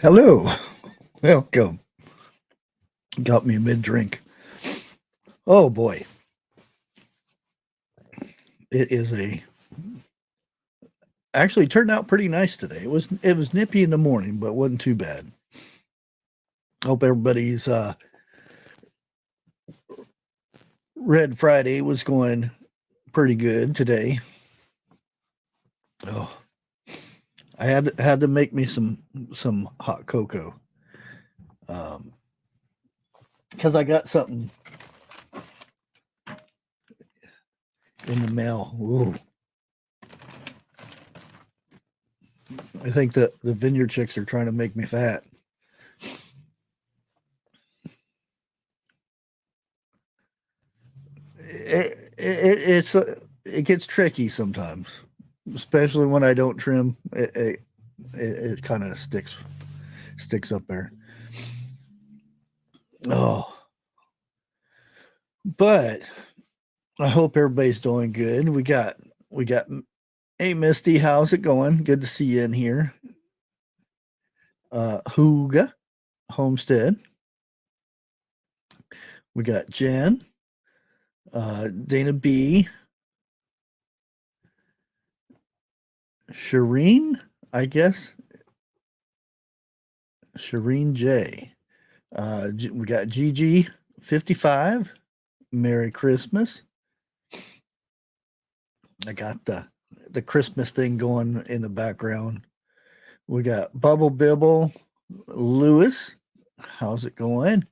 Hello, welcome. Got me mid drink. Oh boy, it is a actually turned out pretty nice today. It was nippy in the morning, but wasn't too bad. Hope everybody's Red Friday was going pretty good today. Oh, I had to make me some hot cocoa because I got something in the mail. Ooh. I think the vineyard chicks are trying to make me fat. It gets tricky sometimes, especially when I don't trim. It kind of sticks up there. Oh, but I hope everybody's doing good. We got Hey Misty, how's it going? Good to see you in here. Hooga Homestead. We got Jen, Dana B, Shireen, I guess. Shireen J. We got Gigi 55. Merry Christmas. I got the Christmas thing going in the background. We got Bubble Bibble, Lewis. How's it going?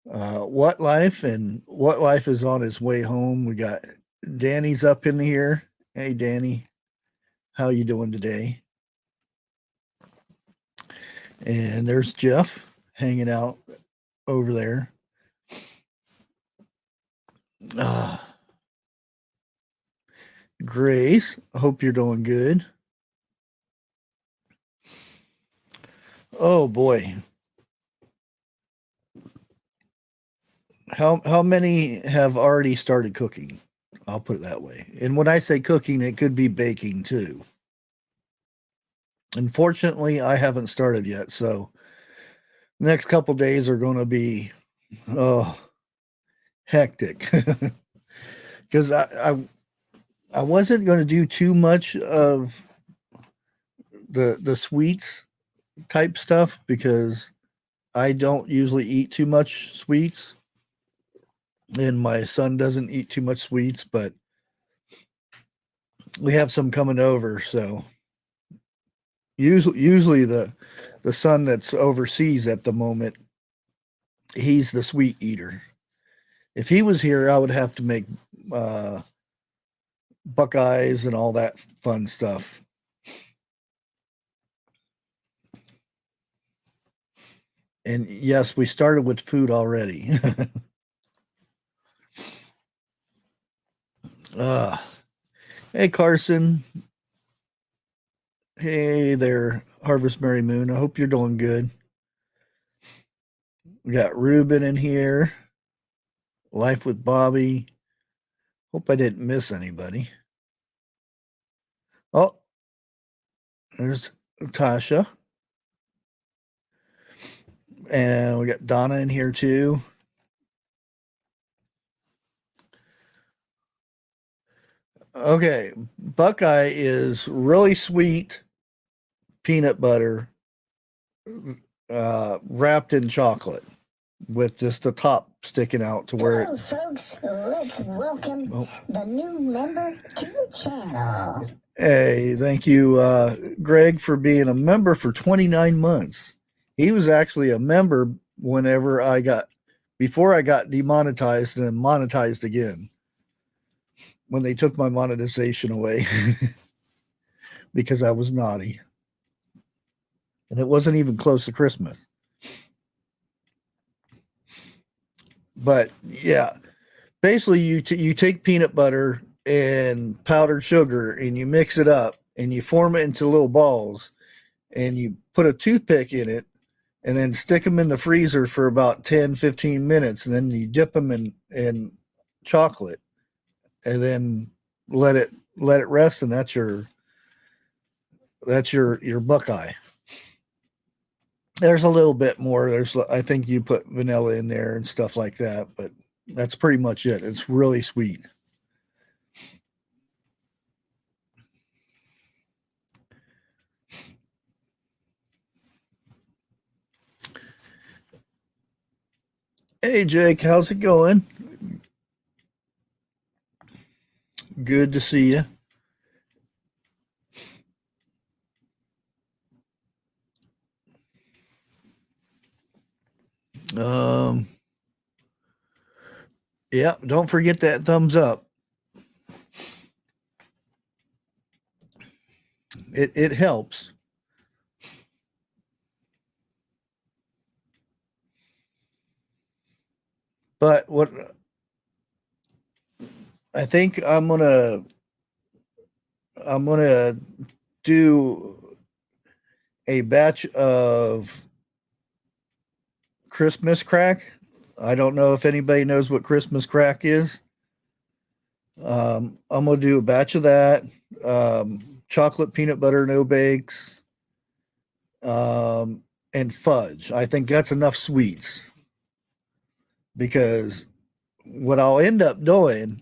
What Life is on his way home. We got Danny's up in here. Hey Danny, how you doing today? And there's Jeff hanging out over there. Grace, I hope you're doing good. Oh boy. How many have already started cooking? I'll put it that way. And when I say cooking, it could be baking too. Unfortunately, I haven't started yet, so next couple days are going to be oh hectic because I wasn't going to do too much of the sweets type stuff because I don't usually eat too much sweets, and my son doesn't eat too much sweets, but we have some coming over, so usually the son that's overseas at the moment, he's the sweet eater. If he was here, I would have to make uh, Buckeyes and all that fun stuff. And yes, we started with food already. Hey, Carson. Hey there, Harvest Mary Moon. I hope you're doing good. We got Ruben in here. Life with Bobby. Hope I didn't miss anybody. Oh, there's Tasha. And we got Donna in here too. Okay, Buckeye is really sweet peanut butter wrapped in chocolate with just the top sticking out to where Hello, folks. Let's welcome the new member to the channel. Hey, thank you, Greg, for being a member for 29 months. He was actually a member before I got demonetized and monetized again when they took my monetization away because I was naughty. And it wasn't even close to Christmas. But yeah, basically you take peanut butter and powdered sugar and you mix it up and you form it into little balls and you put a toothpick in it and then stick them in the freezer for about 10-15 minutes and then you dip them in chocolate and then let it rest, and that's your Buckeye. There's a little bit more. I think you put vanilla in there and stuff like that, but that's pretty much it. It's really sweet. Hey, Jake, how's it going? Good to see you. Um, yeah, don't forget that thumbs up. It helps. But what I think I'm gonna do a batch of Christmas crack. I don't know if anybody knows what Christmas crack is. I'm gonna do a batch of that. Chocolate peanut butter no bakes, and fudge. I think that's enough sweets because what I'll end up doing,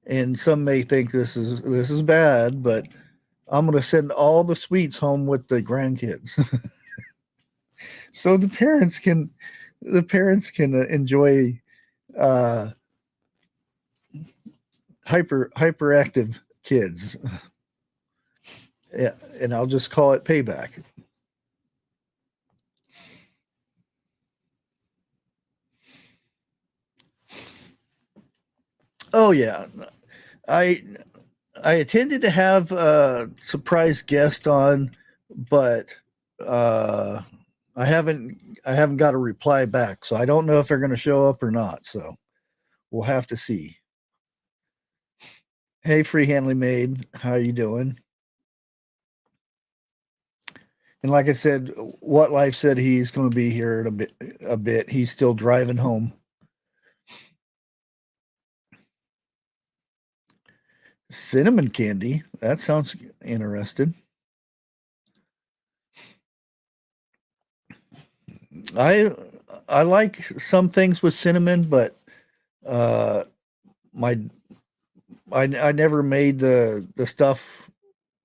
and some may think this is bad, but I'm gonna send all the sweets home with the grandkids, so the parents can enjoy uh, hyperactive kids. Yeah, and I'll just call it payback. Oh yeah, I I intended to have a surprise guest on, but uh, I haven't got a reply back, so I don't know if they're going to show up or not. So we'll have to see. Hey, free handly maid, how you doing? And like I said, what life said he's going to be here in a bit. A bit. He's still driving home. Cinnamon candy. That sounds interesting. I I like some things with cinnamon, but uh, my I never made the stuff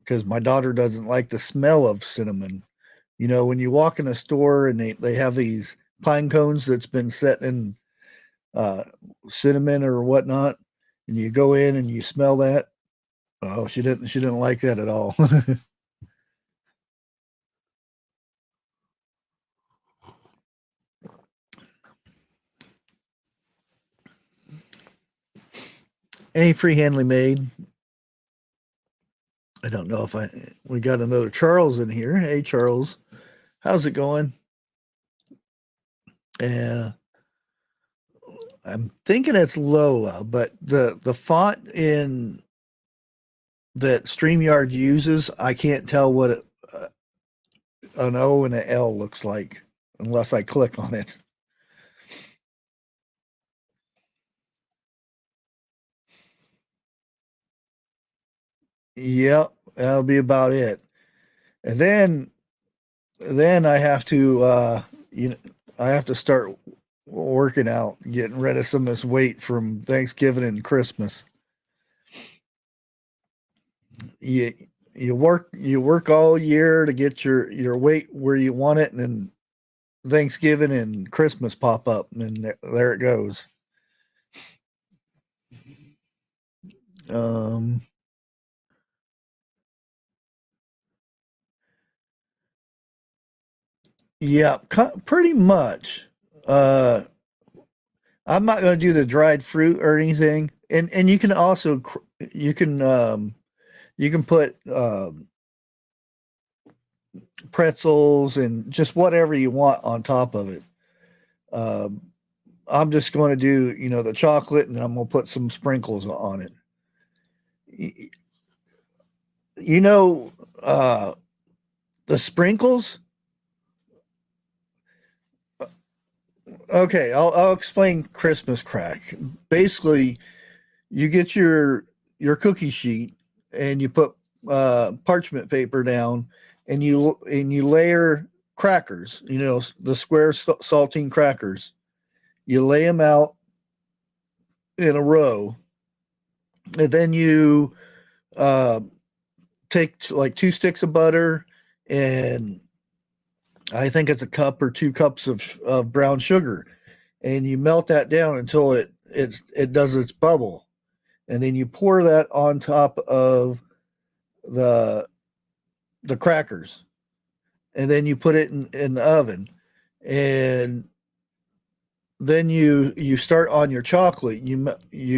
because my daughter doesn't like the smell of cinnamon. You know, when you walk in a store and they have these pine cones that's been set in uh, cinnamon or whatnot, and you go in and you smell that. Oh, she didn't like that at all. Any free handly made. I don't know if we got another Charles in here. Hey Charles, how's it going? And I'm thinking it's Lola, but the font in that StreamYard uses, I can't tell what an O and an L looks like unless I click on it. Yep, that'll be about it. And then I have to you know I have to start working out, getting rid of some of this weight from Thanksgiving and Christmas. You you work all year to get your weight where you want it, and then Thanksgiving and Christmas pop up, and there it goes. Um, yeah, pretty much. Uh, I'm not going to do the dried fruit or anything, and you can also you can you can put pretzels and just whatever you want on top of it. Um, I'm just going to do the chocolate, and I'm going to put some sprinkles on it. You know, uh, the sprinkles. Okay, I'll explain Christmas crack. Basically, you get your cookie sheet and you put parchment paper down, and you layer crackers, the square saltine crackers. You lay them out in a row, and then you take like 2 sticks of butter, and I think it's a cup or 2 cups of brown sugar, and you melt that down until it does its bubble, and then you pour that on top of the crackers, and then you put it in the oven, and then you start on your chocolate. You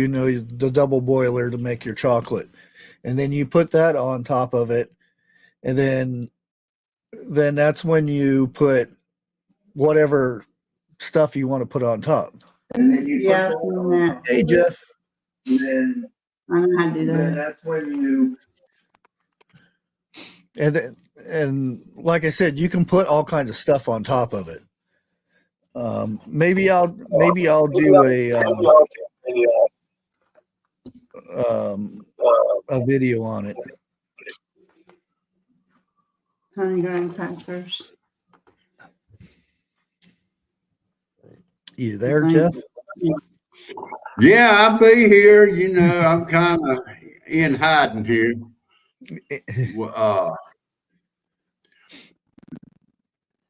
know the double boiler to make your chocolate, and then you put that on top of it, and then that's when you put whatever stuff you want to put on top. And then you Yeah, hey Jeff. And then I know how to do then that. that's when you and like I said, you can put all kinds of stuff on top of it. Maybe I'll do a video on it. Honey graham crackers. You there, Jeff? Yeah, I'll be here. I'm kind of in hiding here.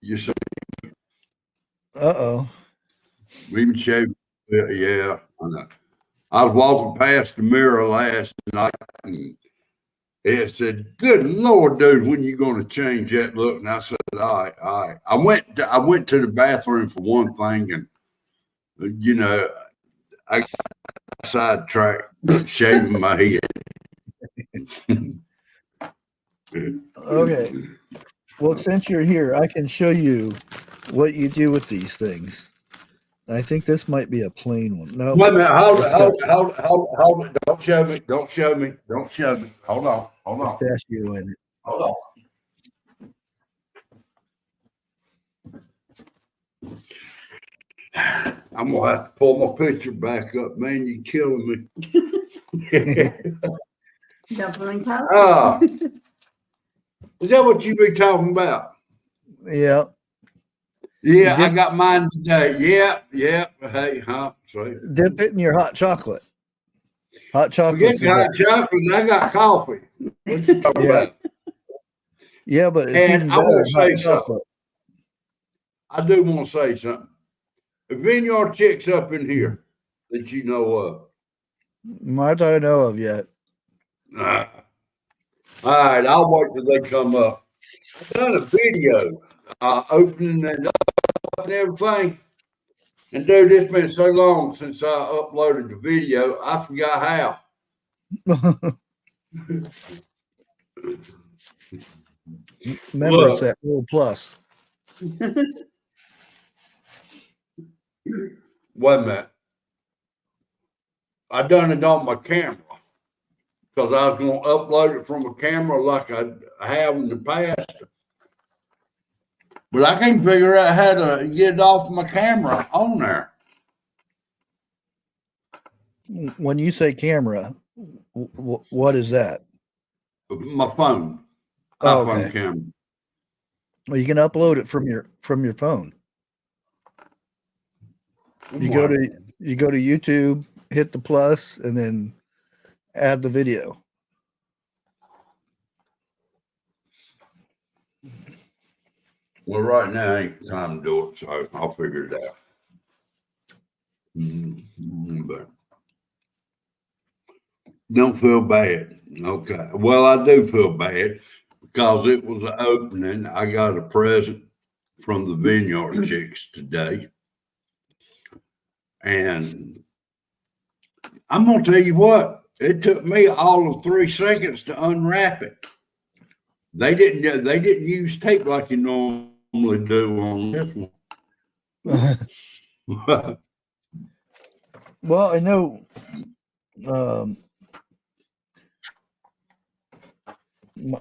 You say, Uh-oh. we even shaved. Yeah, I know. I was walking past the mirror last night, and it said, "Good Lord, dude, when you going to change that look?" And I said, "All right." I went to the bathroom for one thing, and I got sidetracked shaving my head. Okay. Well, since you're here, I can show you what you do with these things. I think this might be a plain one. No. Wait a minute. Hold it. Don't show me. Hold on. Pistachio in it. Hold on. I'm gonna have to pull my picture back up, man. You're killing me. Dumpling cup. Is that what you be talking about? Yeah. Yeah, I got mine today. Yeah. Hey, sweet. Dip it in your hot chocolate. Hot chocolate. Forget the hot chocolate. I got coffee. What you talking about? Yeah, but it's And even I better want to say hot chocolate. I do want to say something. The vineyard chicks up in here that you know of. Not that I know of yet. All right, I'll wait till they come up. I've done a video opening and up and everything. And dude, it's been so long since I uploaded the video, I forgot how. Remember, it's that little plus. Wait a minute. I done it on my camera because I was going to upload it from a camera like I have in the past. But I can't figure out how to get it off my camera on there. When you say camera, what is that? My phone. Oh, iPhone okay. camera. Well, you can upload it from your phone. You go to YouTube, hit the plus, and then add the video. Well, right now ain't time to do it, so I'll figure it out. But don't feel bad. Okay. Well, I do feel bad because it was an opening. I got a present from the Vineyard Chicks today. And I'm going to tell you what, it took me all of 3 seconds to unwrap it. They didn't use tape like you normally do on this one. Well, I know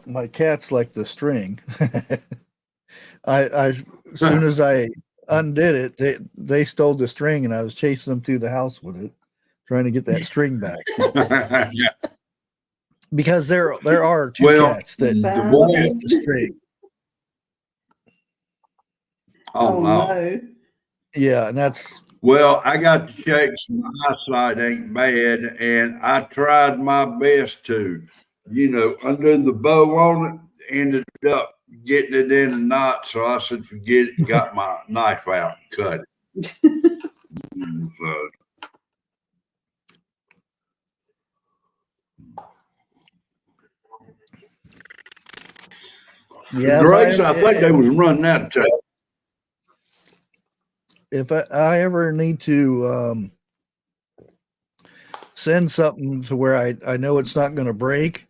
my cats like the string. As soon as I undid it, they stole the string, and I was chasing them through the house with it, trying to get that string back. Yeah. Because there are 2 cats that eat the string. Oh, no. Yeah, and that's Well, I got the shakes. My eyesight ain't bad, and I tried my best to, undo the bow on it. Ended up getting it in a knot, so I said, "Forget it." Got my knife out and cut it. So, yeah. Grace, I think they was running out of tape. If I ever need to send something to where I know it's not going to break,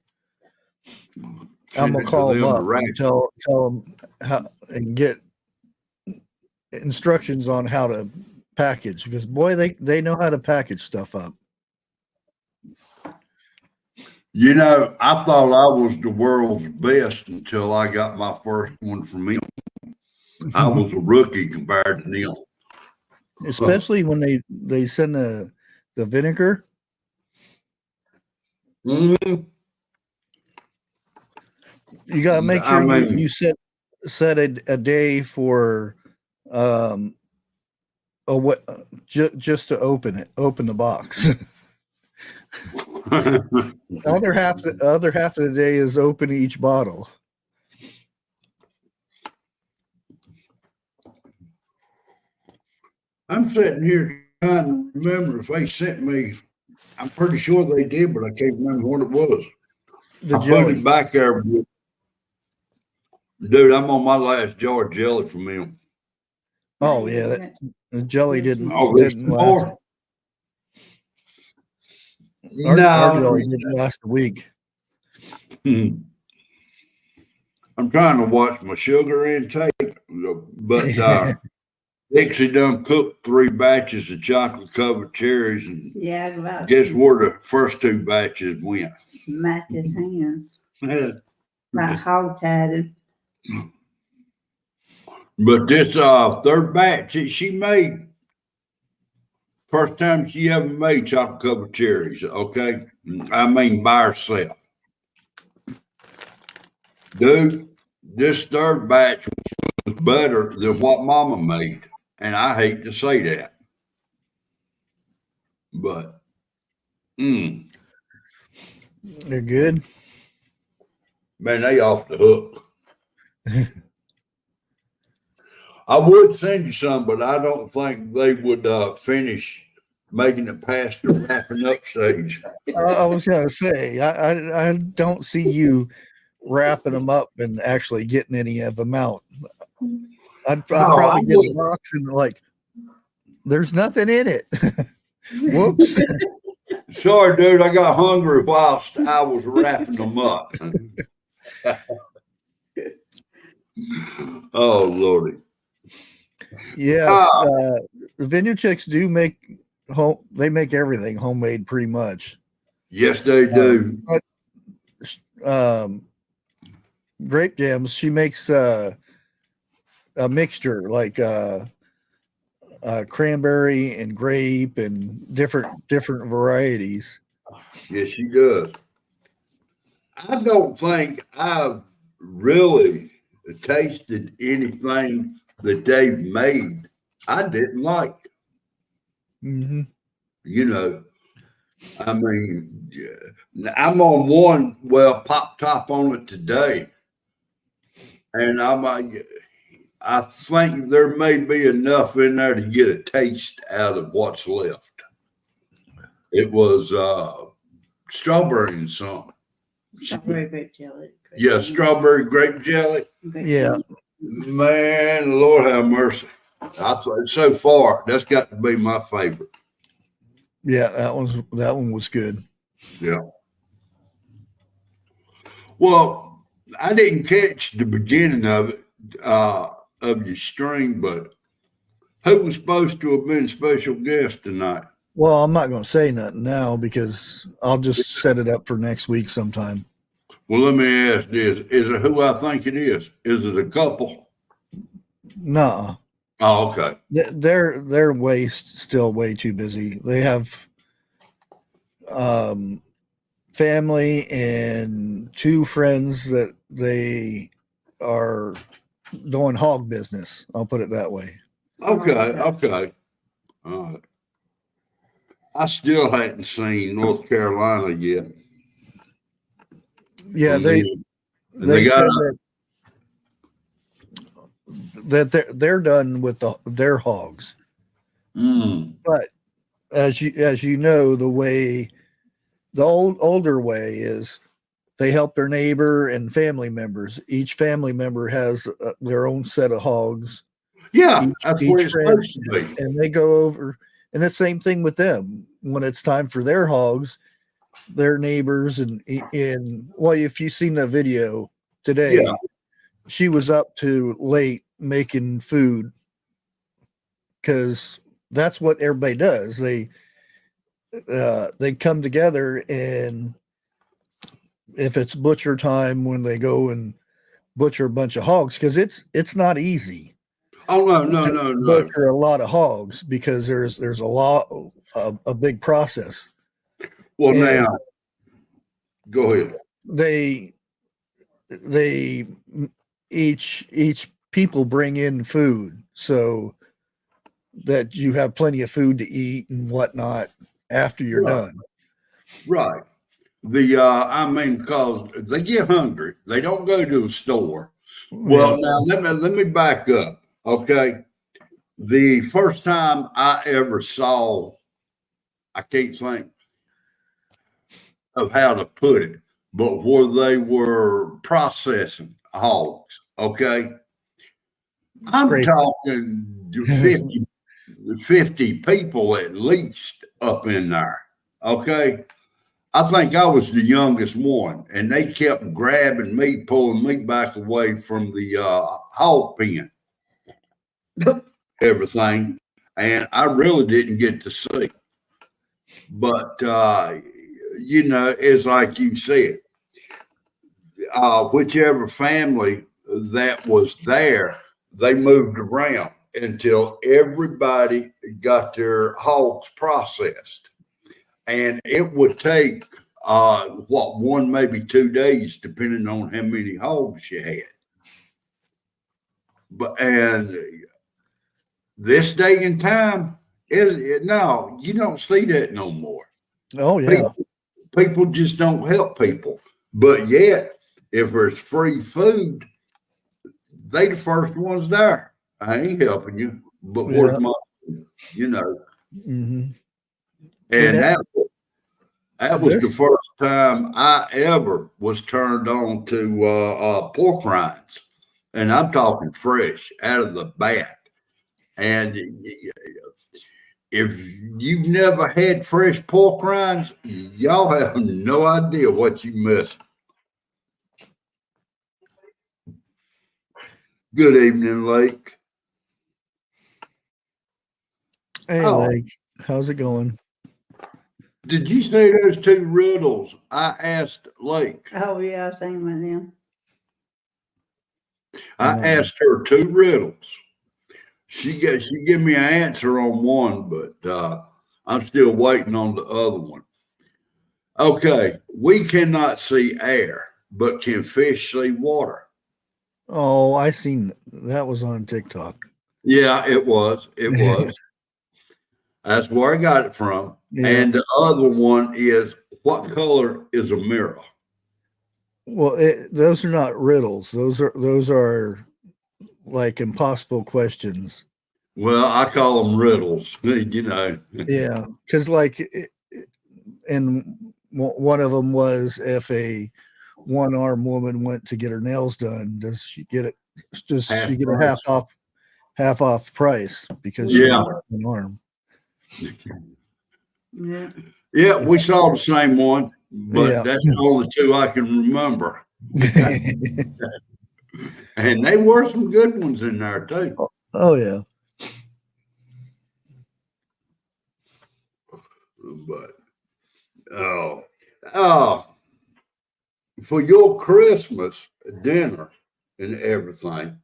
I'm gonna call them up and tell them how and get instructions on how to package, because boy, they know how to package stuff up. I thought I was the world's best until I got my first one from him. I was a rookie compared to them. Especially when they send the vinegar. Mm-hmm. You got to make sure you set a day for just to open the box. other half of the day is open each bottle. I'm sitting here trying to remember if they sent me. I'm pretty sure they did, but I can't remember what it was. The I jelly. put it back there. Dude, I'm on my last jar of jelly from him. Oh yeah, the jelly didn't last. Our jelly didn't last a week. I'm trying to watch my sugar intake, but Dixie done cooked 3 batches of chocolate covered cherries, and guess where the first 2 batches went? Smacked his hands. Like hog-tied. But this 3rd batch, she made first time she ever made chocolate covered cherries. Okay, I mean by herself. Dude, this 3rd batch was better than what Mama made, and I hate to say that, but they're good. Man, they off the hook. I would send you some, but I don't think they would finish making it past the wrapping up stage. I was gonna say I don't see you wrapping them up and actually getting any of them out. I'd probably get a box and like, there's nothing in it. Whoops. Sorry, dude. I got hungry whilst I was wrapping them up. Oh, Lordy. Yes. The Vineyard Chicks do make they make everything homemade pretty much. Yes, they do. Grape jams, she makes a mixture like cranberry and grape and different varieties. Yes, she does. I don't think I've really tasted anything that they've made I didn't like. Mm-hmm. I mean, I'm on one, pop top on it today. And I think there may be enough in there to get a taste out of what's left. It was strawberry and something. Strawberry grape jelly. Yeah, strawberry grape jelly. Yeah. Man, Lord have mercy. So far, that's got to be my favorite. Yeah, that one was good. Yeah. Well, I didn't catch the beginning of it, of your string, but who was supposed to have been special guest tonight? Well, I'm not going to say nothing now because I'll just set it up for next week sometime. Well, let me ask this. Is it who I think it is? Is it a couple? No. Oh, okay. They're still way too busy. They have family and 2 friends that they are doing hog business. I'll put it that way. Okay. I still hadn't seen North Carolina yet. Yeah, From they got said that they're done with their hogs. But as you know, the older way is they help their neighbor and family members. Each family member has their own set of hogs. Yeah, that's where it's supposed to be. And they go over, and the same thing with them when it's time for their hogs, their neighbors, and well, if you've seen the video today, she was up to late making food because that's what everybody does. They come together, and if it's butcher time, when they go and butcher a bunch of hogs, because it's not easy. Oh no. Butcher a lot of hogs because there's a big process. Well, and now go ahead. They each people bring in food so that you have plenty of food to eat and whatnot after you're done. Right. Because they get hungry, they don't go to a store. Well, now let me back up. Okay. The first time I ever saw, I can't think of how to put it, but where they were processing hogs. Okay. I'm talking 50 people at least up in there. Okay. I think I was the youngest one, and they kept grabbing me, pulling me back away from the hog pen, everything. And I really didn't get to see. But, it's like you said, whichever family that was there, they moved around until everybody got their hogs processed. And it would take, 1, maybe 2 days, depending on how many hogs you had. And this day and time, no, you don't see that no more. Oh, yeah. People just don't help people. But yet, if there's free food, they the first ones there. I ain't helping you, but where's my food? Mm-hmm. And that was the first time I ever was turned on to pork rinds. And I'm talking fresh out of the bat. And if you've never had fresh pork rinds, y'all have no idea what you missed. Good evening, Lake. Hey, Lake. How's it going? Did you say those 2 riddles I asked Lake? Oh, yeah, I seen one of them. I asked her 2 riddles. She gave me an answer on one, but I'm still waiting on the other one. Okay, we cannot see air, but can fish see water? Oh, I seen that was on TikTok. Yeah, it was. It was. That's where I got it from. Yeah. And the other one is, what color is a mirror? Well, those are not riddles. Those are like impossible questions. Well, I call them riddles, Yeah, because and one of them was, if a one-armed woman went to get her nails done, does she get it? Does she get a half off price because she has an arm? Yeah, we saw the same one, but that's the only 2 I can remember. And they were some good ones in there too. Oh yeah. But for your Christmas dinner and everything,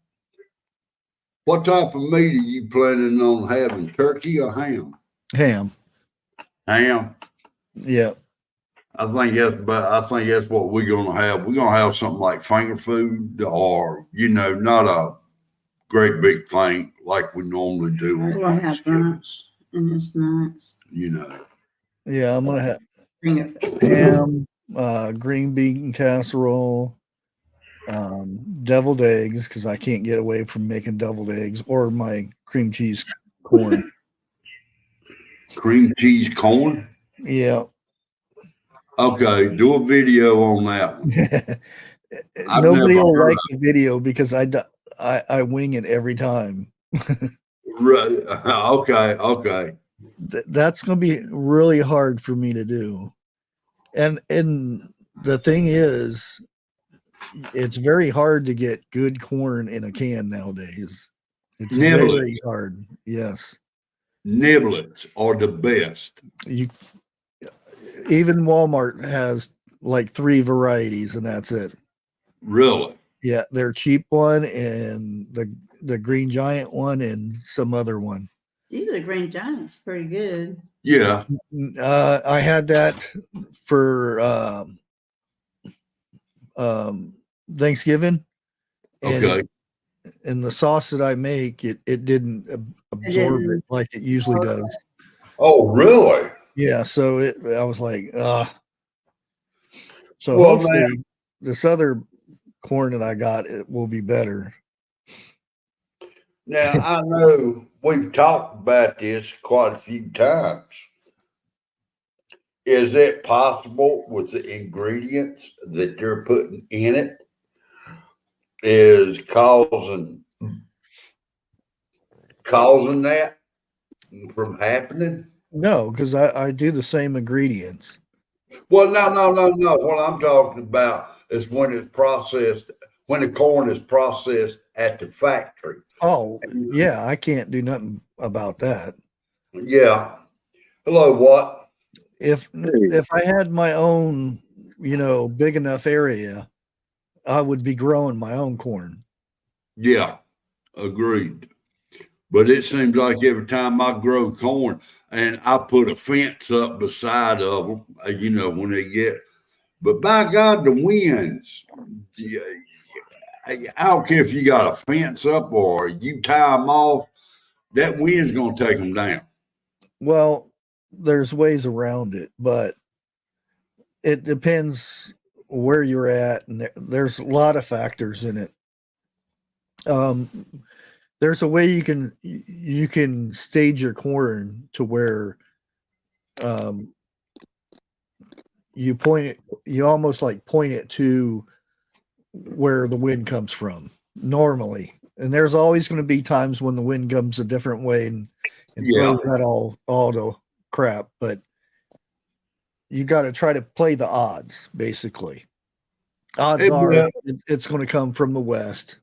what type of meat are you planning on having? Turkey or ham? Ham. Ham. Yeah. I think that's what we're gonna have. We're gonna have something like finger food, or not great big thing like we normally do on We're gonna have Thanksgiving. brunch and it's nice. You know, Yeah, I'm gonna have Bring it. ham, green bean casserole, deviled eggs because I can't get away from making deviled eggs, or my cream cheese corn. cream cheese corn. Yeah. Okay, do a video on that one. I've Nobody never will heard like the video because I wing it every time. Right. Okay. That's going to be really hard for me to do. And the thing is, it's very hard to get good corn in a can nowadays. It's very hard. Yes. Niblets are the best. Even Walmart has like 3 varieties and that's it. Really? Yeah, their cheap one and the Green Giant one and some other one. Usually Green Giant's pretty good. Yeah. I had that for Thanksgiving. And Okay. and the sauce that I make, it didn't absorb it like it usually does. Oh, really? Yeah, so I was like, so Well, hopefully this other corn that I got, it will be better. Now, I know we've talked about this quite a few times. Is it possible with the ingredients that they're putting in it is causing that from happening? No, because I do the same ingredients. Well, no. What I'm talking about is when it's processed, when the corn is processed at the factory. Oh, yeah, I can't do nothing about that. Yeah. Hello, what? If I had my own, big enough area, I would be growing my own corn. Yeah, agreed. But it seems like every time I grow corn and I put a fence up beside of them, when they get, but by God, the winds, I don't care if you got a fence up or you tie them off, that wind's going to take them down. Well, there's ways around it, but it depends where you're at. And there's a lot of factors in it. There's a way you can stage your corn to where you almost like point it to where the wind comes from normally. And there's always going to be times when the wind comes a different way and throws that all to crap, but you got to try to play the odds, basically. Odds are it's going to come from the west.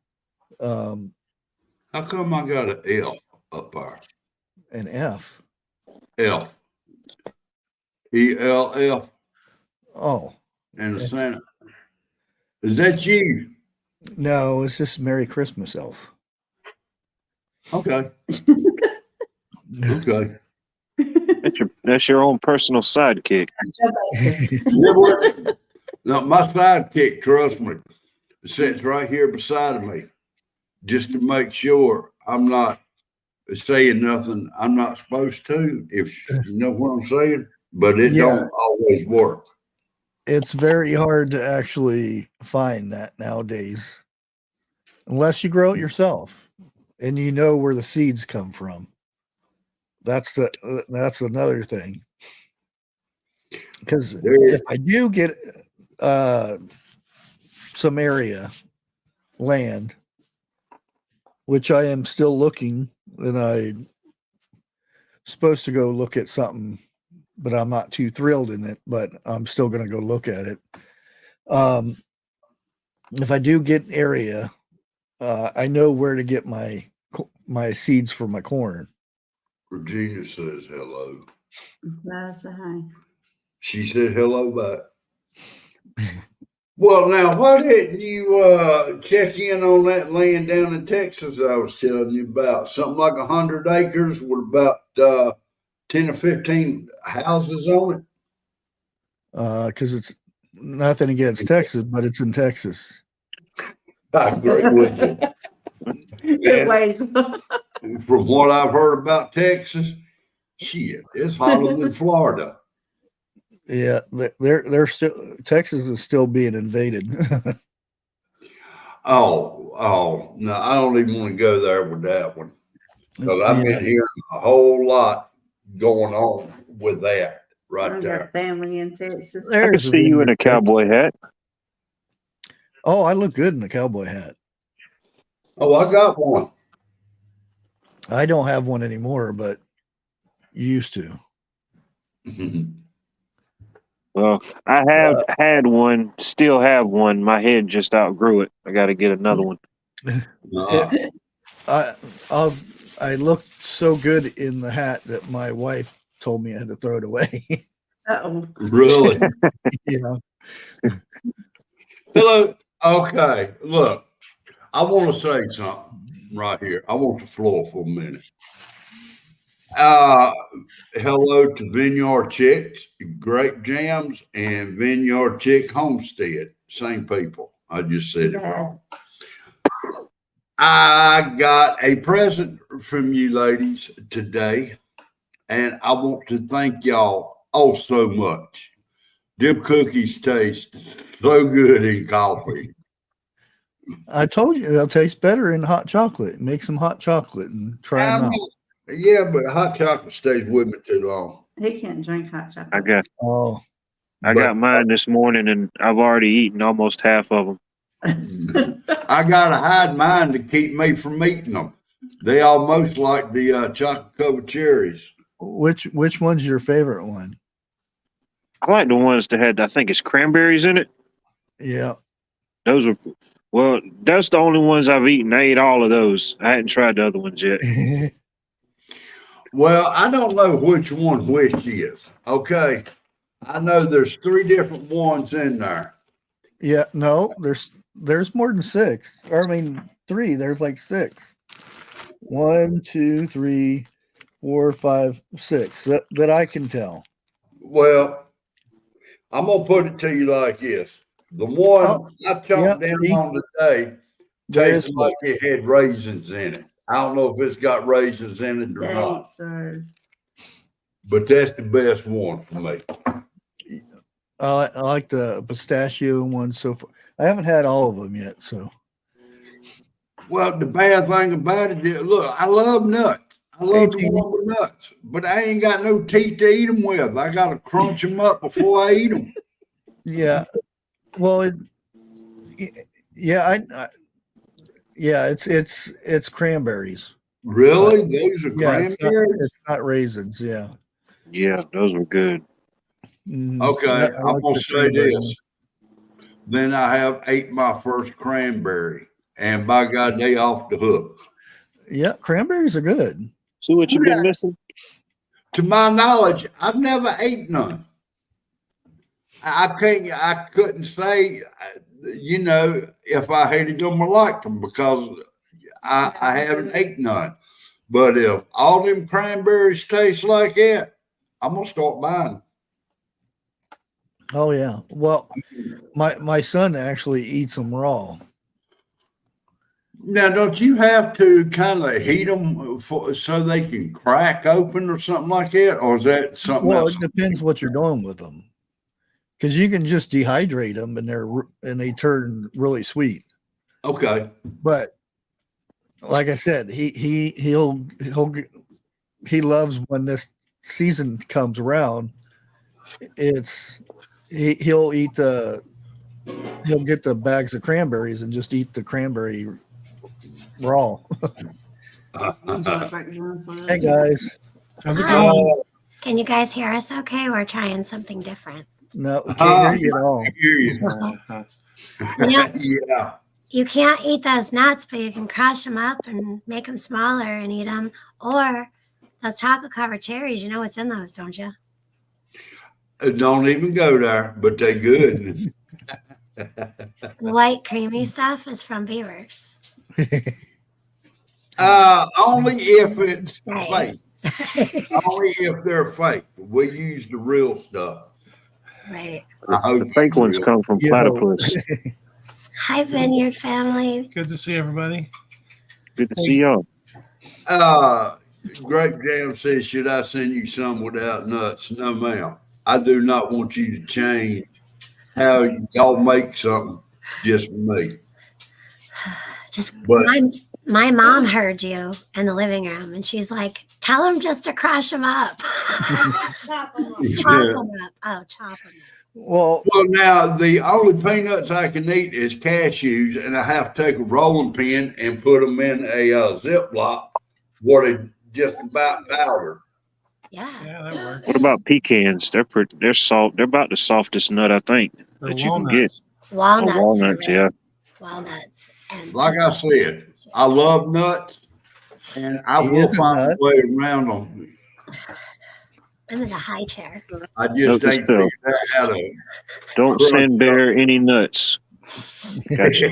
How come I got an L up there? An F. L. ELF. Oh. And the Santa. Is that you? No, it's just Merry Christmas elf. Okay. Okay. That's your own personal sidekick. No, my sidekick, trust me, sits right here beside of me, just to make sure I'm not saying nothing I'm not supposed to, if you know what I'm saying. But it don't always work. It's very hard to actually find that nowadays, unless you grow it yourself and you know where the seeds come from. That's another thing. Because if I do get some land, which I am still looking, and I'm supposed to go look at something, but I'm not too thrilled in it, but I'm still going to go look at it. If I do get area, I know where to get my seeds for my corn. Virginia says hello. Hi. She said hello back. Well, now, why didn't you check in on that land down in Texas I was telling you about? Something like 100 acres with about 10 or 15 houses on it? Because it's nothing against Texas, but it's in Texas. I agree with you. It weighs. From what I've heard about Texas, shit, it's hotter than Florida. Yeah, they're still Texas is still being invaded. Oh, no, I don't even want to go there with that one. Because I've Yeah. been hearing a whole lot going on with that right I've there. got family in Texas. I can There's see you in a cowboy hat. Oh, I look good in a cowboy hat. Oh, I got one. I don't have one anymore, but used to. Well, I have had one, still have one. My head just outgrew it. I got to get another one. I looked so good in the hat that my wife told me I had to throw it away. Uh-oh. Really? Yeah. Hello. Okay. Look, I want to say something right here. I want the floor for a minute. Hello to Vineyard Chicks, Grape Jams, and Vineyard Chick Homestead. Same people. I just said it wrong. I got a present from you ladies today, and I want to thank y'all oh so much. Them cookies taste so good in coffee. I told you they'll taste better in hot chocolate. Make some hot chocolate and try them out. Yeah, but hot chocolate stays with me too long. He can't drink hot chocolate. I got mine this morning, and I've already eaten almost half of them. I gotta hide mine to keep me from eating them. They almost like the chocolate covered cherries. Which one's your favorite one? I like the ones that had, I think it's cranberries in it. Yeah. Those are, well, that's the only ones I've eaten. I ate all of those. I hadn't tried the other ones yet. Well, I don't know which one which is. Okay. I know there's 3 different ones in there. Yeah, no, there's more than 6. Or I mean 3, there's like 6. 1, 2, 3, 4, 5, 6 that I can tell. Well, I'm gonna put it to you like this. The one I chopped down on today tastes like it had raisins in it. I don't know if it's got raisins in it or not. So But that's the best one for me. I like the pistachio one so far. I haven't had all of them yet, so. Well, the bad thing about it is, look, I love nuts. I love the one with nuts, but I ain't got no teeth to eat them with. I got to crunch them up before I eat them. Yeah. Well, it's cranberries. Really? Those are Yeah, cranberries? it's not raisins. Yeah. Yeah, those were good. Okay, I'm going to say this. Then I have ate my first cranberry, and by God, they off the hook. Yeah, cranberries are good. See what you've been missing? To my knowledge, I've never ate none. I couldn't say, you know, if I hated them or liked them because I haven't ate none. But if all them cranberries taste like that, I'm gonna start buying. Oh yeah. Well, my son actually eats them raw. Now, don't you have to kind of heat them so they can crack open or something like that, or is that something else? Well, it depends what you're doing with them, because you can just dehydrate them and they turn really sweet. Okay. But like I said, he loves when this season comes around. He'll get the bags of cranberries and just eat the cranberry raw. Hey guys, how's it going? Can you guys hear us okay? We're trying something different. No, we can't hear you at all. Yeah. You can't eat those nuts, but you can crush them up and make them smaller and eat them. Or those chocolate covered cherries, you know what's in those, don't you? Don't even go there, but they're good. The white creamy stuff is from Beavers. Only if it's Right. fake. Only if they're fake. We use the real stuff. Right. The fake ones come from platypus. Hi, Vineyard family. Good to see everybody. Good to see y'all. Grape Jam says, should I send you some without nuts? No, ma'am. I do not want you to change how y'all make something just for me. But My mom heard you in the living room, and she's like, "Tell him just to crush them up, chop them up. Oh, chop them up." Well, now the only peanuts I can eat is cashews, and I have to take a rolling pin and put them in a Ziploc, what is just about powder. Yeah, that works. What about pecans? They're soft. They're about the softest nut I think Or that you can get. walnuts. Oh, walnuts, yeah. Walnuts. And Like I said, I love nuts, and I He will is a find a nut. way around them. I'm in the high chair. I just Note to ain't figured self. that out. Don't send Bear any nuts. Gotcha.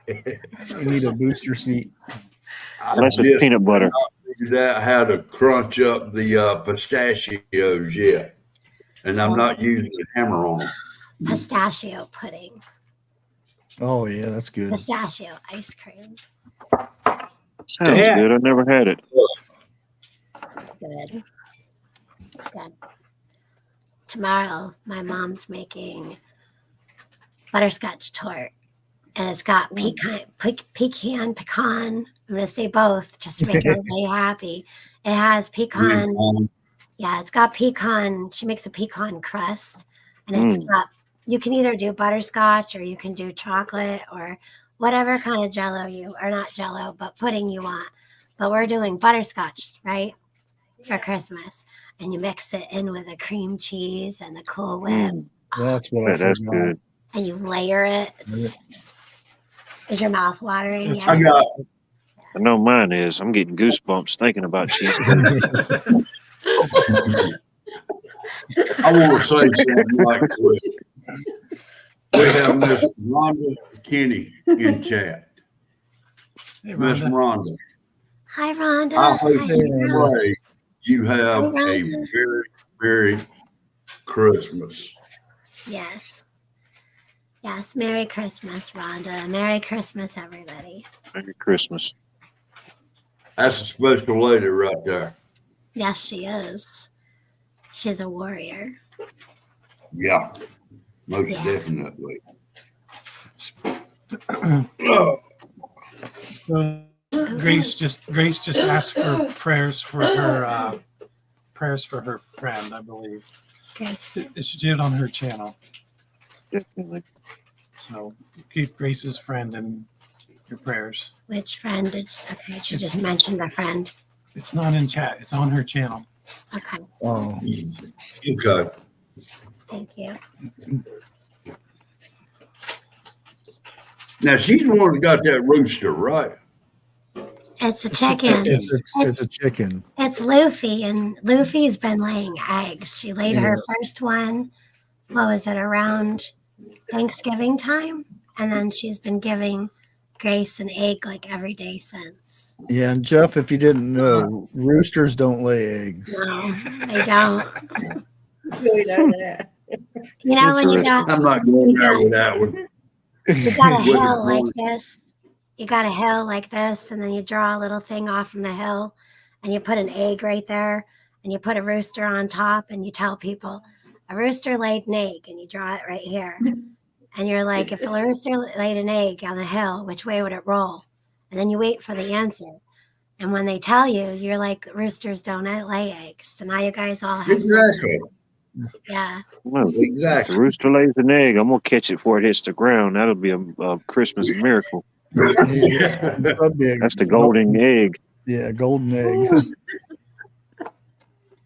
you need a booster seat. Unless it's peanut butter. Figured out how to crunch up the pistachios yet, and I'm not using a hammer on them. Pistachio pudding. Oh yeah, that's good. Pistachio ice cream. Sounds Yeah. good. I never had it. It's good. It's good. Tomorrow, my mom's making butterscotch tort, and it's got pecan. I'm gonna say both just to make everybody happy. It has pecan. Yeah, it's got pecan. She makes a pecan crust, and it's got. You can either do butterscotch or you can do chocolate or whatever kind of jello or not jello, but pudding you want. But we're doing butterscotch, right, for Christmas, and you mix it in with a cream cheese and the Cool Whip. That's what I That's forgot. good. And you layer it. Is your mouth watering? It's- Yeah. I got I know mine is. I'm getting goosebumps thinking about cheese. I want to say something like this. We have Miss Rhonda Kinney in chat. Hey, Miss Rhonda. Rhonda, Hi, Rhonda. I hope Hi, and Cheryl. pray you have Hi, a Rhonda. very, very Christmas. Yes. Yes. Merry Christmas, Rhonda. Merry Christmas, everybody. Merry Christmas. That's a special lady right there. Yes, she is. She's a warrior. Yeah, most Yeah. definitely. So Grace just asked for prayers for her friend, I believe. Grace. She did it on her channel. Definitely. So keep Grace's friend in your prayers. Which friend did okay, she It's- just mentioned a friend. It's not in chat. It's on her channel. Okay. Oh, Okay. Thank you. Now she's the one that got that rooster, right? It's a It's a chicken. chicken. it's a chicken. It's Luffy, and Luffy's been laying eggs. She laid her first one, what was it, around Thanksgiving time? And then she's been giving Grace an egg like every day since. Yeah, and Jeff, if you didn't know, roosters don't lay eggs. No, they don't. We know that. You know, when you got I'm not going there with that one. you got a With the hill like corn. this. You got a hill like this, and then you draw a little thing off from the hill, and you put an egg right there, and you put a rooster on top, and you tell people a rooster laid an egg, and you draw it right here. And you're like, if a rooster laid an egg on the hill, which way would it roll? And then you wait for the answer. And when they tell you, you're like, roosters don't lay eggs. So now you guys all have Exactly. yeah. Well, the Exactly. rooster lays an egg. I'm gonna catch it before it hits the ground. That'll be a Christmas miracle. Yeah, probably a That's the golden egg. Yeah, golden egg.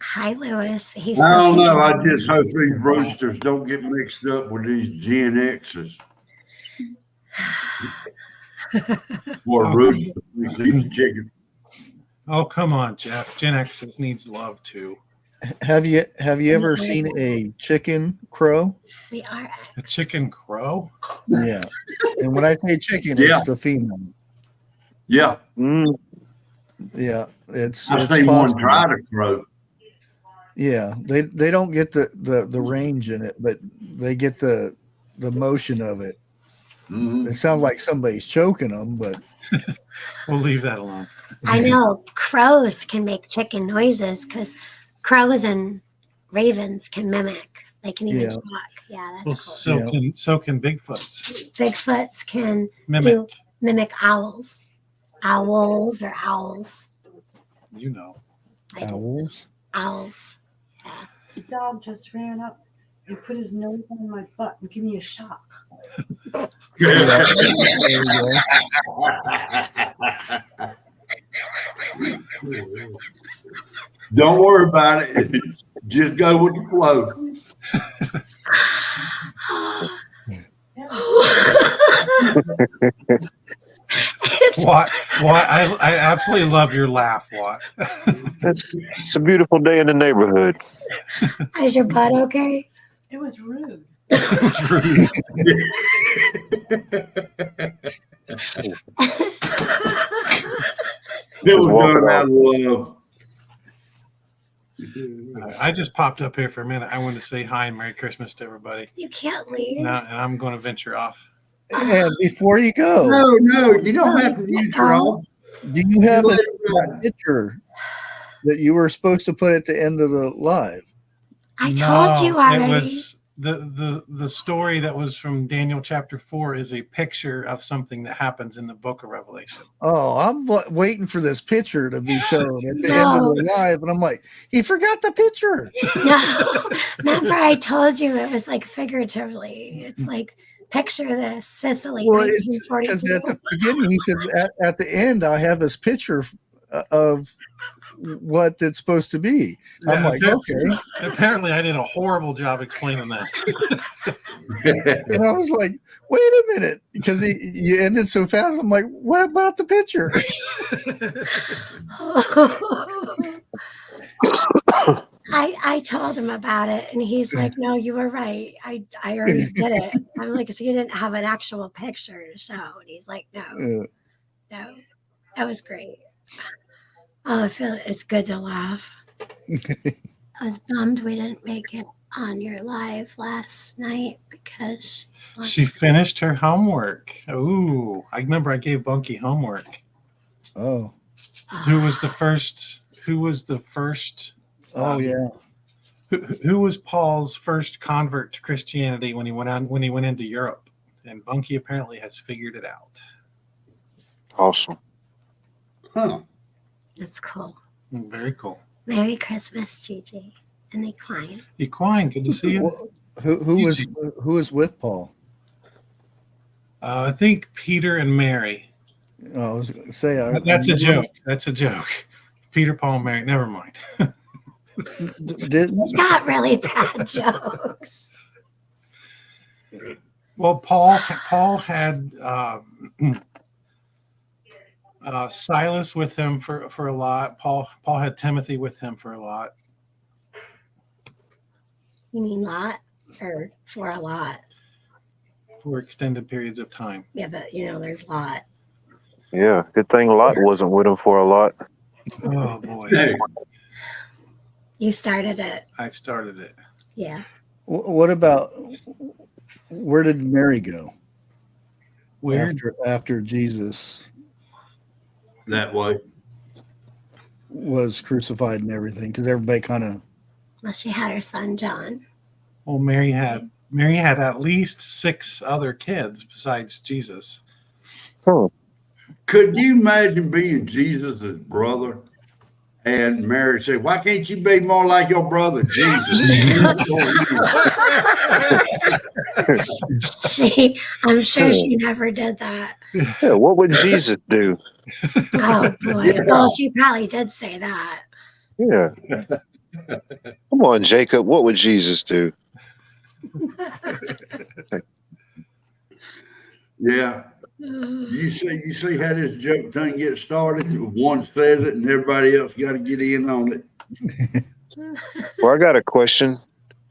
Hi, Lewis. He's I don't so know. I just hope these roosters don't get mixed up with these Gen X's. Or rooster thinks he's a chicken. Oh, come on, Jeff. Gen X needs love too. Have you ever seen a chicken crow? we are A chicken crow? Yeah. And when I say chicken, Yeah. it's the female. Yeah, Mm, Yeah, it's I've it's seen one possible. try to crow. Yeah, they don't get the range in it, but they get the motion of it. Mhm. It sounds like somebody's choking them, but We'll leave that alone. I know crows can make chicken noises because crows and ravens can mimic. They can even Yeah. talk. Yeah, Well, that's cool. so can Bigfoots. Bigfoots can Mimic. mimic owls. Owls or owls. You know. I do. Owls. Owls. The dog just ran up and put his nose on my butt and give me a shock. Yeah. There you go. Don't worry about it. Just go with the flow. What? I absolutely love your laugh, What? It's a beautiful day in the neighborhood. Is your butt okay? It was rude. It's rude. It was done out of love. I just popped up here for a minute. I wanted to say hi and Merry Christmas to everybody. You can't leave. Now, and I'm going to venture off. And before you go, No, you don't have to venture off. do you have a You picture that you were supposed to put at the end of the live? I told you already. It was the story that was from Daniel chapter 4 is a picture of something that happens in the book of Revelation. Oh, I'm waiting for this picture to be shown at the end of the live, and I'm like, he forgot the picture. No, remember I told you it was like figuratively. It's like picture this Sicily, Well, it's because 1942. at the beginning he says at the end I have this picture of what it's supposed to be. I'm Yeah, like, okay, Apparently, I did a horrible job explaining that. and I was like, wait a minute, because you ended so fast. I'm like, what about the picture? I told him about it, and he's like, "No, you were right. I already did it." I'm like, "So you didn't have an actual picture to show?" And he's like, "No, no, that was great." Oh, I feel it's good to laugh. I was bummed we didn't make it on your live last night because She finished her homework. Ooh, I remember I gave Bunky homework. Oh, Who was the first? Who was the first? oh yeah. Who was Paul's first convert to Christianity when he went into Europe? And Bunky apparently has figured it out. Awesome. Huh. that's cool. Very cool. Merry Christmas, Gigi and Equine. Equine, good to see you. Who was with Paul? I think Peter and Mary. Oh, I was gonna say That's a joke. That's a joke. Peter, Paul, Mary. Never mind. Did He's got really bad jokes. Well, Paul had Silas with him for a lot. Paul had Timothy with him for a lot. You mean lot or for a lot? For extended periods of time. Yeah, but there's lot. Yeah, good thing Lot wasn't with him for a lot. Oh boy, Hey, You started it. I started it. Yeah. what about where did Mary go Weird. after Jesus that way. was crucified and everything? Because everybody kind of Well, she had her son John. Well, Mary had at least 6 other kids besides Jesus. Huh. Could you imagine being Jesus' brother? And Mary said, "Why can't you be more like your brother Jesus?" I'm sure she never did that. Yeah, what would Jesus do? Oh boy. Well, she probably did say that. Yeah. Come on, Jacob. What would Jesus do? Yeah. You see how this joke thing gets started? One says it and everybody else got to get in on it. Well, I got a question.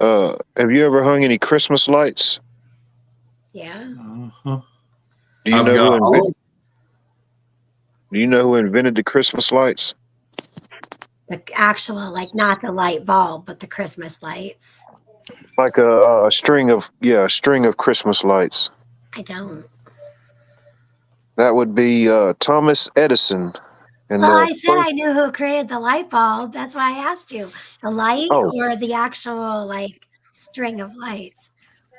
Have you ever hung any Christmas lights? Yeah. Uh-huh. Do you know who invented the Christmas lights? The actual, like not the light bulb, but the Christmas lights. Like a string of Christmas lights. I don't. That would be Thomas Edison. And Well, I said I knew who created the light bulb. That's why I asked you. The light or the actual like string of lights?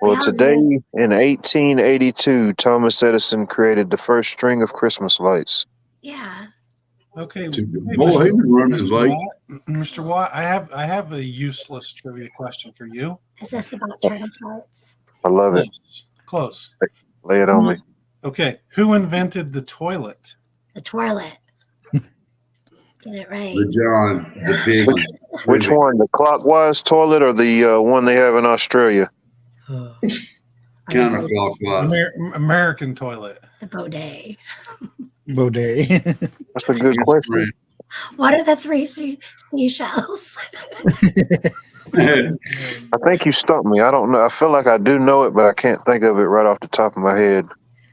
Well, today in 1882, Thomas Edison created the first string of Christmas lights. Yeah. Okay. Boy, he was running late. Mr. Watt, I have a useless trivia question for you. Is this about turtle farts? I love it. Close. Lay it on me. Okay. Who invented the toilet? The twirlet. Get it right. The John, the big one. Which one? The clockwise toilet or the one they have in Australia? Counterclockwise. American toilet. The bidet. Bidet. That's a good question. What are the three seashells? I think you stumped me. I don't know. I feel like I do know it, but I can't think of it right off the top of my head.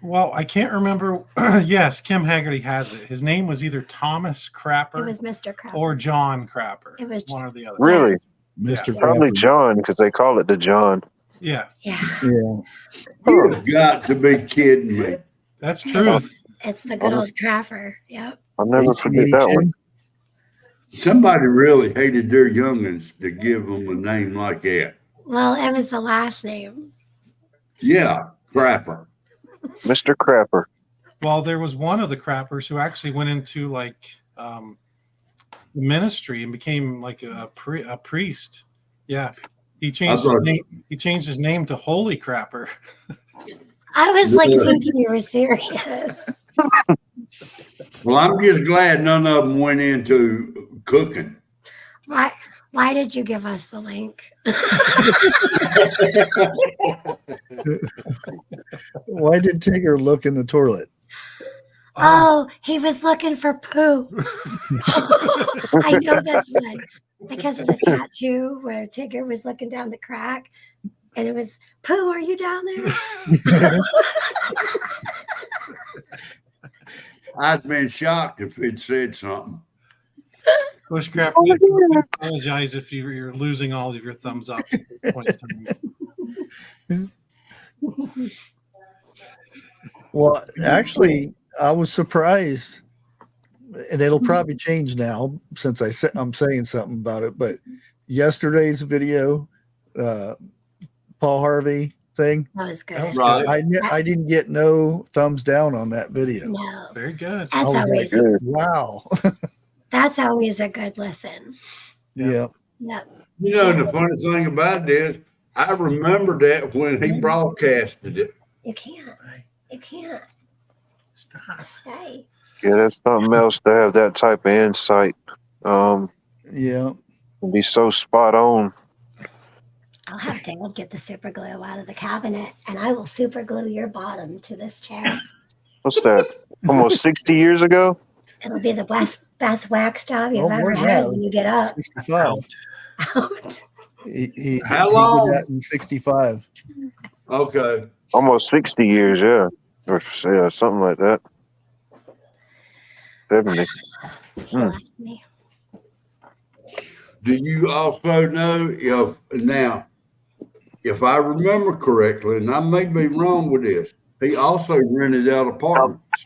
Well, I can't remember. Yes, Kim Haggerty has it. His name was either Thomas Crapper. It was Mr. Crapper. Or John Crapper. It was one or the other. Really? Mr. Probably Crapper. John, because they call it the John. Yeah. Yeah. You've got to be kidding me. That's true. It's the good old Crapper. Yep. I'll never forget that one. Somebody really hated their youngins to give them a name like that. Well, it was the last name. Yeah, Crapper. Mr. Crapper. Well, there was one of the Crappers who actually went into like ministry and became like a priest. Yeah. He changed his name. He changed his name to Holy Crapper. I was like thinking you were serious. Well, I'm just glad none of them went into cooking. Why did you give us the link? Why did Tigger look in the toilet? Oh, he was looking for poo. I know this one because of the tattoo where Tigger was looking down the crack and it was, Pooh, are you down there? I'd been shocked if it said something. BushCrafty, I apologize if you're losing all of your thumbs up. At this point in time. Well, actually, I was surprised, and it'll probably change now since I'm saying something about it. But yesterday's video, Paul Harvey thing, That was good. Right. I didn't get no thumbs down on that video. No, Very good. I that's was always like, wow. that's always a good listen. Yeah. Yep. You know, the funny thing about this, I remember that when he broadcasted it. You can't. You can't. Stay. Yeah, that's something else to have that type of insight. Yeah. Be so spot on. I'll have Dad get the super glue out of the cabinet and I will super glue your bottom to this chair. What's that? Almost 60 years ago? It'll be the best wax job you've Oh, ever more had now. when you get up. 65. Out. He How did long? that in 65. Okay. Almost 60 years, yeah. Or yeah, something like that. 70. He left me. Do you also know if I remember correctly, and I may be wrong with this, he also rented out apartments.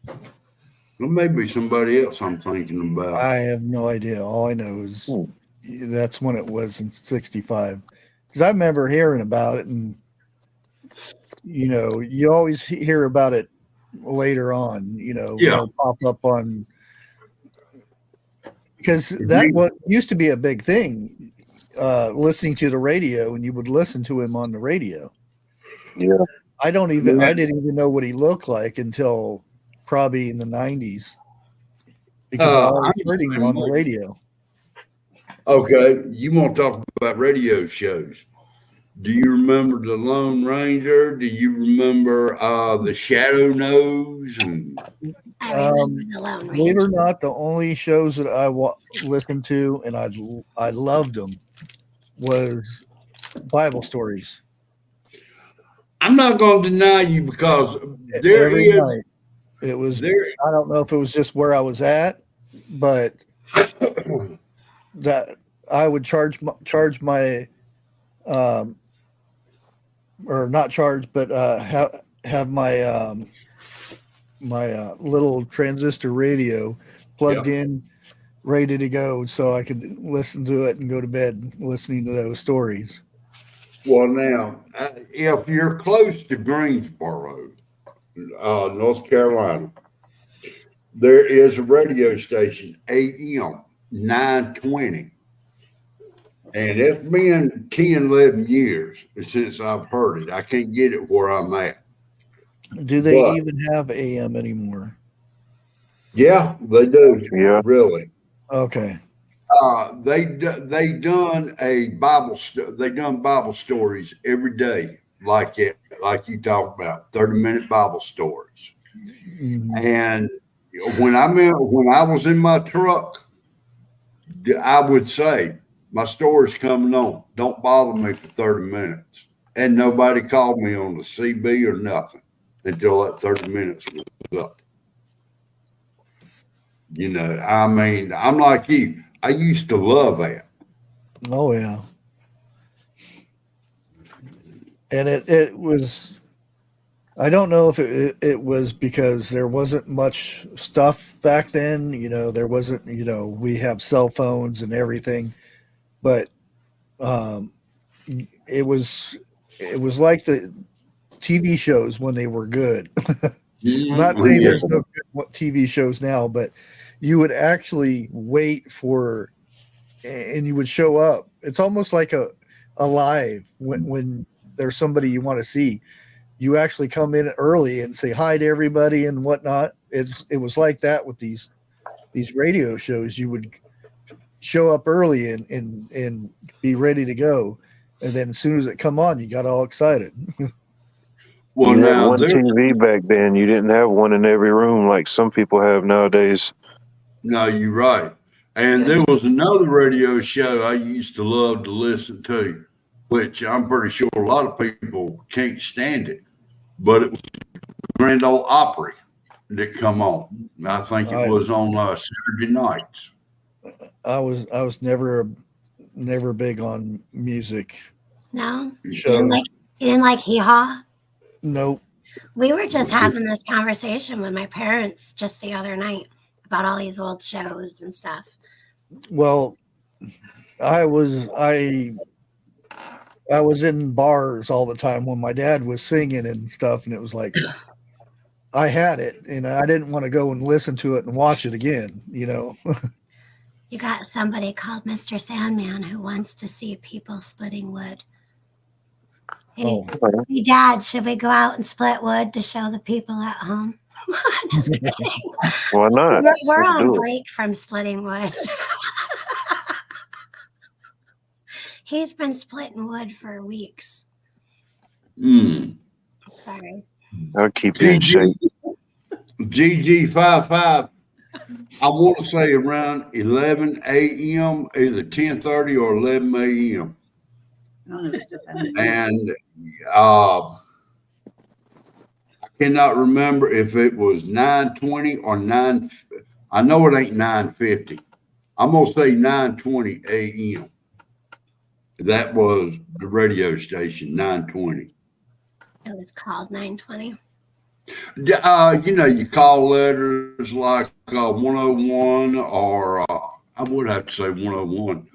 There may be somebody else I'm thinking about. I have no idea. All I know is that's when it was in 65. Because I remember hearing about it, and you always hear about it later on. It'll pop up on, because that what used to be a big thing. Listening to the radio, and you would listen to him on the radio. Yeah. I didn't even know what he looked like until probably in the 90s, because I always heard him on the radio. Okay, you want to talk about radio shows? Do you remember the Lone Ranger? Do you remember the Shadow Nose? And I remember the Lone believe it Ranger. or not, the only shows that I listened to and I loved them was Bible stories. I'm not going to deny you because Every night. It was. I don't know if it was just where I was at, but that I would charge my or not charge, but have my little transistor radio plugged in, ready to go, so I could listen to it and go to bed listening to those stories. Well, now, if you're close to Greensboro, North Carolina, there is a radio station, AM 920. And it's been 10, 11 years since I've heard it. I can't get it where I'm at. Do they even have AM anymore? Yeah, they do. Yeah. Really. Okay. They done a they done Bible stories every day, like you talked about, 30-minute Bible stories. Mhm. And when I was in my truck, I would say, my story's coming on. Don't bother me for 30 minutes. And nobody called me on the CB or nothing until that 30 minutes was up. You know, I mean, I'm like you. I used to love that. Oh yeah. And it was, I don't know if it was because there wasn't much stuff back then, you know, there wasn't, you know, we have cell phones and everything, but it was like the TV shows when they were good. I'm not saying there's no good TV shows now, but you would actually wait for, and you would show up. It's almost like a live when there's somebody you want to see. You actually come in early and say hi to everybody and whatnot. It was like that with these radio shows. You would show up early and be ready to go, and then as soon as it come on, you got all excited. Well, you had now one TV back then. You didn't have one in every room like some people have nowadays. No, you're right. And there was another radio show I used to love to listen to, which I'm pretty sure a lot of people can't stand it, but it was Grand Ole Opry that come on. I think it was on Saturday nights. I was never big on music. No, Shows. you didn't like Hee Haw? Nope. We were just having this conversation with my parents just the other night about all these old shows and stuff. Well, I was in bars all the time when my dad was singing and stuff, and it was like I had it, and I didn't want to go and listen to it and watch it again, you know. You got somebody called Mr. Sandman who wants to see people splitting wood. Hey, hey, Dad, should we go out and split wood to show the people at home? Just kidding. Why not? We're on break from splitting wood. He's been splitting wood for weeks. I'm sorry. I'll keep you in shape. GG55, I want to say around 11 a.m., either 10:30 or 11 a.m. And I cannot remember if it was 9:20 or 9. I know it ain't 9:50. I'm going to say 9:20 a.m. That was the radio station, 9:20. It was called 920. You know, you call letters like 101 or I would have to say 101,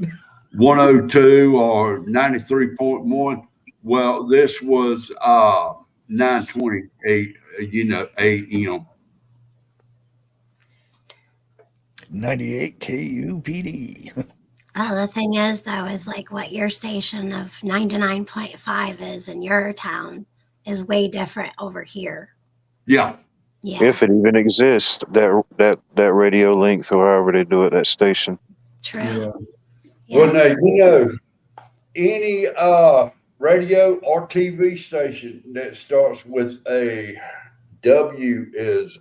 102 or 93.1. Well, this was 9:20 a.m. 98 KUPD. Oh, the thing is, though, is like what your station of 99.5 is in your town is way different over here. Yeah. Yeah. If it even exists, that radio length or however they do it, that station. True. Yeah. Yeah. Well, now, you know, any radio or TV station that starts with a W is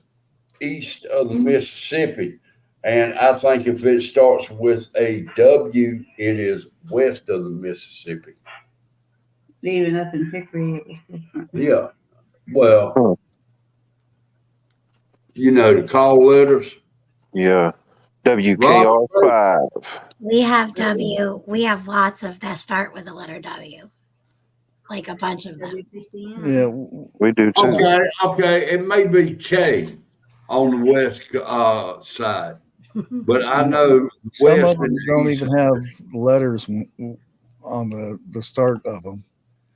east of the Mississippi. And I think if it starts with a W, it is west of the Mississippi. Even up in Hickory, it was different. Yeah. Well, you know, the call letters. Yeah. WKR5. We have W. We have lots of that start with the letter W. like a bunch of them. Yeah, We do too. Okay. It may be Che on the west side, but I know some west of them and don't east. even have letters on the start of them.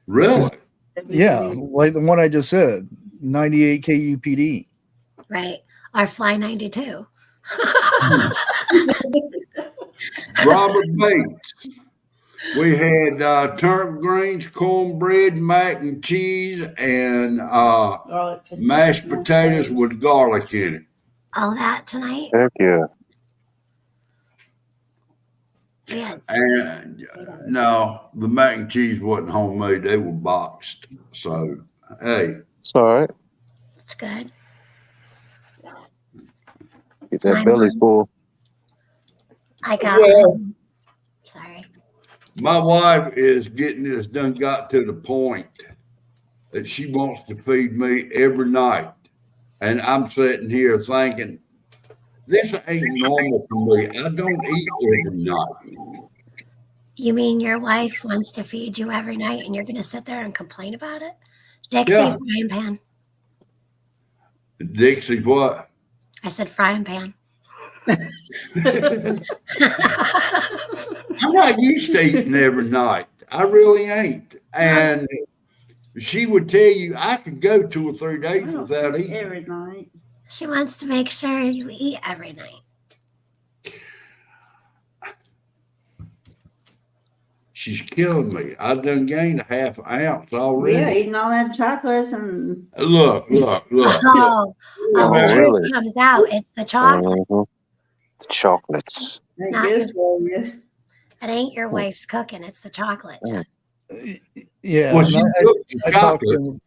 Really? Yeah, like the one I just said, 98 KUPD. Right. Or Fly 92. Robert Bates. We had turnip greens, cornbread, mac and cheese, and mashed potatoes with garlic in it. All that tonight? Heck yeah. Yeah. And no, the mac and cheese wasn't homemade; they were boxed. So, hey, It's all right. It's good. Get that My belly mom- full. I got Well- sorry. my wife is getting this done. Got to the point that she wants to feed me every night, and I'm sitting here thinking, this ain't normal for me. I don't eat every night. You mean your wife wants to feed you every night and you're going to sit there and complain about it? Dixie, Yeah. frying pan. Dixie, what? I said frying pan. I'm not used to eating every night. I really ain't. And she would tell you I could go 2 or 3 days without eating. every night. She wants to make sure you eat every night. She's killing me. I done gained a half ounce We are already. eating all that chocolates and Look. Oh, Oh, the truth really? comes out. It's the chocolate. Mhm. The chocolates. ain't not good for you. It ain't your wife's cooking. It's the chocolate. Jeff. Yeah, Well, and she cooked the I talked to chocolate. him.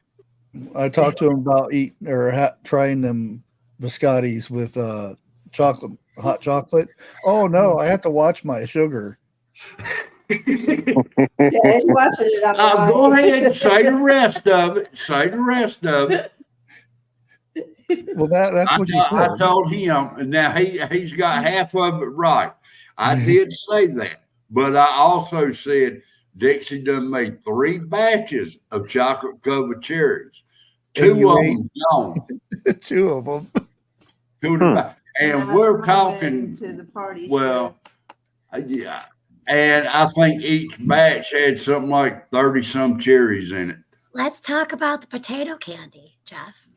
I talked to him about eating or trying them biscottis with hot chocolate. Oh no, I have to watch my sugar. Yeah, he's watching it. I'm Go ahead and say the rest of it. Say the rest of it. Well, that's what you I said. told him, and now he's got half of it right. I did say that, but I also said Dixie done made 3 batches of chocolate covered cherries. And 2 you of ate- them gone. 2 of them. 2 of them. And we're talking, to the party. well, yeah. And I think each batch had something like 30 some cherries in it. Let's talk about the potato candy, Jeff.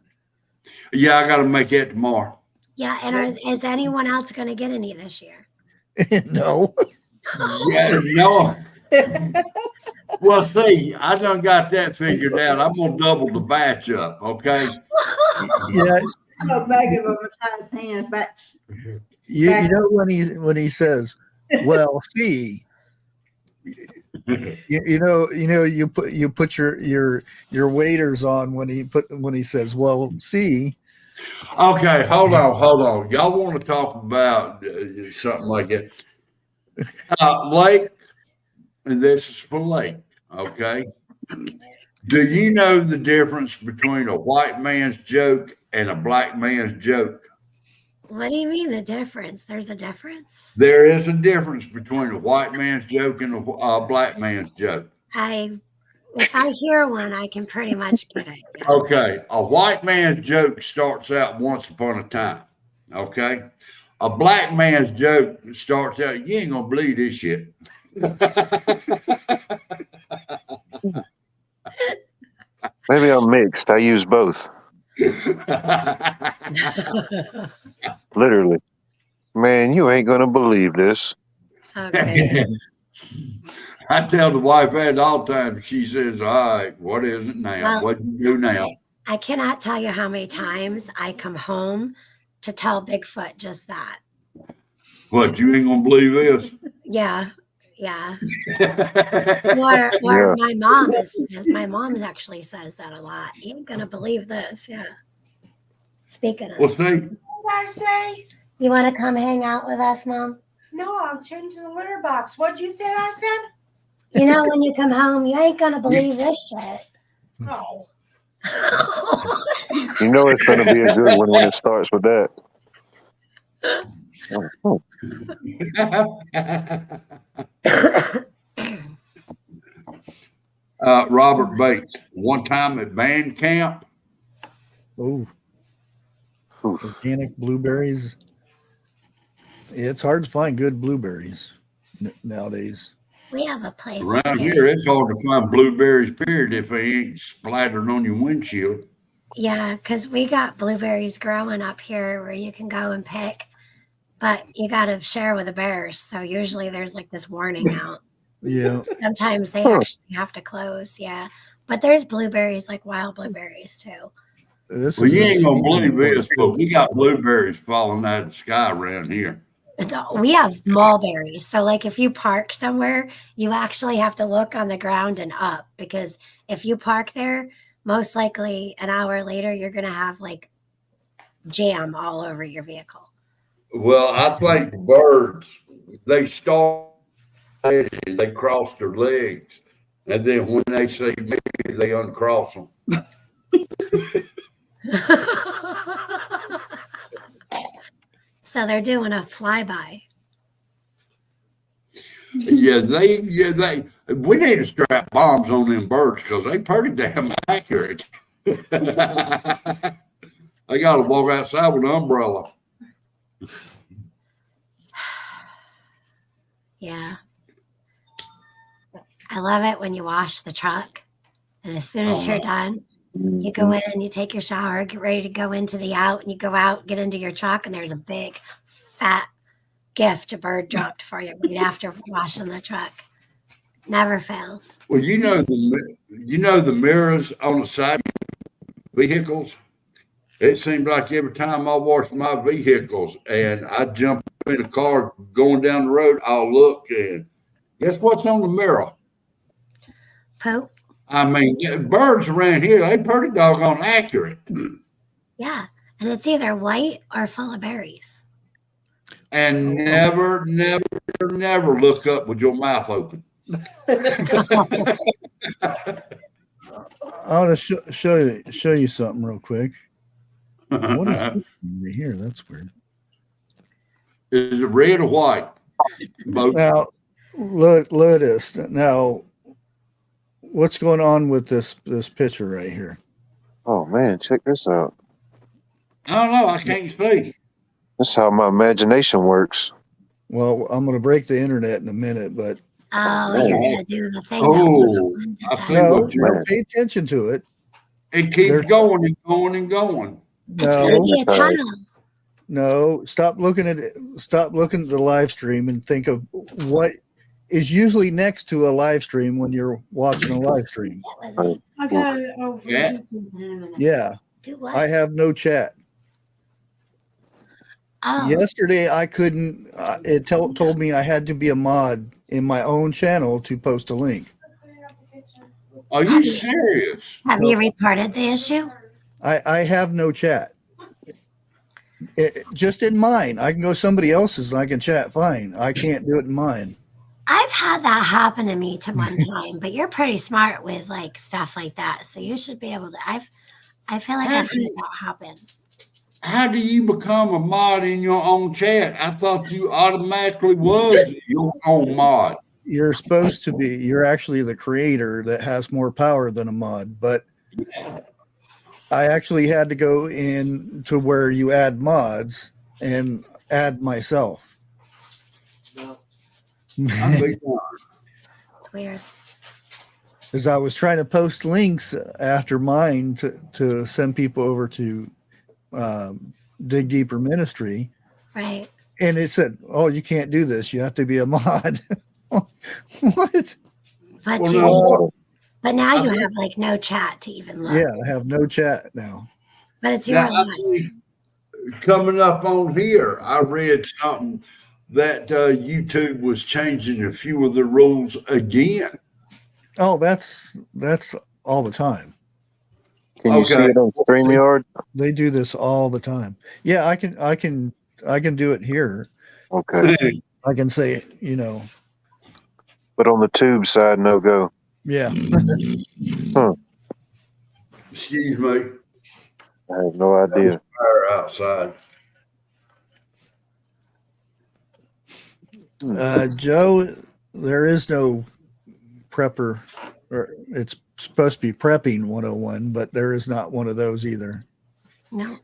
Yeah, I got to make that tomorrow. Yeah, and is anyone else going to get any this year? No. Yeah, no. Well, see, I done got that figured out. I'm gonna double the batch up, okay? Yeah, Oh, bag of them tie his hands back. you know when he says, "Well, see," you put your waders on when he says, "Well, see." Okay, hold on. Y'all want to talk about something like that? Lake, and this is for Lake, okay? Do you know the difference between a white man's joke and a black man's joke? What do you mean the difference? There's a difference? There is a difference between a white man's joke and a black man's joke. If I hear one, I can pretty much get it. Yeah. Okay, a white man's joke starts out once upon a time, okay? A black man's joke starts out, you ain't gonna believe this shit. Maybe I'm mixed. I use both. Literally. Man, you ain't gonna believe this. Okay. I tell the wife that all the time. She says, all right, what is it now? Well, What you do now? I cannot tell you how many times I come home to tell Bigfoot just that. What, you ain't gonna believe this? Yeah. Or Yeah. my mom actually says that a lot. You ain't gonna believe this. Yeah. Speaking of, Well, see, What did I say? you want to come hang out with us, Mom? No, I'm changing the litter box. What'd you say I said? You know, when you come home, you ain't gonna believe this shit. No. You know it's gonna be a good one when it starts with that. Oh, Robert Bates. One time at band camp. Oh, Oof. organic blueberries. It's hard to find good blueberries nowadays. We have a place Around up here, it's hard to find blueberries, period, if they ain't splattered on your windshield. Yeah, because we got blueberries growing up here where you can go and pick, but you got to share with the bears. So usually there's like this warning out. Yeah. Sometimes they actually have to close. Yeah. But there's blueberries, like wild blueberries too. This Well, is you a ain't gonna seasonal believe this, one. but we got blueberries falling out of the sky around here. We have mulberries. So like if you park somewhere, you actually have to look on the ground and up, because if you park there, most likely an hour later, you're going to have like jam all over your vehicle. Well, I think the birds, they started and they crossed their legs. And then when they say me, they uncross them. So they're doing a flyby. Yeah, we need to strap bombs on them birds because they pretty damn accurate. I got to walk outside with an umbrella. Yeah. I love it when you wash the truck, and as soon as you're done, you go in, you take your shower, get ready to go into the out, and you go out, get into your truck, and there's a big, fat gift a bird dropped for you right after washing the truck. Never fails. Well, you know the mirrors on the side of vehicles. It seems like every time I wash my vehicles and I jump in a car going down the road, I'll look and guess what's on the mirror? Poop. I mean, birds around here, they pretty doggone accurate. Yeah. And it's either white or full of berries. And never look up with your mouth open. I want to show you something real quick. What is this over here? That's weird. Is it red or white? Both. Now, Lotus. Now, what's going on with this picture right here? Oh man, check this out. I don't know. I can't speak. That's how my imagination works. Well, I'm going to break the internet in a minute, but Oh, you're going to do the thing. Oh, I think no, what you're- pay attention to it. it keeps going and going and going. It's going to No, be a tunnel. no, stop looking at it. Stop looking at the live stream and think of what is usually next to a live stream when you're watching a live stream. I got it over. Yeah. Yeah, Do what? I have no chat. Oh, Yesterday, I couldn't. It told me I had to be a mod in my own channel to post a link. Are you serious? have you reported the issue? I have no chat. Just in mine. I can go somebody else's and I can chat fine. I can't do it in mine. I've had that happen to me to one time, but you're pretty smart with like stuff like that, so you should be able to. I feel like I've had that happen. How do you become a mod in your own chat? I thought you automatically was your own mod. You're supposed to be. You're actually the creator that has more power than a mod. But I actually had to go in to where you add mods and add myself. I think It's weird. Because I was trying to post links after mine to send people over to Dig Deeper Ministry. Right. And it said, "Oh, you can't do this. You have to be a mod." What? But Well, you no. but now you have like no chat to even look. Yeah, I have no chat now. But it's your Now, I life. think coming up on here, I read something that YouTube was changing a few of the rules again. Oh, that's all the time. Can you see Okay. it on StreamYard? They do this all the time. Yeah, I can do it here. Okay. I can say, But on the tube side, no go. yeah. Excuse me. I have no idea. Fire outside. Joe, there is no prepper or it's supposed to be prepping 101, but there is not one of those either. No.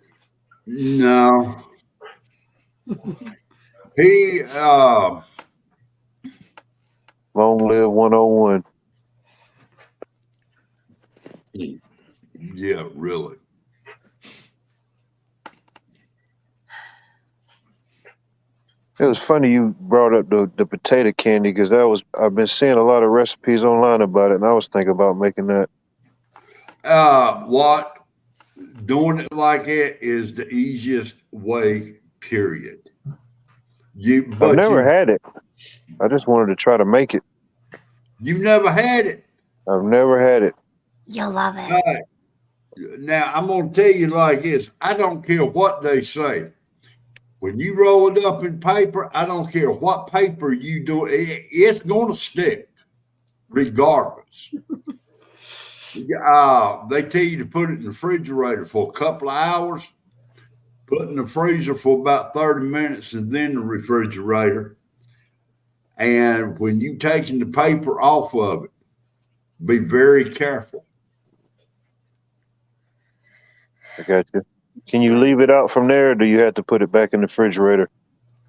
No. He Long live 101. yeah, really. It was funny you brought up the potato candy because I've been seeing a lot of recipes online about it, and I was thinking about making that. What doing it like that is the easiest way, period. I've never had it. I just wanted to try to make it. You've never had it. I've never had it. You'll love it. Now I'm gonna tell you like this. I don't care what they say. When you roll it up in paper, I don't care what paper you do, it's gonna stick, regardless. They tell you to put it in the refrigerator for a couple of hours, put it in the freezer for about 30 minutes, and then the refrigerator. And when you taking the paper off of it, be very careful. I got you. Can you leave it out from there, or do you have to put it back in the refrigerator?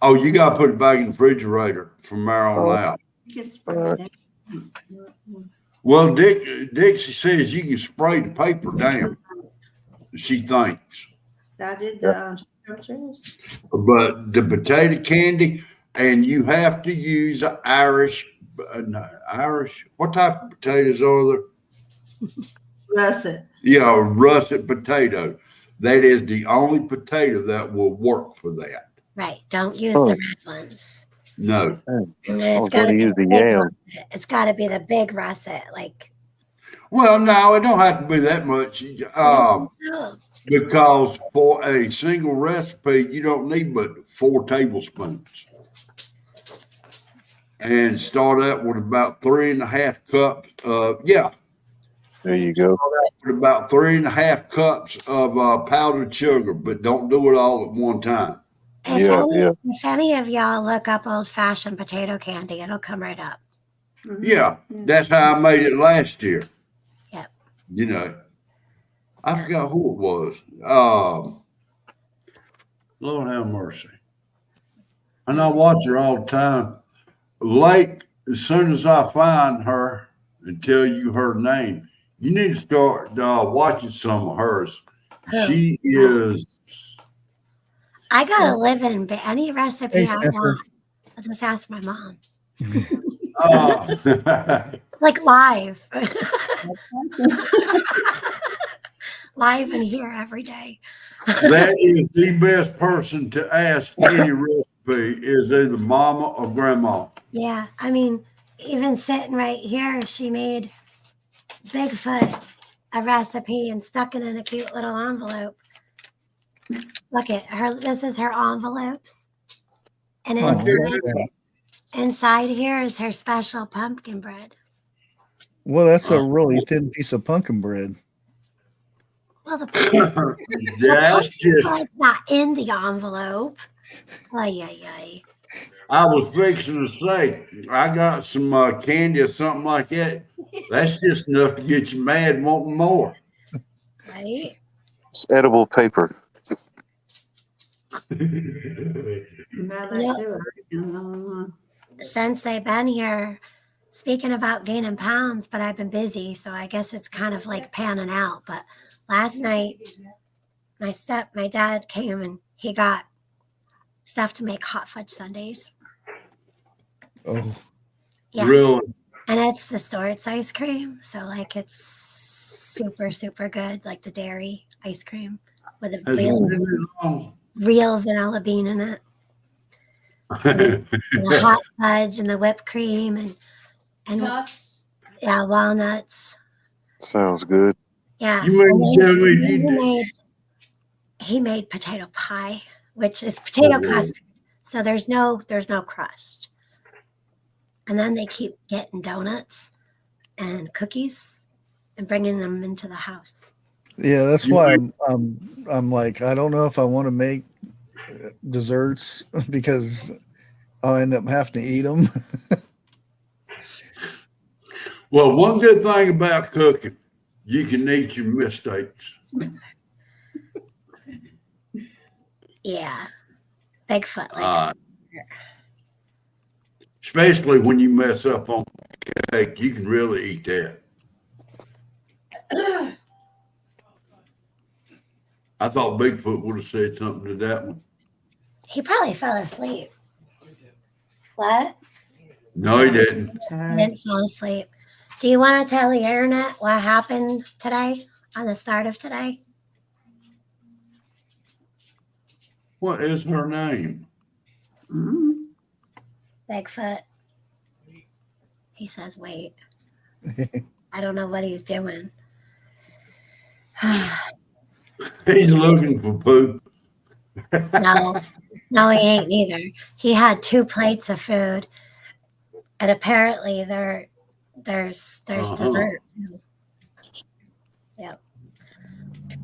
Oh, you got to put it back in the refrigerator from there on out. You can spray it down. Well, Dixie says you can spray the paper down. She thinks. That did the instructions. But the potato candy, and you have to use Irish. What type of potatoes are there? Russet. Yeah, russet potato. That is the only potato that will work for that. Right. Don't use the red ones. No. It's got to use the yam. It's got to be the big russet, like. Well, no, it don't have to be that much. Because for a single recipe, you don't need but 4 tablespoons. And start out with about 3.5 cups of, There you go. with about 3.5 cups of powdered sugar, but don't do it all at one time. If any of y'all look up old-fashioned potato candy, it'll come right up. Yeah, that's how I made it last year. Yep. You know, I forgot who it was. Lord have mercy. And I watch her all the time. Lake, as soon as I find her and tell you her name, you need to start watching some of hers. She is. I gotta live in any recipe I Sniffer. want. I'll just ask my mom. Oh. Like live. Live and here every day. That is the best person to ask any recipe is either mama or grandma. Yeah, I mean, even sitting right here, she made Bigfoot a recipe and stuck it in a cute little envelope. Look at her. This is her envelopes. And inside here is her special pumpkin bread. Well, that's a really thin piece of pumpkin bread. Well, the pumpkin That's just. bread's not in the envelope. Ay, ay, ay. I was fixing to say, I got some candy or something like that. That's just enough to get you mad and wanting more. Right? It's edible paper. Since they've been here, speaking about gaining pounds, but I've been busy, so I guess it's kind of like panning out. But last night, my dad came and he got stuff to make hot fudge sundaes. Oh, Yeah. Really? And it's the Stort's ice cream. So like it's super, super good, like the dairy ice cream with a real vanilla bean in it. And the hot fudge and the whipped cream and walnuts. Sounds good. Yeah. You mean to tell me he made potato pie, which is potato custard. So there's no crust. And then they keep getting donuts and cookies and bringing them into the house. yeah. That's why I'm like, I don't know if I want to make desserts because I'll end up having to eat them. Well, one good thing about cooking, you can eat your mistakes. Yeah. Bigfoot likes Especially when you mess up on cake, you can really eat that. I thought Bigfoot would have said something to that one. He probably fell asleep. What? No, he didn't. He didn't fall asleep. Do you want to tell the internet what happened today on the start of today? What is her name? Bigfoot. He says, wait. I don't know what he's doing. He's looking for poop. No, he ain't either. He had 2 plates of food, and apparently there's dessert. Yep.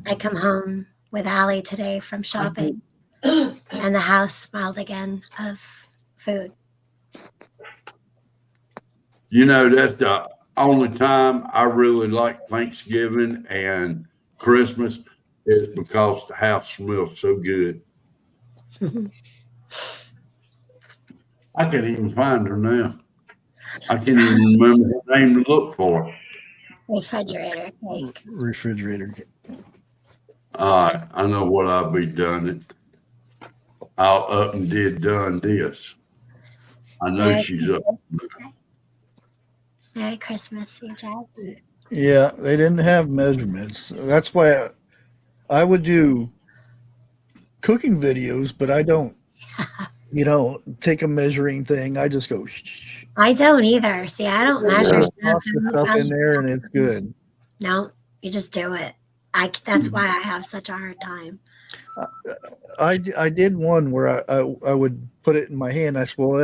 I come home with Allie today from shopping, and the house smelled again of food. You know, that's the only time I really like Thanksgiving and Christmas is because the house smells so good. I can't even find her now. I can't even remember her name to look for. Refrigerator cake. Refrigerator. All right, I know what I'll be done. I'll up and done this. I know she's up. Merry Christmas, you Jack. Yeah, they didn't have measurements. That's why I would do cooking videos, but I don't, take a measuring thing. I just go. Shh. I don't either. See, I don't measure stuff. Toss the stuff in there, and it's good. No, you just do it. That's why I have such a hard time. I did one where I would put it in my hand. I said, well,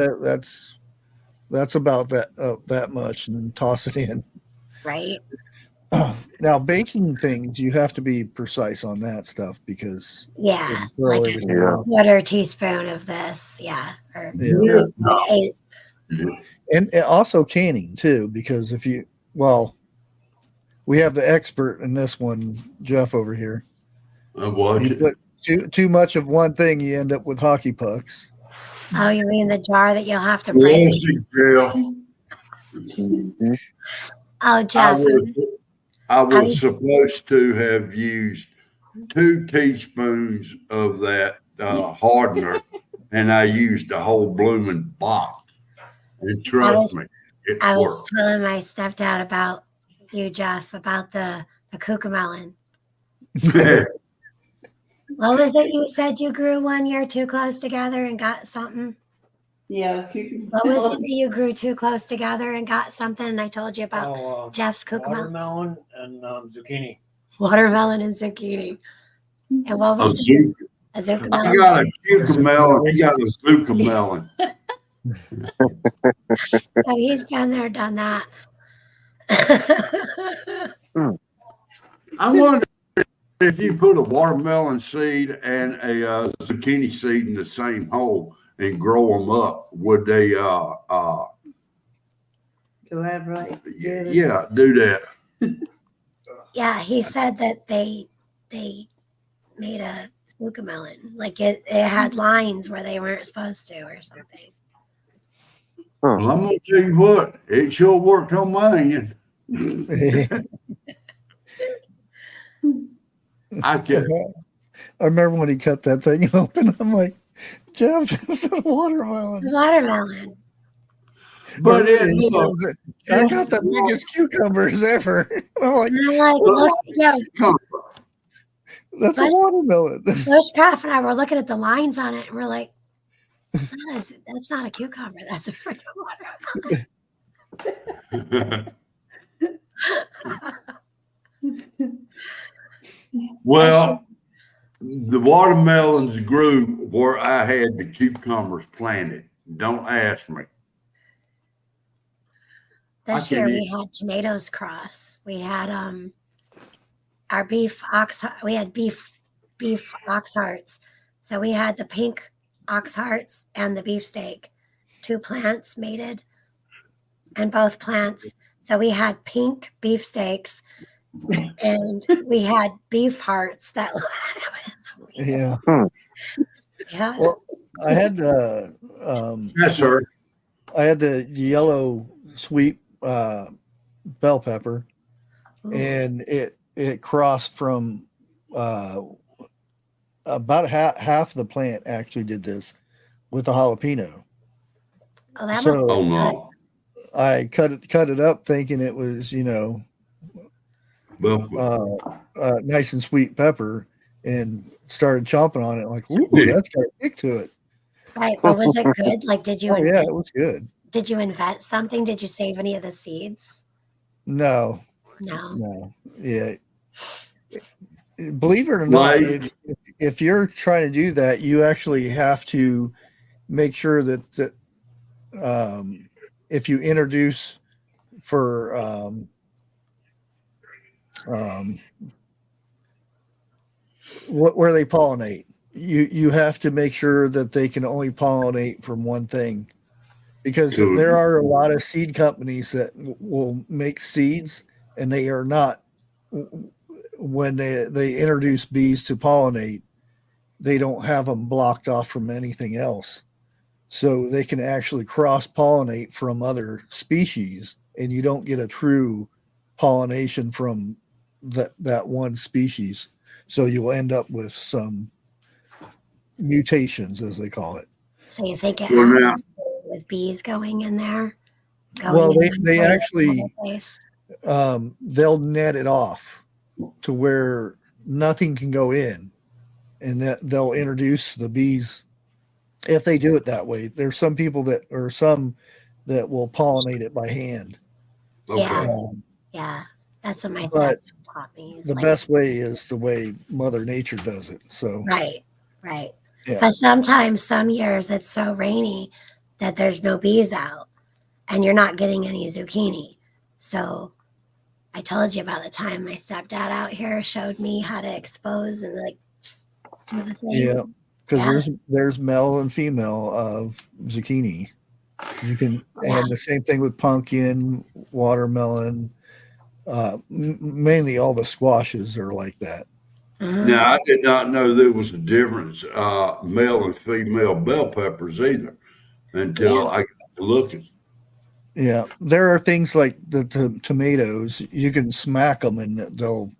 that's about that much, and then toss it in. Right. Now, baking things, you have to be precise on that stuff because Yeah, like a quarter teaspoon of this. Yeah. Or And also canning too, because we have the expert in this one, Jeff over here. You put too much of one thing, you end up with hockey pucks. Oh, you mean the jar that you'll have to break? Oh, Jeff. I was supposed to have used 2 teaspoons of that hardener, and I used the whole blooming box. And trust me, I was telling my stepdad about you, Jeff, about the cucamelon. What was it you said you grew one year too close together and got something? Yeah. What was it that you grew too close together and got something? And I told you about Jeff's cucamelon. Watermelon and zucchini. Watermelon and zucchini. And what was it? A zucchini. I got a cucamelon. He got a zucchini. So he's been there, done that. I wonder if you put a watermelon seed and a zucchini seed in the same hole and grow them up, would they collaborate? Yeah, do that. Yeah, he said that they made a cucamelon. Like it had lines where they weren't supposed to or something. Well, I'm gonna tell you what, it sure worked on my end. I remember when he cut that thing open. I'm like, Jeff, this is a watermelon. Watermelon. But I got the biggest cucumbers ever. I'm like, look, yeah, that's a watermelon. Bushcraft and I were looking at the lines on it, and we're like, that's not a cucumber. That's a freaking watermelon. Well, the watermelons grew where I had the cucumbers planted. Don't ask me. This year we had tomatoes cross. We had our beef ox. We had beef ox hearts. So we had the pink ox hearts and the beefsteak. 2 plants mated, and both plants So we had pink beefsteaks and we had beef hearts that Yeah. yeah. Well, I had Yes, sir. I had the yellow sweet bell pepper, Ooh. and it crossed from about half the plant actually did this with the jalapeno. Oh, that So must Oh be good. no. I cut it up thinking it was, Well, nice and sweet pepper, and started chomping on it like, ooh, Yeah. that's got a kick to it. Right, but was it good? Like, did you Oh yeah, it was good. did you invent something? Did you save any of the seeds? No, No. yeah. Believe it or not, Like, if you're trying to do that, you actually have to make sure that if you introduce for where they pollinate, you have to make sure that they can only pollinate from one thing, because Good. there are a lot of seed companies that will make seeds, and they are not, when they introduce bees to pollinate, they don't have them blocked off from anything else, so they can actually cross pollinate from other species, and you don't get a true pollination from that one species, so you'll end up with some mutations, as they call it. So you think it Well, has now- to do with bees going in there? Well, in they one actually place? they'll net it off to where nothing can go in, and that they'll introduce the bees. If they do it that way, there's some people that will pollinate it by hand. Yeah. okay. Yeah. That's what my But stepdad taught me. is the like- best way is the way Mother Nature does it. So Right. yeah, But sometimes, some years, it's so rainy that there's no bees out and you're not getting any zucchini. So I told you about the time my stepdad out here showed me how to expose and like do the thing. yeah, because Yeah. there's male and female of zucchini. You can, Yeah. and the same thing with pumpkin, watermelon. Mainly all the squashes are like that. Mhm. Now, I did not know there was a difference, male and female bell peppers either, until I got to looking. Yeah, there are things like the tomatoes. You can smack them and they'll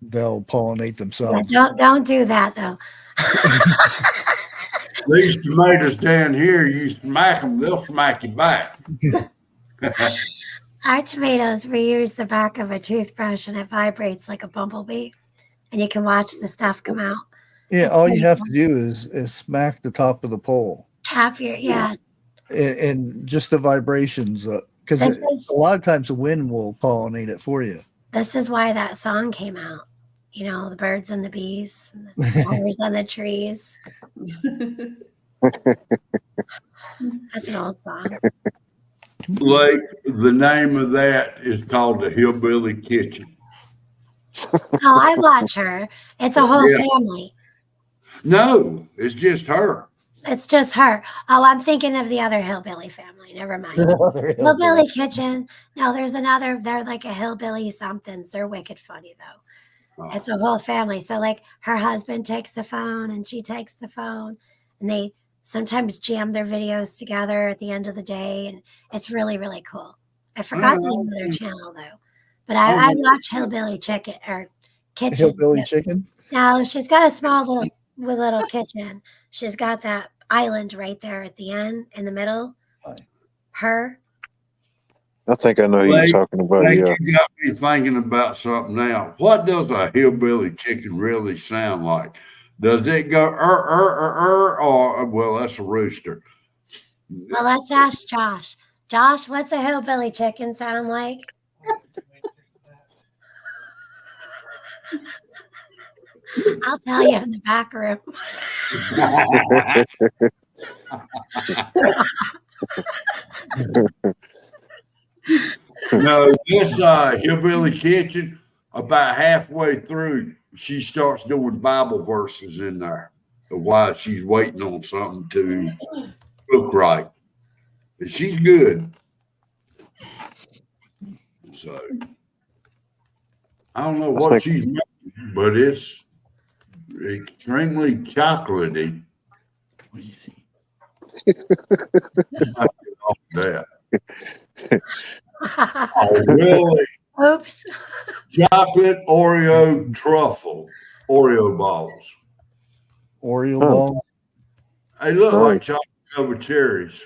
pollinate Yeah, themselves. don't do that though. These tomatoes down here, you smack them, they'll smack you back. Our tomatoes, we use the back of a toothbrush and it vibrates like a bumblebee, and you can watch the stuff come out. Yeah, all you have to do is smack the top of the pole, Tap your and just the vibrations, because This is- a lot of times the wind will pollinate it for you. This is why that song came out. You know, the birds and the bees, and the flowers on the trees. That's an old song. Like, the name of that is called the Hillbilly Kitchen. Oh, I watch her. It's a whole Yeah. family. No, it's just her. It's just her. Oh, I'm thinking of the other hillbilly family. Never mind. Hillbilly Kitchen. No, there's another. They're like a hillbilly somethings. They're wicked funny though. Oh. It's a whole family. So like her husband takes the phone and she takes the phone, and they sometimes jam their videos together at the end of the day, and it's really, really cool. I forgot the name of their channel though, but I watch Hillbilly Chicken or Kitchen. Hillbilly chicken. Now she's got a small little kitchen. She's got that island right there at the end in the middle. Her. I think I know who you're talking about. Like, Yeah. you got me thinking about something now. What does a hillbilly chicken really sound like? Does it go or well, that's a rooster. Well, let's ask Josh. Josh, what's a hillbilly chicken sound like? I'll tell you in the back room. No, this hillbilly kitchen, about halfway through, she starts doing Bible verses in there while she's waiting on something to cook right. And she's good. So I don't know what she's making, but it's extremely chocolatey. What do you see? Off that. Oh, really? Oops. Chocolate Oreo truffle Oreo balls. Oreo Oh. ball. They look Nice. like chocolate covered cherries,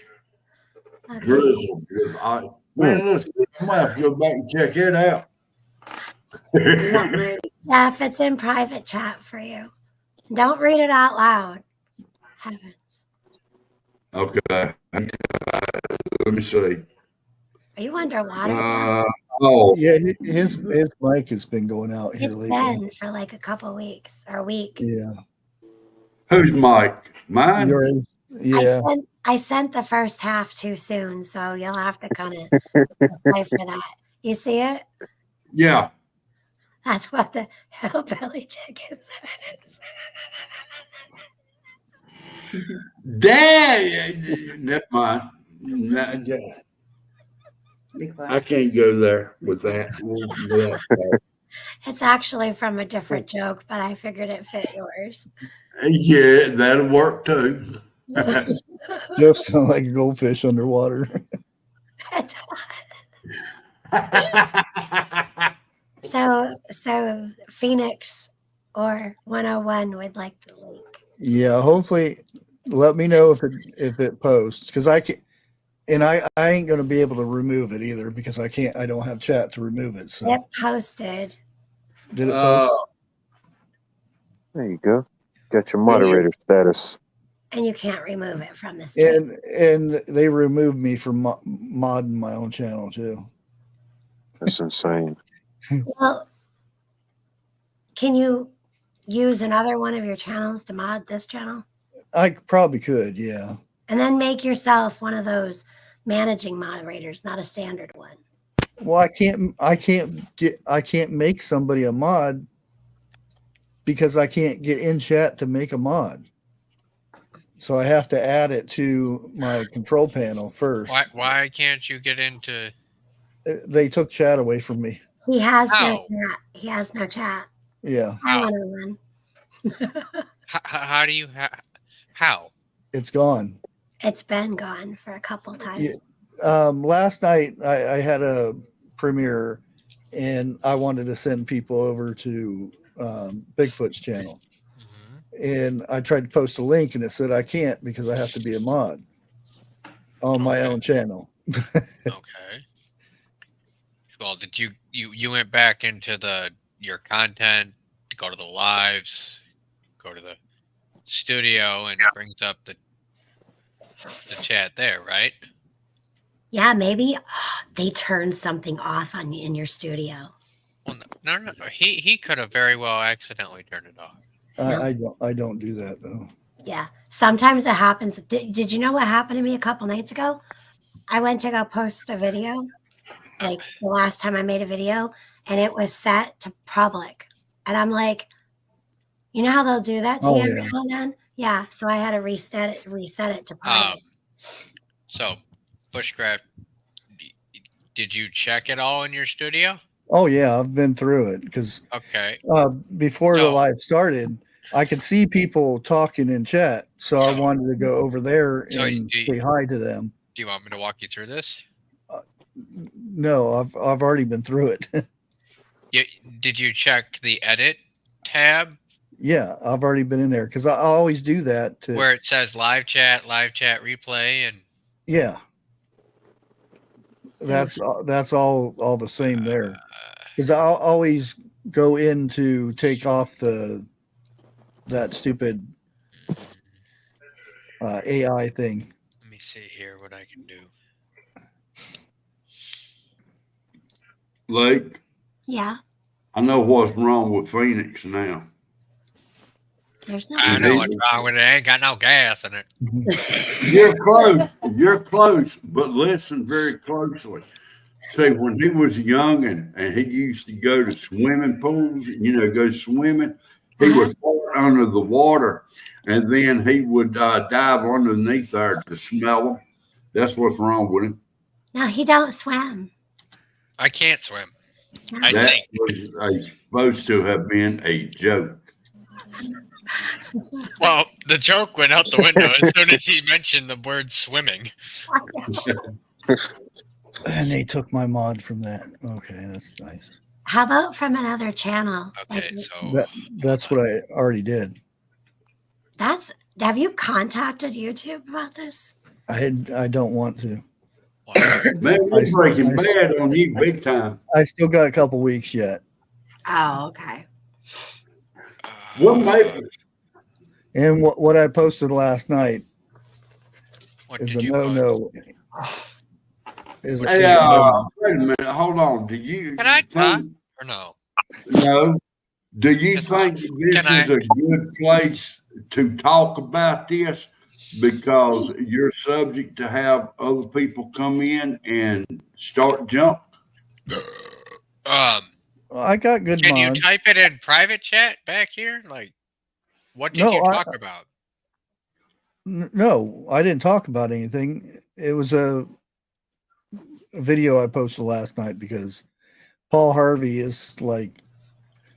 Okay. drizzled with ice. Man, it looks good. I might have to go back and check it out. I'm not ready. Yeah, if it's in private chat for you. Don't read it out loud. Heavens. Okay. Let me see. Are you underwater, John? Oh, Yeah, his mic has been going out here It's lately. been for like a couple weeks or a week. Yeah. who's Mike? Mine? You're, yeah. I sent the first half too soon, so you'll have to kind of decipher that. You see it? Yeah. That's what the hillbilly chicken says. Dad, never mind. Nah, Be quiet. I can't go there with that. It's actually from a different joke, but I figured it fit yours. Yeah, that'll work too. Jeff sounds like a goldfish underwater. So Phoenix or 101 would like the link. Yeah, hopefully let me know if it posts, because I can, and I ain't gonna be able to remove it either because I don't have chat to remove it. So It posted. did it post? There you go. Got your moderator status. And you can't remove it from this. Page. And they removed me from modding my own channel too. That's insane. Well, can you use another one of your channels to mod this channel? I probably could, yeah. And then make yourself one of those managing moderators, not a standard one. Well, I can't make somebody a mod because I can't get in chat to make a mod. So I have to add it to my control panel first. Why can't you get into? They took chat away from me. He has no How? chat. He has no chat. Yeah, I How? want to run. How do you? How? it's gone. It's been gone for a couple times. Yeah. Last night I had a premiere and I wanted to send people over to Bigfoot's channel. And I tried to post a link and it said I can't because I have to be a mod on my own channel. Okay. Well, did you went back into your content to go to the lives, go to the studio, and it brings up the chat there, right? Yeah, maybe they turned something off in your studio. Well, no. He could have very well accidentally turned it off. I don't do that though. Yeah, sometimes it happens. Did you know what happened to me a couple nights ago? I went to go post a video, like the last time I made a video, and it was set to public. And I'm like, you know how they'll do that to you every now and then? Yeah, so I had to reset it to private. So, Bushcraft, did you check it all in your studio? Oh yeah, I've been through it because Okay. before the live started, I could see people talking in chat, so I wanted to go over there and say hi to them. Do you want me to walk you through this? No, I've already been through it. Did you check the edit tab? Yeah, I've already been in there because I always do that. Where it says live chat replay, and yeah, that's all the same there. Because I'll always go in to take off that stupid AI thing. let me see here what I can do. Lake, Yeah, I know what's wrong with Phoenix now. there's I nothing. know what's wrong with it. It ain't got no gas in it. You're close. You're close, but listen very closely. See, when he was young and he used to go to swimming pools, go swimming, he would fall under the water and then he would dive underneath there to smell them. That's what's wrong with him. No, he don't swim. I can't swim. I That sink. was supposed to have been a joke. Well, the joke went out the window as soon as he mentioned the word swimming. And they took my mod from that. Okay, that's nice. How about from another channel? Okay, Like, so That's what I already did. have you contacted YouTube about this? I don't want to. Man, we're breaking bad on you big time. I still got a couple weeks yet. Oh, okay. What made And what I posted last night what is did a you no. Is a Hey, no. wait a minute, hold on. Do you Can I talk think, or no? no? Do you Can- think this can is a good place to talk about this? Because you're subject to have other people come in and start jump. I got good Can you mods. type it in private chat back here? Like, what did No, you talk about? No, I didn't talk about anything. It was a video I posted last night because Paul Harvey is like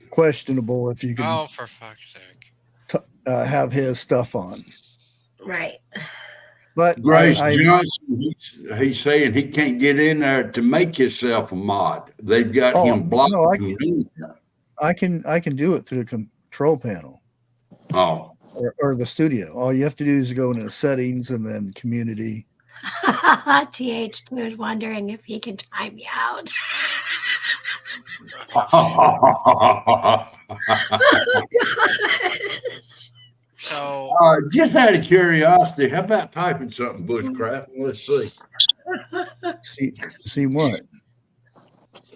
questionable if you can Oh, for fuck's sake! have his stuff on. Right. But Grace I Johnson, he's saying he can't get in there to make himself a mod. They've got Oh, him blocked. no, from doing that. I can do it through the control panel Oh, or the studio. All you have to do is go into settings and then community. TH2 is wondering if he can time me out. So just out of curiosity, how about typing something, Bushcraft? Let's see. See what?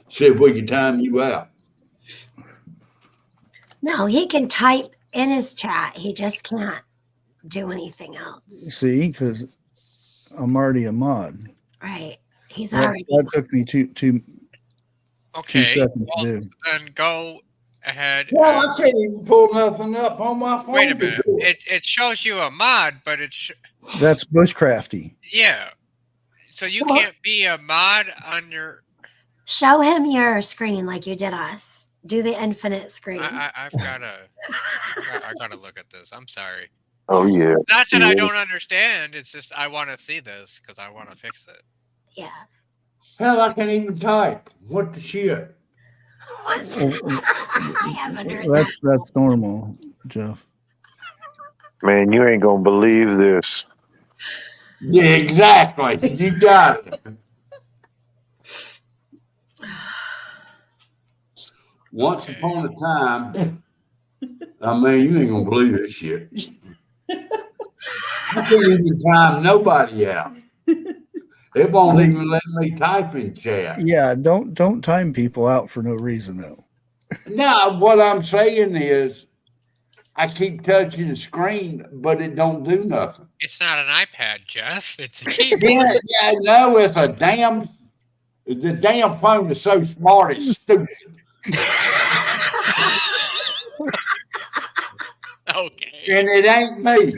See if we can time you out. No, he can type in his chat. He just can't do anything else. See, because I'm already a mod. Right. He's That, already. that took me two okay, seconds well, to do. then go ahead. Well, I can't even pull nothing up on my phone. Wait a minute. to do it. It shows you a mod, but That's BushCrafty. yeah. So you can't be a mod on your. Show him your screen like you did us. Do the infinite screen. I've gotta. I gotta look at this. I'm sorry. Oh yeah. Not that I Yeah. don't understand. It's just I want to see this because I want to fix it. Yeah. Hell, I can't even type. What the shit? I haven't heard that. That's normal, Jeff. Man, you ain't gonna believe this. Yeah, exactly. You got it. Once upon a time, I mean, you ain't gonna believe this shit. I can't even time nobody out. It won't even let me type in chat. Yeah, don't time people out for no reason though. No, what I'm saying is, I keep touching the screen, but it don't do nothing. It's not an iPad, Jeff. It's a keyboard. Yeah, no, it's a damn. The damn phone is so smart, it's stupid. Okay. And it ain't me.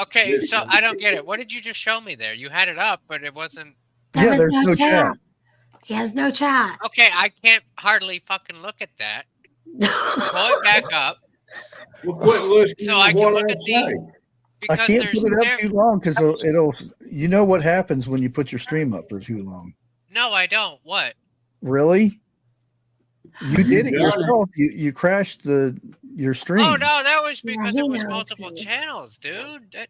Okay, so I don't get it. What did you just show me there? You had it up, but it wasn't. There Yeah, was there's no chat. He has no chat. Okay, I can't hardly fucking look at that. Pull it back up. Well, quit listening So I to can what look I at say. the. I Because can't there's put it up there- too long because it'll. You know what happens when you put your stream up for too long? No, I don't. What? Really? You did it You got it. yourself. You crashed your stream. Oh no, that was because he it was knows, multiple dude. channels, dude. That,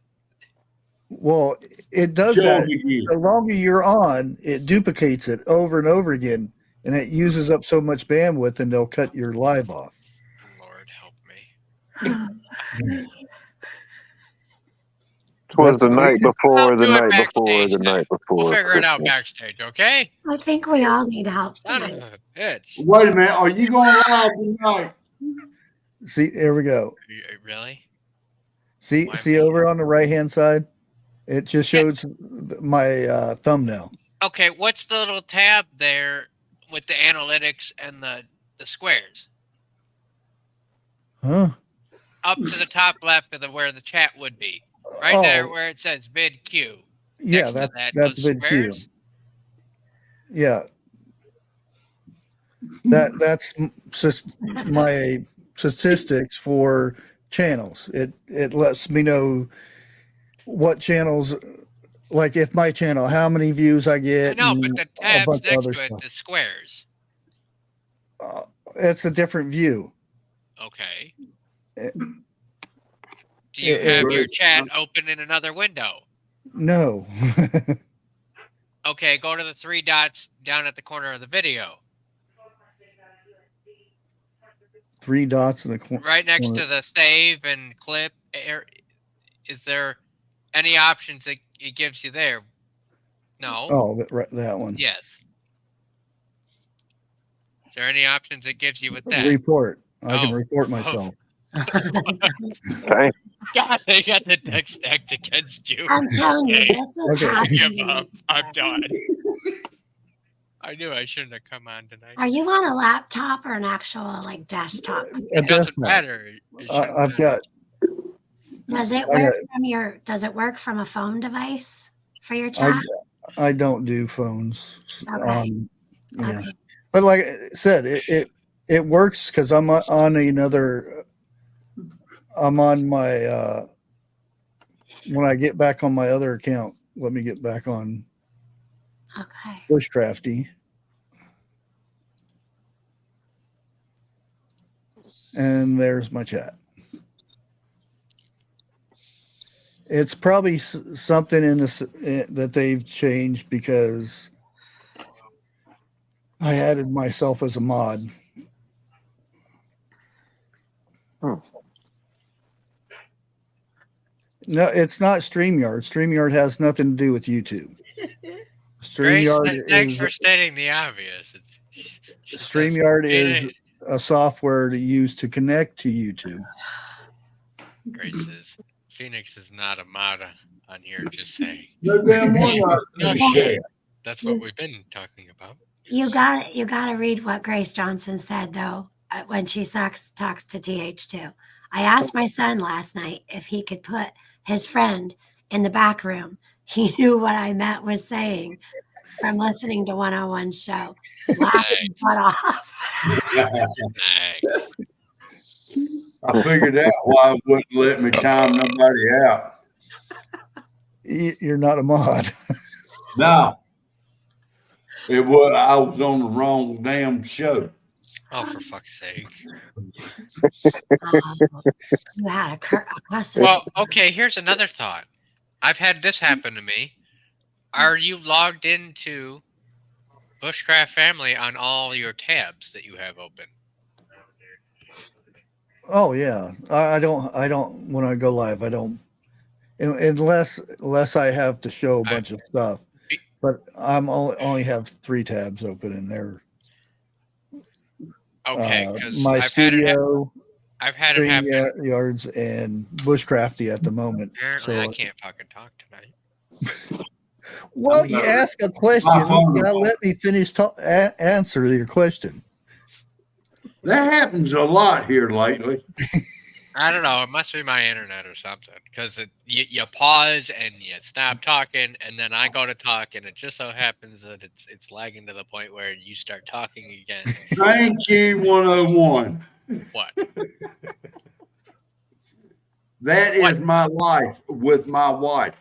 Well, it does Show that. me again. The longer you're on, it duplicates it over and over again, and it uses up so much bandwidth, and they'll cut your live off. Lord help me. Twas the That's- night before, I'll the do it night before, backstage the then. night before. We'll figure it out Christmas. backstage, okay? I think we all need help Son of tonight. a bitch. Wait a minute. Are you going live tonight? See, there we go. Really? See Why- over on the right hand side, it just shows my thumbnail. Okay, what's the little tab there with the analytics and the squares? Huh? Up to the top left of where the chat would be. Right Oh, there where it says vid Q. Yeah, Next to that's that, that's those vid Q. squares? Yeah, That's just my statistics for channels. It lets me know what channels, like if my channel, how many views I I get. know, but and the a tabs bunch of next other to it, stuff. the squares. It's a different view. Okay. It- Do you it- have it's- your chat open in another window? No. Okay, go to the 3 dots down at the corner of the video. 3 dots in the corner. Right next to the save and clip. Is there any options that it gives you there? No. Oh, that one. Yes. Is there any options it gives you with that? Report. I can Oh. report myself. Dang. God, they got the deck stacked against you. I'm telling you, Okay. this is Okay. I give happening. up. I'm done. I knew I shouldn't have come on tonight. Are you on a laptop or an actual like desktop? A It doesn't desktop. matter. It shouldn't I've matter. got. Does it I work from your? Does it work from a phone device for your I chat? I don't do phones. Okay. Yeah, Okay. but like I said, it works because I'm on another. I'm on my. When I get back on my other account, let me get back on Okay. BushCrafty. And there's my chat. It's probably something in this that they've changed because I added myself as a mod. No, it's not StreamYard. StreamYard has nothing to do with YouTube. Grace, StreamYard thanks is for stating the obvious. StreamYard is a software to use to connect to YouTube. Grace says Phoenix is not a mod on here. Just saying. No damn one. No shame. That's what we've been talking about. You got to read what Grace Johnson said though when she talks to TH2. I asked my son last night if he could put his friend in the back room. He knew what I meant was saying from listening to 101's show. Laughing butt off. Nice. I figured out why it wouldn't let me time nobody out. You're not a mod. No. It was I was on the wrong damn show. Oh, for fuck's sake. You had a cuss. Well, okay, here's another thought. I've had this happen to me. Are you logged into Bushcraft Family on all your tabs that you have open? Oh yeah, I don't. When I go live, I don't, unless I have to show a bunch of stuff. But I'm only have 3 tabs open in there. Okay, because my studio, I've had it happen. Yards, and Bushcrafty at the moment. Apparently, So I can't fucking talk tonight. well, you ask a question, you gotta let me finish answer your question. That happens a lot here lately. I don't know. It must be my internet or something. Because you pause and you stop talking, and then I go to talk, and it just so happens that it's lagging to the point where you start talking again. Thank you, 101. What? That is my life with my wife.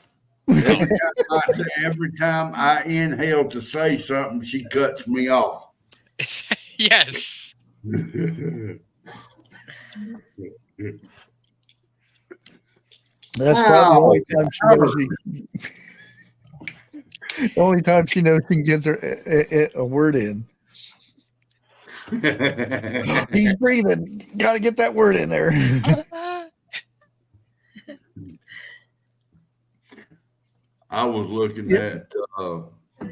Every time I inhale to say something, she cuts me off. Yes. That's probably the only time she knows the only time she knows she gets a word in. He's breathing. Got to get that word in there. I was looking at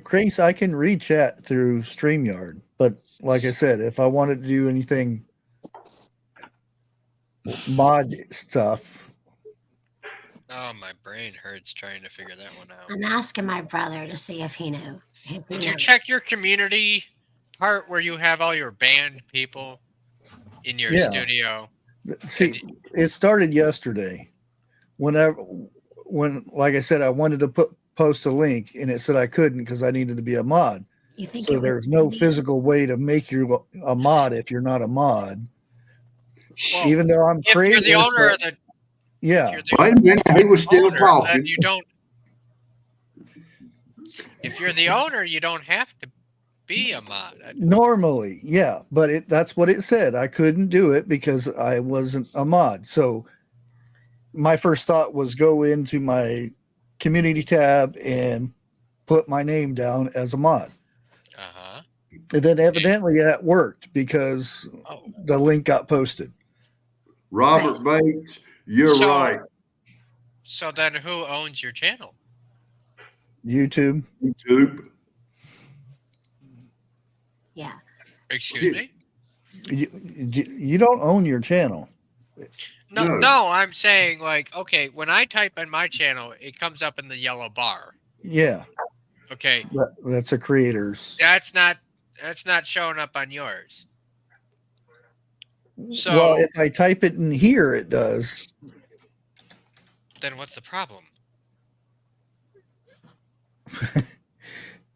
Grace, I can read chat through StreamYard, but like I said, if I wanted to do anything mod stuff. Oh, my brain hurts trying to figure that one out. I'm asking my brother to see if he knew. Did you check your community part where you have all your band people in your studio? See, it started yesterday. When like I said, I wanted to post a link, and it said I couldn't because I needed to be a mod. You think So it was there's no me? physical way to make you a mod if you're not a mod. Well, Even though I'm if creative. you're the owner of but- the, yeah. if you're the Wait a minute, he was still owner, talking. then you don't. If you're the owner, you don't have to be a mod. Normally, yeah, but that's what it said. I couldn't do it because I wasn't a mod. So my first thought was go into my community tab and put my name down as a mod. Uh-huh. And then evidently that worked because Oh. the link got posted. Robert Bates, you're So- right. So then who owns your channel? YouTube. YouTube. Yeah. Excuse me? You don't own your channel. No, I'm saying like, okay, when I type in my channel, it comes up in the yellow bar. Yeah, Okay. that's a creator's. That's not showing up on yours. So Well, if I type it in here, it does. then what's the problem?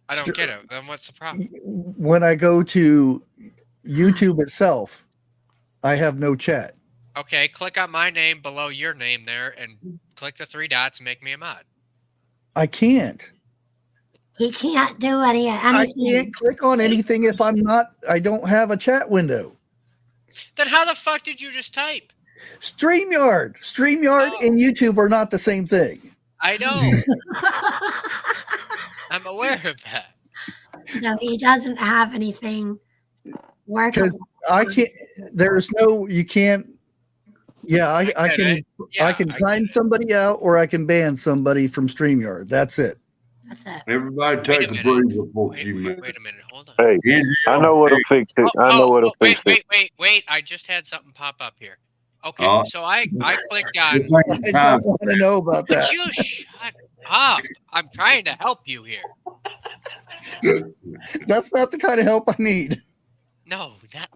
I don't get it. Then what's the problem? When I go to YouTube itself, I have no chat. Okay, click on my name below your name there and click the 3 dots and make me a mod. I can't. He can't do anything. I can't click on anything if I don't have a chat window. Then how the fuck did you just type? StreamYard and YouTube are not the same thing. I know. I'm aware of that. So he doesn't have anything working. I can't. There's no. You can't. Yeah, I get can. it. Yeah, I can I time get it. somebody out, or I can ban somebody from StreamYard. That's it. That's it. Everybody take a minute. breather for a few minutes. Wait a minute. Hold on. Hey, I know what'll fix it. I know what'll fix it. Wait. I just had something pop up here. Okay, Uh, so I clicked on. This ain't the I time. don't want to know about Would that. you shut up? I'm trying to help you here. That's not the kind of help I need. No, that.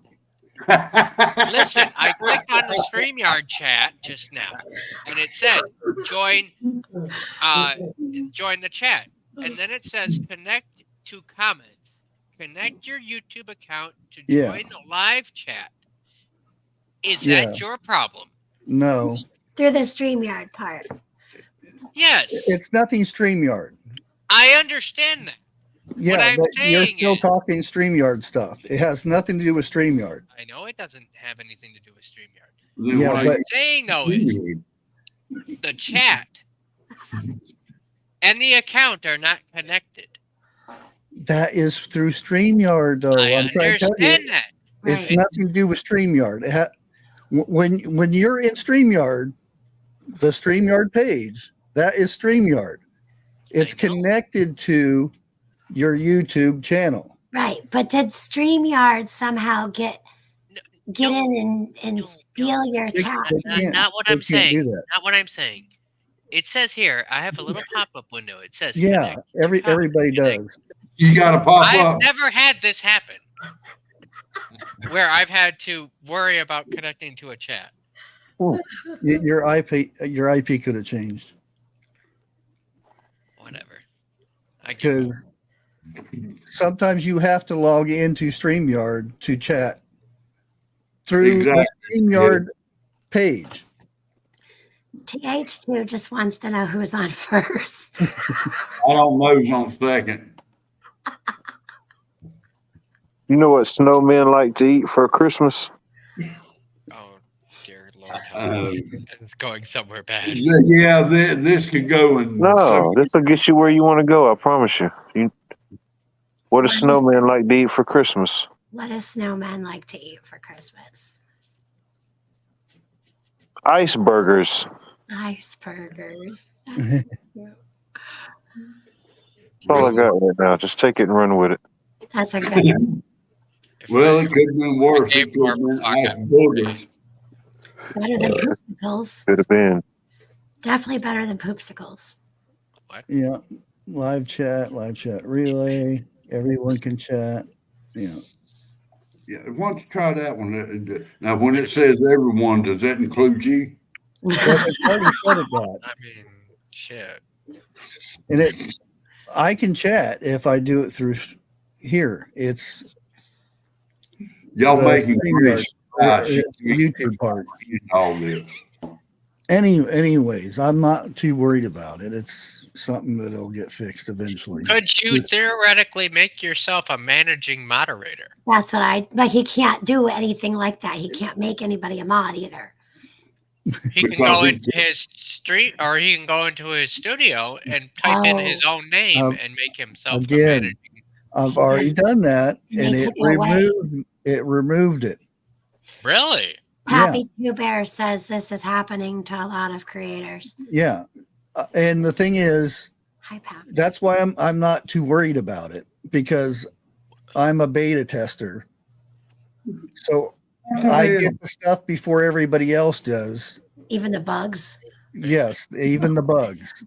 Listen, I clicked on the StreamYard chat just now, and it said join the chat, and then it says connect to comments. Connect your YouTube account to Yeah. join the live chat. Is Yeah. that your problem? No, Through the StreamYard part. Yes, it's nothing StreamYard. I understand that. Yeah, I'm but you're saying still is- talking StreamYard stuff. It has nothing to do with StreamYard. I know it doesn't have anything to do with StreamYard. Then Yeah, why but- you Saying though is the chat and the account are not connected. That is through StreamYard, though. I I'm trying to tell you, understand that. it's Right. nothing to do with StreamYard. When you're in StreamYard, the StreamYard page, that is StreamYard. It's I know. connected to your YouTube channel. Right. But did StreamYard somehow get No, in and no, steal your They- chat? they can't- Not what they I'm can't saying. do that. Not what I'm saying. It says here, I have a little pop-up window. It says Yeah, connect to comment. everybody Connect. does. You got to pop I've up. never had this happen where I've had to worry about connecting to a chat. Your IP could have changed Whatever. I get because sometimes you have to log into StreamYard to chat through Exactly. the StreamYard page. TH2 just wants to know who's on first. I don't know who's on second. You know what snowmen like to eat for Christmas? Oh, dear Lord. Help me. It's going somewhere bad. Yeah, this could go in. No, this will get you where you want to go. I promise you. What do snowmen like to eat for Christmas? What does snowman like to eat for Christmas? Iceburgers. Iceburgers. That's all I got right now. Just take it and run with it. That's a good one. Well, it could have been worse. It could have been ice burgers. Better than poopsicles. Could have been. Definitely better than poopsicles. Yeah, live chat relay. Everyone can chat. Yeah. Yeah, why don't you try that one? Now, when it says everyone, does that include you? Well, it's already said it that. I mean, shit. And I can chat if I do it through here. It's Y'all the making StreamYard, Grace it's the YouTube part. all this. Anyways, I'm not too worried about it. It's something that'll get fixed eventually. Could you theoretically make yourself a managing moderator? That's what but he can't do anything like that. He can't make anybody a mod either. He can go into his street, or he can go into his studio and type in his own name and make himself a Again, managing. I've already done that, and They it took it away. removed it. Really? Happy Two Bear says this is happening to a lot of creators. Yeah, and the thing is, Hi, Pat. that's why I'm not too worried about it, because I'm a beta tester, so I get the stuff before everybody else does. Even the bugs. Yes, even the bugs.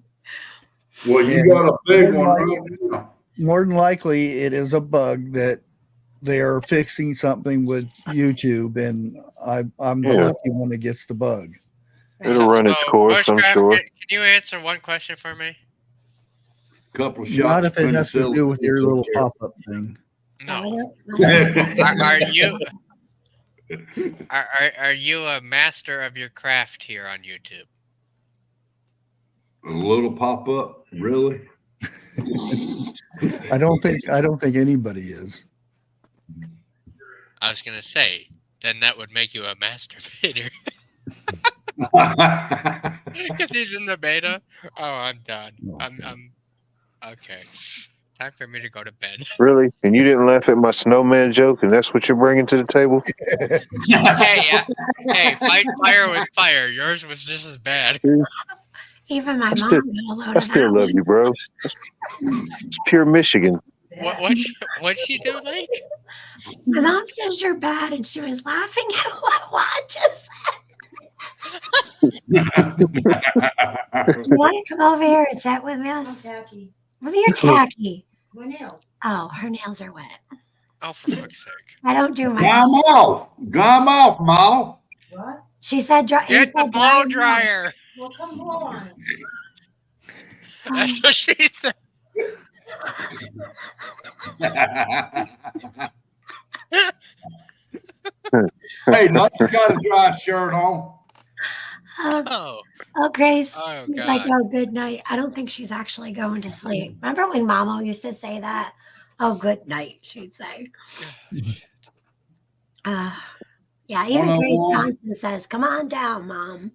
Well, you got a big one right now. More than likely, it is a bug that they are fixing something with YouTube, and I'm the lucky one that gets the bug. It'll run its course, I'm sure. Can you answer one question for me? Couple of shots. Not if it has to penicillin. do with your little pop-up thing. No. Are you a master of your craft here on YouTube? A little pop up, really? I don't think anybody is. I was gonna say, then that would make you a masturbator. Because he's in the beta. Oh, I'm done. I'm okay. Time for me to go to bed. Really? And you didn't laugh at my snowman joke, and that's what you're bringing to the table? Hey, fight fire with fire. Yours was just as bad. Even my mom got a load I of still that love you, bro. It's pure Michigan. What'd she do, like? My mom says you're bad, and she was laughing at what I just said. You want to come over here and sit with us? Tacky. Maybe you're tacky. My nails. Oh, her nails are wet. Oh, for fuck's sake. I don't do my. Dry 'em off, Ma. What? She said, Get the blow dryer. Well, come on. That's what she said. Hey, look, you got a dry shirt on. Oh. Grace. Oh, She's God. like, oh, good night. I don't think she's actually going to sleep. Remember when Mama used to say that? Oh, good night, she'd say. Yeah, even Grace Johnson says, come on down, Mom.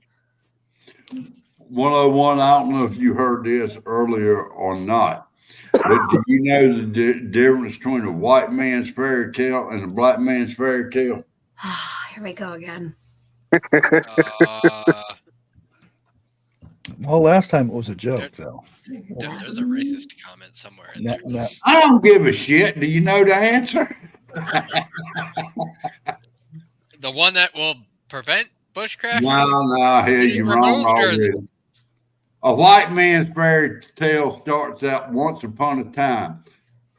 101, I don't know if you heard this earlier or not, but do you know the difference between a white man's fairy tale and a black man's fairy tale? Here we go again. Well, last time it was a joke, though. There's a racist comment somewhere in there. I don't give a shit. Do you know the answer? The one that will prevent bushcraft? No, hell, you're wrong already. A white man's fairy tale starts out once upon a time.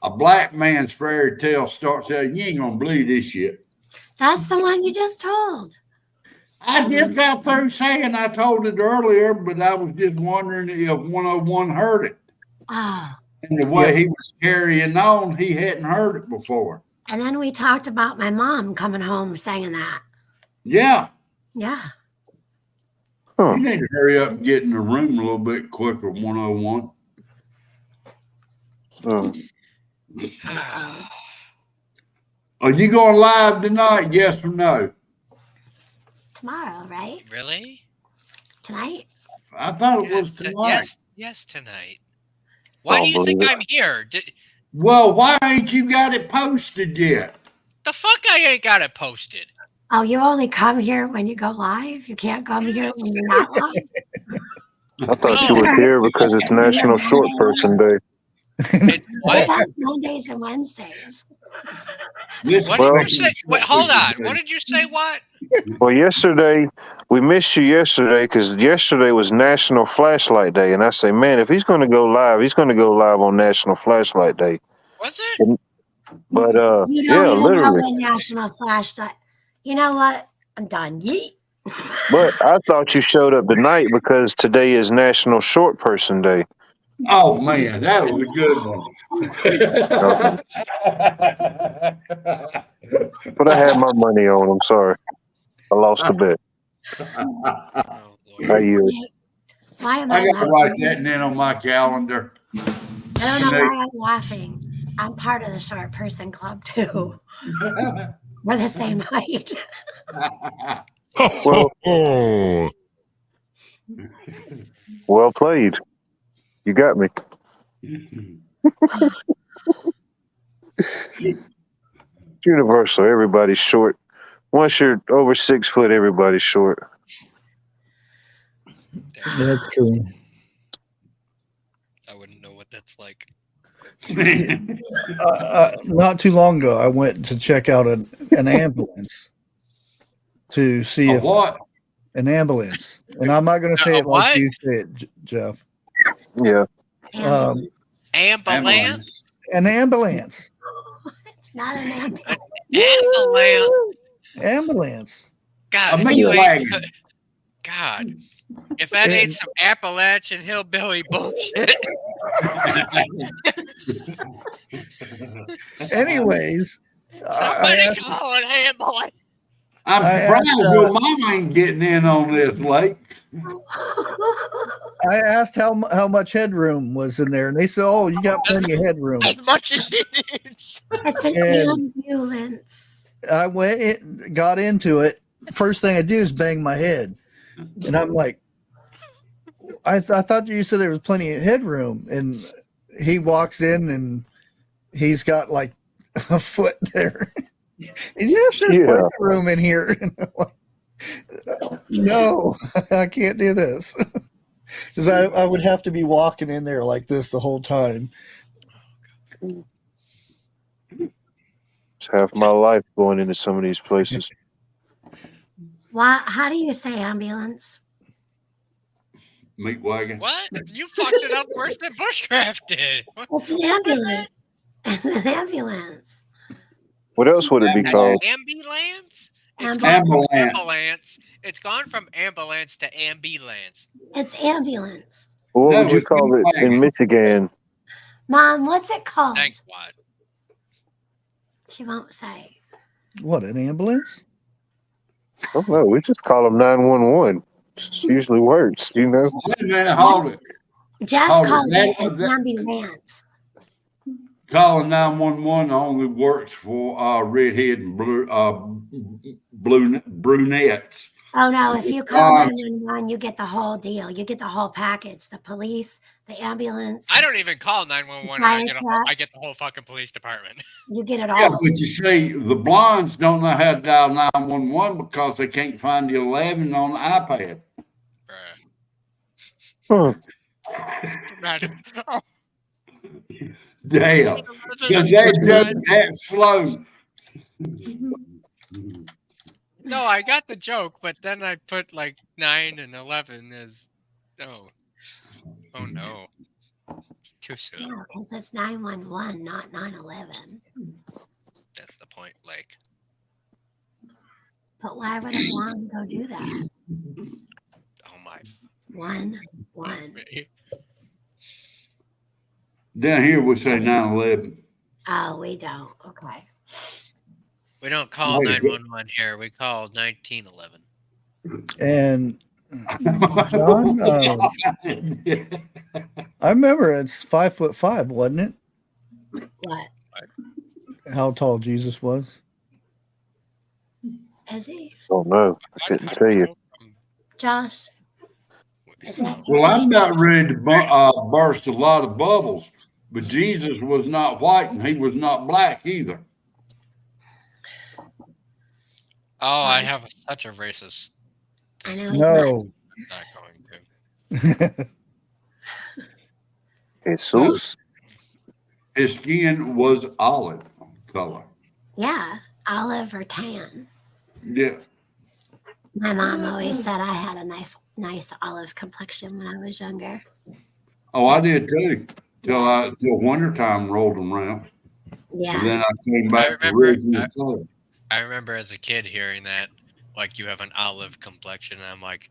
A black man's fairy tale starts out, you ain't gonna believe this shit. That's the one you just told. I just got through saying I told it earlier, but I was just wondering if 101 heard it. Oh. And the way he was carrying on, he hadn't heard it before. And then we talked about my mom coming home saying that. Yeah. Yeah. You need to hurry up and get in the room a little bit quicker, 101. Are you going live tonight? Yes or no? Tomorrow, right? Really? Tonight? I thought it was tonight. Yes, tonight. Why do you think I'm here? Well, why ain't you got it posted yet? The fuck I ain't got it posted. Oh, you only come here when you go live? You can't come here when you're not live? I thought you were here because it's National Short Person Day. What? That's Mondays and Wednesdays. What did you say? Wait, hold on. What did you say? What? Well, yesterday, we missed you yesterday because yesterday was National Flashlight Day. And I say, man, if he's going to go live, he's going to go live on National Flashlight Day. Was it? But, You don't even literally. know when National Flashlight. You know what? I'm done. Yeet. But I thought you showed up tonight because today is National Short Person Day. Oh man, that was a good one. But I had my money on. I'm sorry. I lost the bet. Oh, Lord. I yield. Why am I I got to write laughing? that in on my calendar. I don't know why I'm laughing. I'm part of the short person club too. We're the same height. Well, well played. You got me. Universal. Everybody's short. Once you're over 6 foot, everybody's short. That's true. I wouldn't know what that's like. Not too long ago, I went to check out an ambulance to see A if what? an ambulance, and I'm not going to say A it like what? you say it, Jeff. Yeah. Ambulance? An ambulance. It's not an ambulance. Ambulance? Ambulance. God, A if meat you ate, wagon. God, if that ain't some Appalachian hillbilly bullshit. Anyways, Somebody call an ambulance. I'm I surprised asked, your mama ain't getting in on this, Lake. I asked how much headroom was in there, and they said, "Oh, you got plenty of headroom." As much as it needs. It's an And ambulance. I got into it. First thing I do is bang my head, and I'm like, I thought you said there was plenty of headroom, and he walks in and he's got like a foot there. And yes, there's plenty of room in here. No, I can't do this because I would have to be walking in there like this the whole time. It's half my life going into some of these places. Why? How do you say ambulance? Meat wagon. What? You fucked it up worse than Bushcraft did. It's an ambulance. It's an ambulance. What else would it be called? Ambulance? It's Ambulance. gone from ambulance. It's gone from ambulance to ambulance. It's ambulance. What No, would you it's call meat it wagon. in Michigan? Mom, what's it called? Thanks, Watt. She won't say. What, an ambulance? I don't know. We just call them 911. It usually works, you know. Wait a minute, hold it. Jeff Oh, calls it that- an that- ambulance. Calling 911 only works for redhead and brunettes. Oh no, if you call Um, 911, you get the whole deal. You get the whole package. The police, the ambulance. I don't even call 911. Fire I get the whole fucking police department. You get it Yeah, all. but you see, the blondes don't know how to dial 911 because they can't find the 11 on the iPad. Bruh. Huh. Oh, Damn. Because they're just that slow. no, I got the joke, but then I put like 9 and 11 as oh no, too soon. No, because it's 911, not 911. That's the point, Blake. But why would a blonde go do that? Oh my. One. Down here we say 911. Oh, we don't. Okay. We don't call Wait, 911 here. We call 1911. And John, I remember it's 5'5", wasn't it? What? How tall Jesus was? Is he? Oh no, I couldn't tell you. Josh? Is that Well, I'm about ready to burst a lot of bubbles, but Jesus was not white and he was not black either. Oh, I have such a racist. I know. No. I'm not going to. Jesus. His skin was olive color. Yeah, olive or tan. Yeah. My mom always said I had a nice olive complexion when I was younger. Oh, I did too. Till wintertime rolled around. Yeah. And then I came back to remember- original color. I remember as a kid hearing that, like, you have an olive complexion, and I'm like,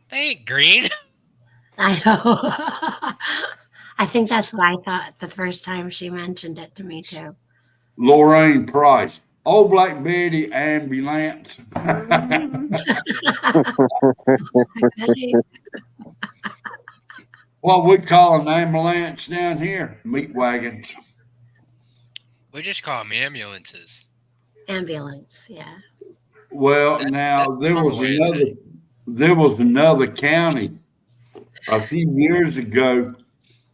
they ain't green. I know. I think that's what I thought the first time she mentioned it to me too. Lorraine Price. Old Black Betty ambulance. What we call an ambulance down here, meat wagons. We just call them ambulances. Ambulance, yeah. Well, now there was another county a few years ago.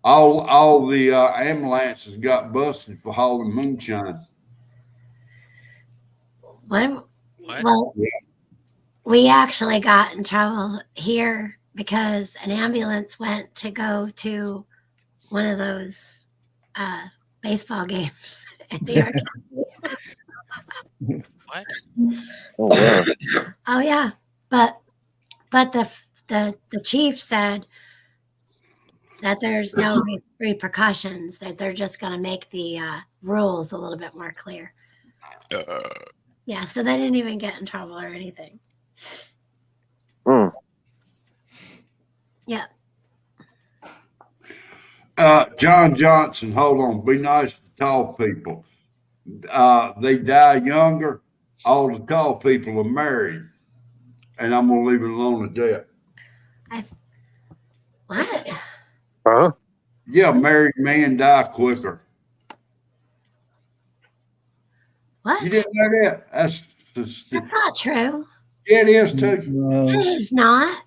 All the ambulances got busted for hauling moonshine. What? What? Well, we actually got in trouble here because an ambulance went to go to one of those baseball games in New York City. What? Oh, wow. Oh yeah, but the chief said that there's no repercussions, that they're just going to make the rules a little bit more clear. Yeah, so they didn't even get in trouble or anything. Mm. Yeah. John Johnson, hold on. Be nice to tall people. They die younger. All the tall people are married. And I'm going to leave it alone at that. What? Huh? Yeah, married men die quicker. What? You didn't know that? That's not true. Yeah, it is too. It is not.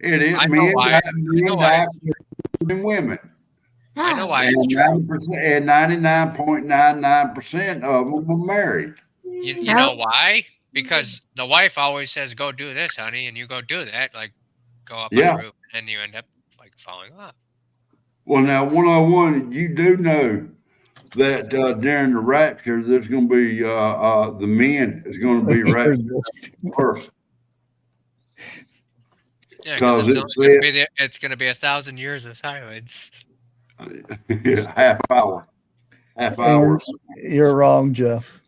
It is. I know Men why. die why. quicker than women. No. I know why And it's true. 99.99% of them are married. You know why? Because the wife always says, "Go do this, honey," and you go do that, like go up on the roof, and you end up like falling off. Well, now 101, you do know that during the rapture, there's going to be the men is going to be raptured first. Yeah, because it's going to be 1,000 years of silence. Half hour. You're wrong, Jeff.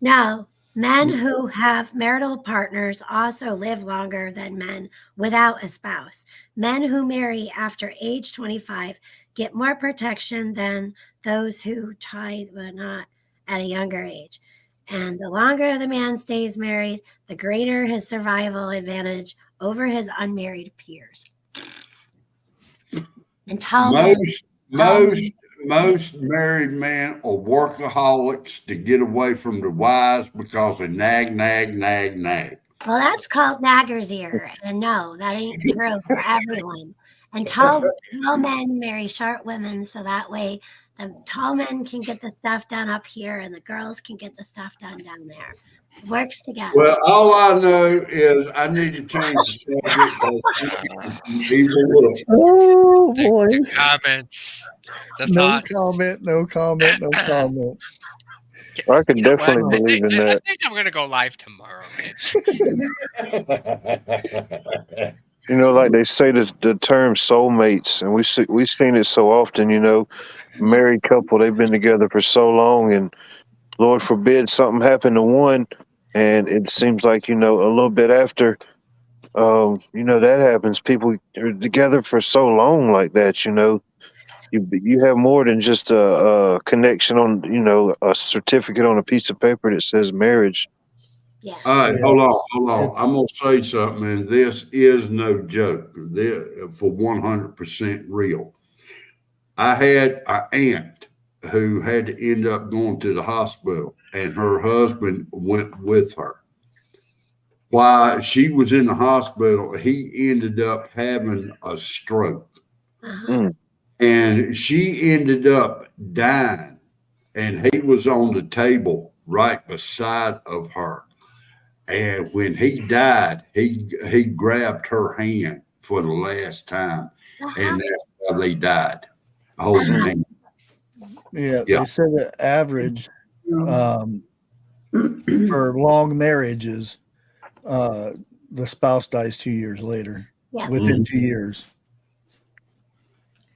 No. Men who have marital partners also live longer than men without a spouse. Men who marry after age 25 get more protection than those who tie the knot at a younger age. And the longer the man stays married, the greater his survival advantage over his unmarried peers. And most married men are workaholics to get away from the wives because they nag. Well, that's called nagger's ear. And no, that ain't true for everyone. And tall men marry short women so that way the tall men can get the stuff done up here and the girls can get the stuff done down there. It works together. Well, all I know is I need to change the subject. Oh boy! The comments. No comment. I could definitely believe in that. I think I'm going to go live tomorrow, Mitch. You know, like they say the term soulmates, and we've seen it so often. You know, married couple, they've been together for so long, and Lord forbid something happened to one, and it seems like, you know, a little bit after, you know, that happens. People are together for so long like that. You know, you have more than just a connection on, you know, a certificate on a piece of paper that says marriage. Yeah. All right, hold on. I'm going to say something, and this is no joke. This for 100% real. I had an aunt who had to end up going to the hospital, and her husband went with her. While she was in the hospital, he ended up having a stroke. And she ended up dying, and he was on the table right beside of her. And when he died, he grabbed her hand for the last time, and that's how they died, holding hands. Yeah, they said the average for long marriages, the spouse dies 2 years later. Yeah. Within 2 years.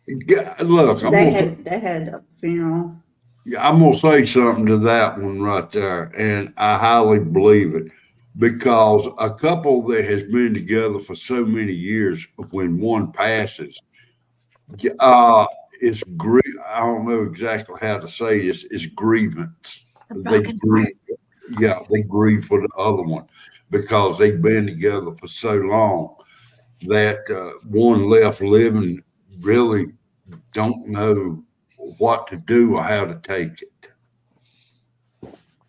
Yeah, look, They had a funeral. Yeah, I'm gonna say something to that one right there, and I highly believe it, because a couple that has been together for so many years, when one passes, It's I don't know exactly how to say this. It's grievance. A They broken grieve. Yeah, they grieve for the other one because they've been together for so long that one left living really don't know what to do or how to take it.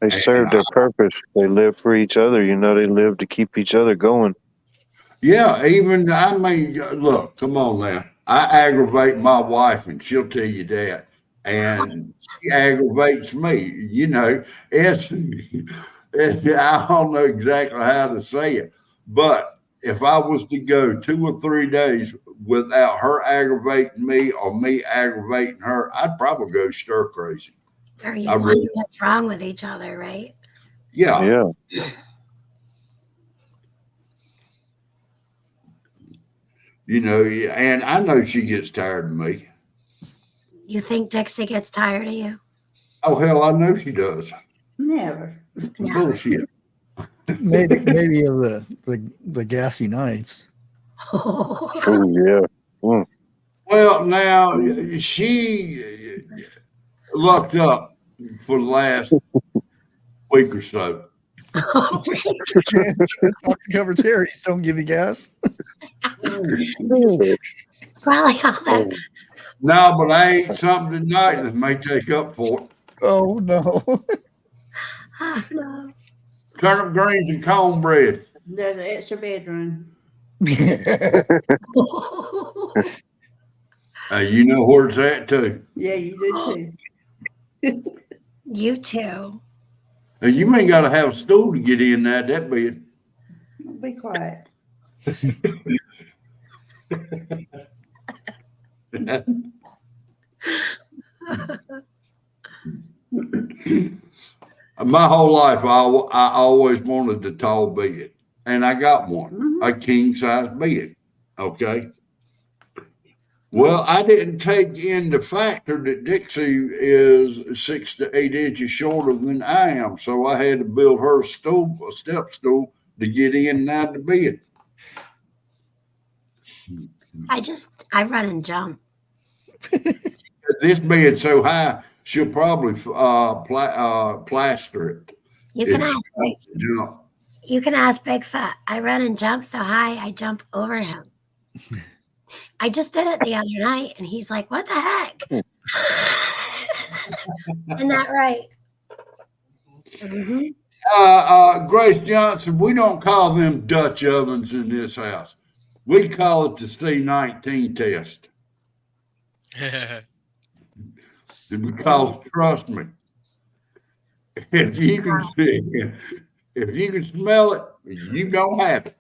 They serve their purpose. They live for each other. You know, they live to keep each other going. Yeah, even I mean, look, come on now. I aggravate my wife, and she'll tell you that, and she aggravates me. You know, it's I don't know exactly how to say it, but if I was to go 2 or 3 days without her aggravating me or me aggravating her, I'd probably go stir crazy. Or you wonder what's wrong with each other, right? Yeah. Yeah. You know, and I know she gets tired of me. You think Dixie gets tired of you? Oh, hell, I know she does. Never. Yeah. Bullshit. Maybe of the gassy nights. Oh, yeah. Mm. Well, now she lucked up for the last week or so. Cover cherries don't give you gas. Probably all that. No, but I ate something tonight that may take up for it. Oh no. Oh, no. Turnip greens and cornbread. There's an extra bedroom. You know where it's at too. Yeah, you do too. You too. And you ain't got to have a stool to get in that bed. Be quiet. My whole life, I always wanted a tall bed, and I got one, a king size bed. Okay. Well, I didn't take into factor that Dixie is 6 to 8 inches shorter than I am, so I had to build her a step stool to get in and out of the bed. I run and jump. This being so high, she'll probably plaster it. You can ask Big Fat. I run and jump so high, I jump over him. I just did it the other night, and he's like, "What the heck?" Isn't that right? Mm-hmm. Grace Johnson, we don't call them Dutch ovens in this house. We call it the C19 test. Because trust me, if you can smell it, you don't have it.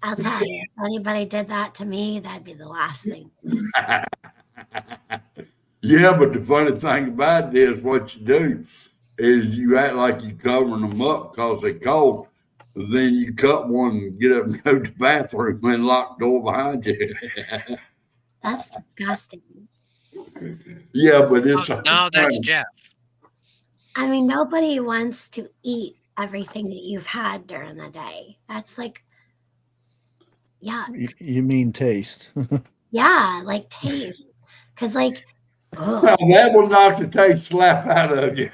I'll tell you, if anybody did that to me, that'd be the last thing. Yeah, but the funny thing about it is what you do is you act like you're covering them up because they're cold. Then you cut one and get up and go to the bathroom and lock the door behind you. That's disgusting. Yeah, but it's no, that's Jeff. I mean, nobody wants to eat everything that you've had during the day. That's like, yeah. You mean taste? Yeah, like taste. Because, like, that will knock the taste slap out of you.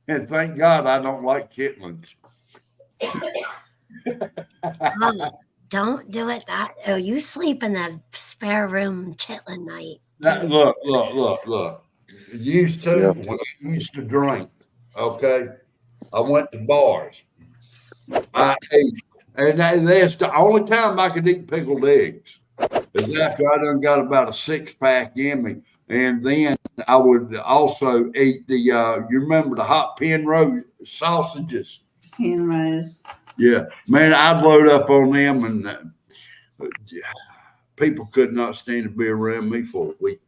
And thank God I don't like chitlins. Don't do it that. Oh, you sleep in the spare room chitlin night. Look. Used to, when I used to drink, okay, I went to bars. I ate, and that's the only time I could eat pickled eggs. Is after I done got about a 6-pack in me. And then I would also eat the, you remember the hot Penrose sausages? Penrose. Yeah, man, I'd load up on them, and people could not stand to be around me for a week.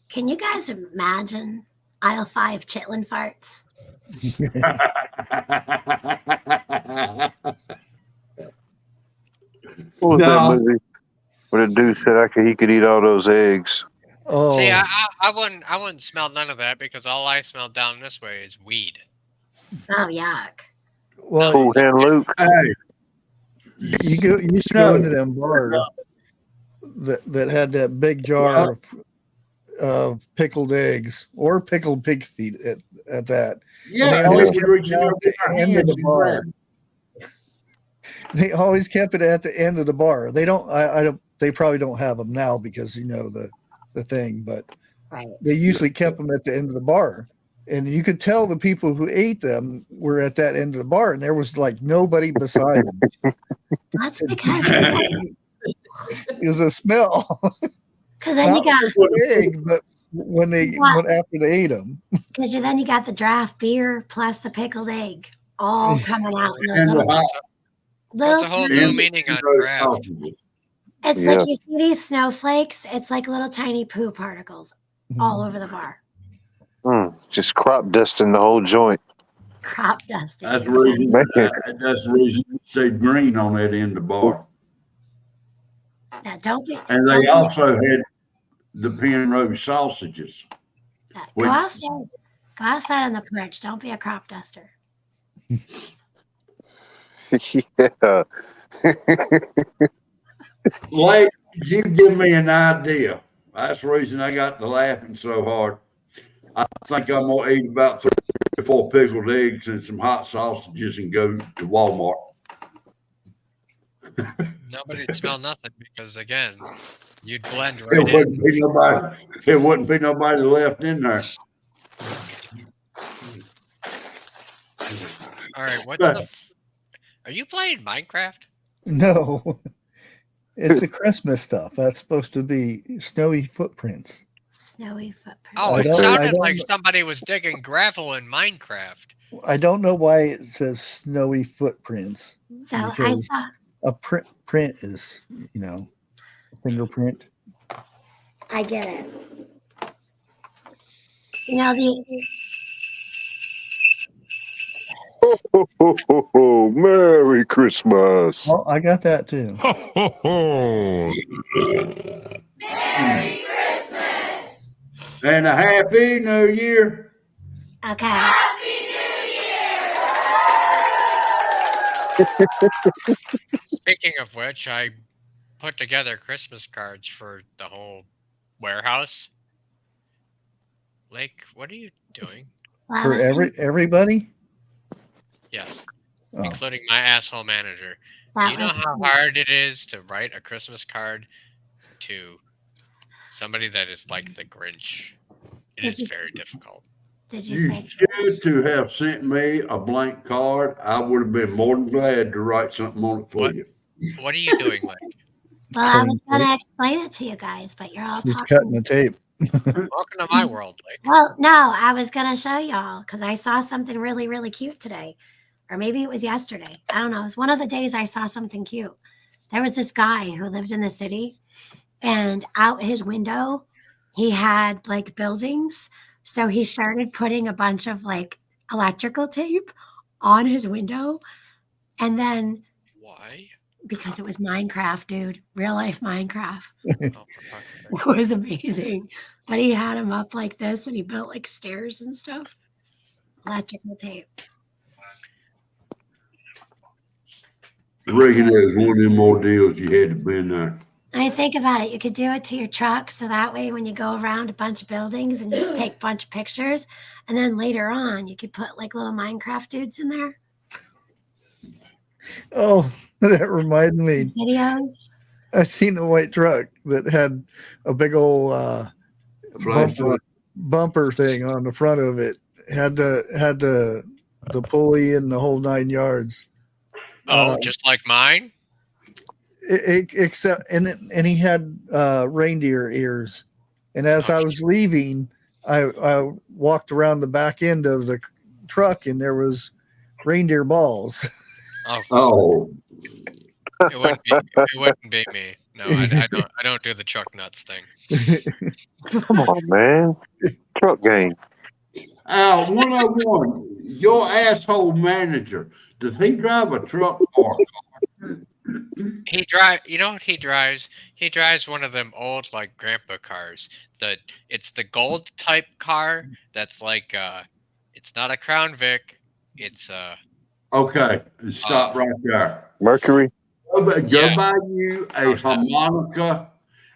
Can you guys imagine aisle 5 chitlin farts? What was that movie where the dude said he could eat all those eggs? Oh, See, I wouldn't smell none of that because all I smell down this way is weed. Oh, yuck. well, Cool Hand Luke. Hey, You used to go into them bars that had that big jar of pickled eggs or pickled pig feet at that. Yeah, and they and always they kept would it reach at out with the their end of hands the and bar. grab it. They always kept it at the end of the bar. They don't. I don't. They probably don't have them now because the thing. But Right. they usually kept them at the end of the bar, and you could tell the people who ate them were at that end of the bar, and there was like nobody beside them. That's because It was a smell, because then you not got just the egg, but when after they ate them. because then you got the draft beer plus the pickled egg all coming out in those And the little, hot That's a whole new and meaning on those draft. sausages. It's Yeah. like you see these snowflakes. It's like little tiny poo particles all over the bar. Just crop dusting the whole joint. Crop dusting. That's the reason. Man. That's the reason it said green on that end of the bar. Yeah, don't be. And don't they be- also had the Penrose sausages. yeah, which- go outside. Go outside on the porch. Don't be a crop duster. Yeah. Like, you give me an idea. That's the reason I got to laughing so hard. I think I'm gonna eat about 3 or 4 pickled eggs and some hot sausages and go to Walmart. Nobody'd smell nothing because again, you'd blend It right in. wouldn't be nobody. It wouldn't be nobody left in there. All right, what's the? Are you playing Minecraft? No, it's the Christmas stuff. That's supposed to be snowy footprints. Snowy footprint. Oh, I it don't- I sounded don't like know. somebody was digging gravel in Minecraft. I don't know why it says snowy footprints. So I because saw. a print is, a fingerprint. I get it. You know the. Merry Christmas. Oh, I got that too. And a happy new year. Okay. Speaking of which, I put together Christmas cards for the whole warehouse. Lake, what are you doing? Well, For everybody. Yes, Oh. including my asshole manager. Do that you know was- how hard it is to write a Christmas card to somebody that is like the Grinch? It Did is you- very difficult. Did you You say? should to have sent me a blank card. I would have been more than glad to write something on it for What? you. What are you doing, Lake? Well, I was going to explain it to you guys, but you're all She's talking. cutting the tape. Welcome to my world, Lake. Well, no, I was going to show y'all because I saw something really, really cute today. Or maybe it was yesterday. I don't know. It was one of the days I saw something cute. There was this guy who lived in the city, and out his window, he had like buildings. So he started putting a bunch of like electrical tape on his window. And then Why? because it was Minecraft, dude, real life Minecraft. Oh, for fuck's sake. It was amazing. But he had him up like this and he built like stairs and stuff. Electrical tape. I reckon it was one of them ordeals you had to be in there. I mean, think about it. You could do it to your truck. So that way, when you go around a bunch of buildings and you just take a bunch of pictures, and then later on, you could put like little Minecraft dudes in there, Oh, that reminded me. videos. I seen a white truck that had a big old bumper thing on the front of it. Had the pulley and the whole 9 yards. Oh, just like mine? Except and he had reindeer ears. And as I was leaving, I walked around the back end of the truck and there was reindeer balls. Oh, it wouldn't be me. No, I don't do the truck nuts thing. Come on, man. Truck game. 101. Your asshole manager. Does he drive a truck or a car? He drive. You know what he drives? He drives one of them old like grandpa cars. It's the gold type car. That's like it's not a Crown Vic. It's Okay, stop right there. Mercury. Go buy you a How's that? harmonica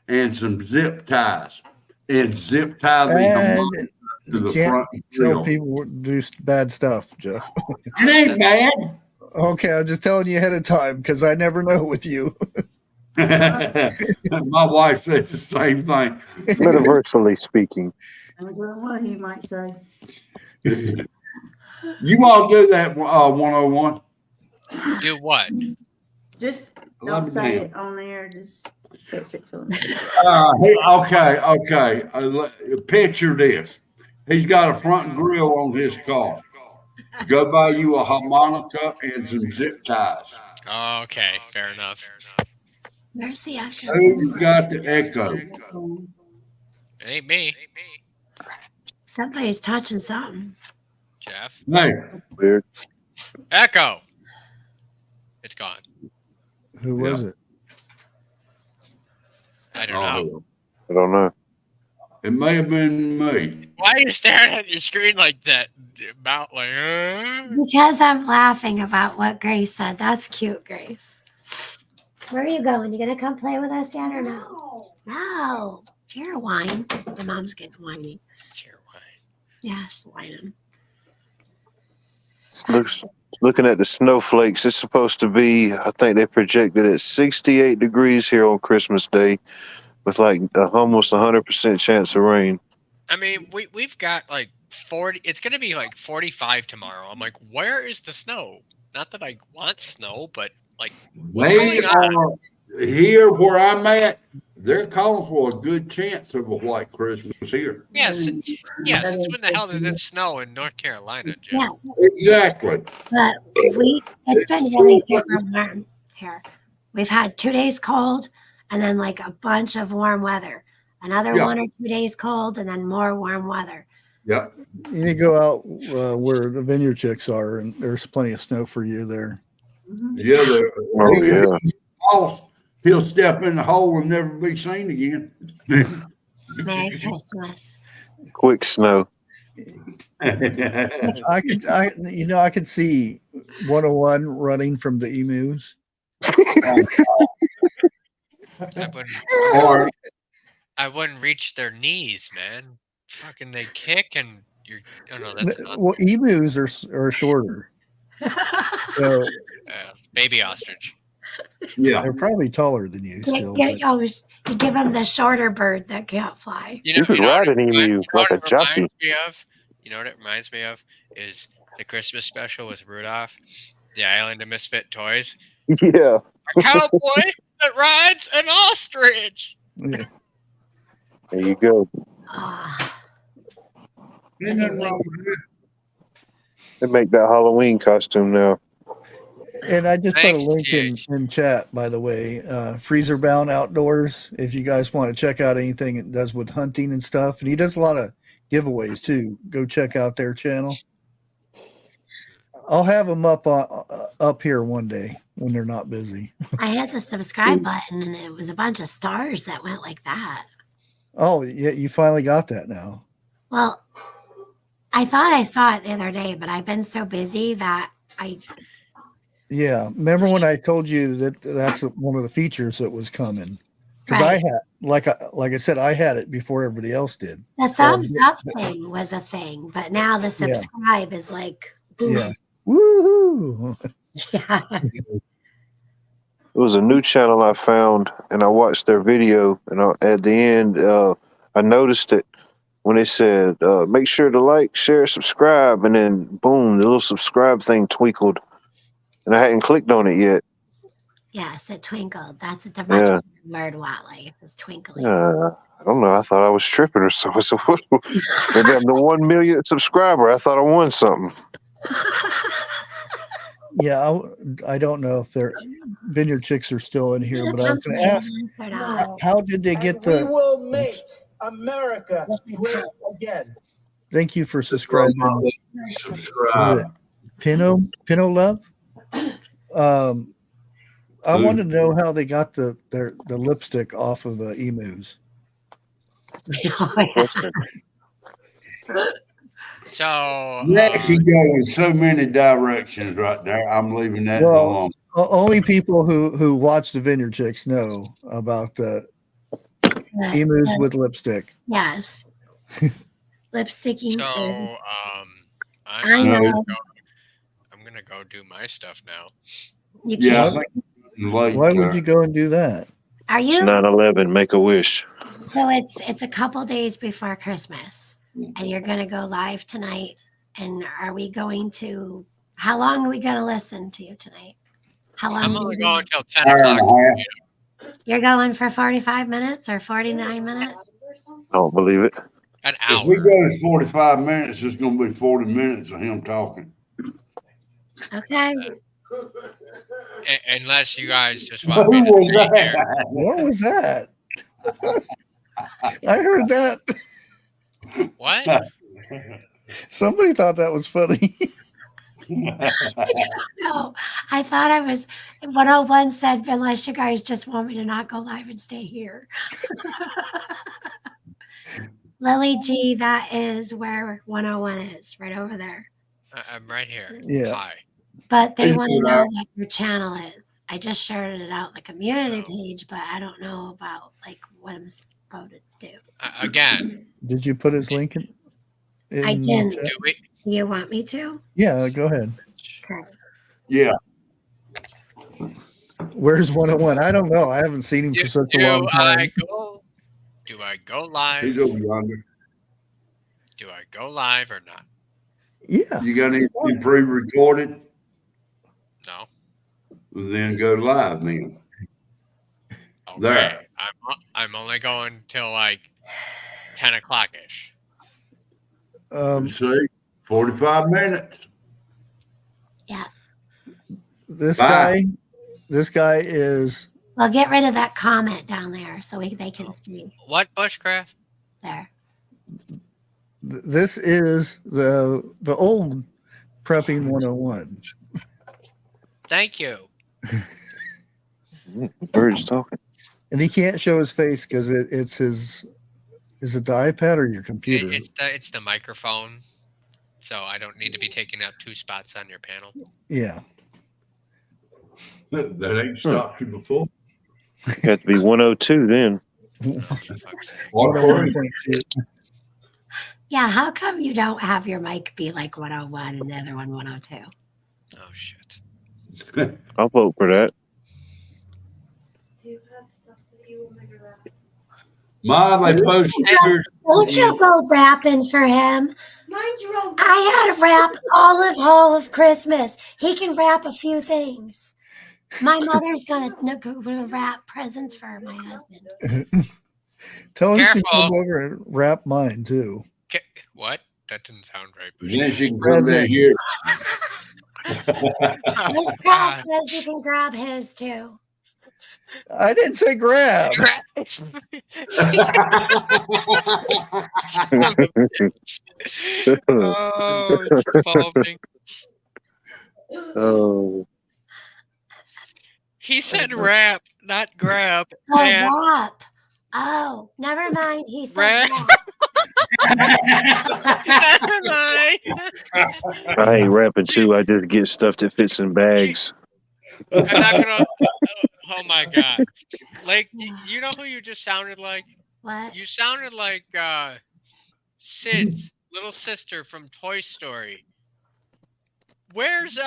and some zip ties, and zip tie the And harmonica to you the can't front tell grill. people do bad stuff, Jeff. It ain't bad. Okay, I'm just telling you ahead of time because I never know with you. My wife says the same thing. Metaversally speaking. I don't know what he might say. You all do that 101. Do what? Just Let me don't say know. it on there. Just fix it to him. Okay. Picture this. He's got a front grill on his car. Go buy you a harmonica and some zip ties. Okay, fair enough. Where's the echo? Who's got the echo? It ain't me, Somebody's touching something. Jeff. Hey, Weird. Echo. It's gone. Who was it? I don't know. I don't know. It may have been me. Why are you staring at your screen like that? About like, Because I'm laughing about what Grace said. That's cute, Grace. Where are you going? You gonna come play with us yet or no? No. You're whine. My mom's getting whiny. Cheer wine. Yeah, she's whining. Looking at the snowflakes, it's supposed to be, I think they projected at 68 degrees here on Christmas Day with like almost 100% chance of rain. I mean, we've got like 40. It's gonna be like 45 tomorrow. I'm like, where is the snow? Not that I want snow, but like, what's They going on? are here where I'm at. They're calling for a good chance of a white Christmas here. Yes, yes. Since when the hell did it snow in North Carolina, Jeff? Yeah, Exactly. but it's been really super warm here. We've had 2 days cold and then like a bunch of warm weather. Another 1 or 2 days cold and then more warm weather. Yeah. You need to go out where the vineyard chicks are, and there's plenty of snow for you there. Yeah. Oh, yeah. He'll step in the hole and never be seen again. Merry Christmas. Quick snow. I could see 101 running from the emus. I wouldn't reach their knees, man. Fucking they kick and you're. Oh no, that's not. Well, emus are shorter. So baby ostrich. Yeah. They're probably taller than you still. You give them the shorter bird that can't fly. You could ride an emu like a jockey. You know what it reminds me of is the Christmas special with Rudolph, the Island of Misfit Toys. Yeah. A cowboy that rides an ostrich. Yeah. There you go. Ain't nothing wrong with that. They make that Halloween costume now. And I just Thanks, put a link in chat, by the way. Freezer Bound Outdoors, if you guys want to check out anything it does with hunting and stuff. And he does a lot of giveaways too. Go check out their channel. I'll have them up here one day when they're not busy. I hit the subscribe button and it was a bunch of stars that went like that. Oh, yeah, you finally got that now. Well, I thought I saw it the other day, but I've been so busy that Yeah, remember when I told you that that's one of the features that was coming? Because I had, like I said, I had it before everybody else did. The thumbs up thing was a thing, but now the subscribe is like, yeah, woohoo! Yeah. It was a new channel I found, and I watched their video, and at the end, I noticed it when they said, make sure to like, share, subscribe, and then boom, the little subscribe thing twinkled, and I hadn't clicked on it yet. Yes, it twinkled. That's a different word, Watley. It's twinkling. I don't know. I thought I was tripping or so. Maybe I'm the 1 millionth subscriber. I thought I won something. Yeah, I don't know if their Vineyard Chicks are still in here, but I was going to ask, how did they get the? We will make America great again. Thank you for subscribing. Subscribe. Pino Love. I want to know how they got the lipstick off of the emus. So that could go in so many directions right there. I'm leaving that alone. Only people who watch the Vineyard Chicks know about the emus with lipstick. Yes. Lipsticking. So, I know. I'm gonna go do my stuff now. You Yeah, I can't. think late, Why would you go and do that? Are It's you? 9/11. Make a wish. So it's a couple days before Christmas, and you're gonna go live tonight. And are we going to? How long are we gonna listen to you tonight? How long? I'm are only you going doing? till 10 hour and o'clock. a half. You're going for 45 minutes or 49 minutes? I don't believe it. An If we hour. go to 45 minutes, it's going to be 40 minutes of him talking. Okay. Unless you guys just Who want me to was stay here. that? What was that? I heard that. What? Somebody thought that was funny. I don't know. I thought I was 101 said, unless you guys just want me to not go live and stay here. Lily G, that is where 101 is, right over there. I'm right here. Yeah. Hi. But they Hey, want to good know out. what your channel is. I just shared it out the community page, but I don't know about like what I'm supposed to do. Again, Did you put his link in? I didn't. chat? do we? Do you want me to? Yeah, go ahead. Okay. Yeah. Where's 101? I don't know. I haven't seen him for such a long time. Do I go live? He's over yonder. Do I go live or not? Yeah. You got anything pre-recorded? No. Then go live then. Okay. There. I'm only going till like 10 o'clock ish. See? 45 minutes. Yeah. This Bye. guy is Well, get rid of that comment down there so they can see What bushcraft? there. this is the old prepping 101. Thank you. Bird's talking. And he can't show his face because it's his. Is it the iPad or your computer? It's the microphone, so I don't need to be taking up 2 spots on your panel. Yeah. That ain't stopped you before. Got to be 102 then. For fuck's sake. 101.2. Yeah, how come you don't have your mic be like 101 and the other one 102? Oh shit. I'll vote for that. Do you have stuff that you want me to wrap? Ma, they posted here. Won't you go rapping for him? Mind your own. I had to rap Olive Hall of Christmas. He can rap a few things. My mother's gonna wrap presents for my husband. Tell him to Careful. come over and wrap mine too. What? That didn't sound right. Then she can come down here. There's Craft says you can grab his too. I didn't say grab. Oh, it's evolving. Oh, He said rap, not grab. Oh, Rap. rap. Oh, never mind. He said Rap. rap. Never mind. I ain't rapping too. I just get stuff that fits in bags. I'm not gonna. Oh my god! Like, you know who you just sounded like? What? You sounded like Sid's little sister from Toy Story. Where's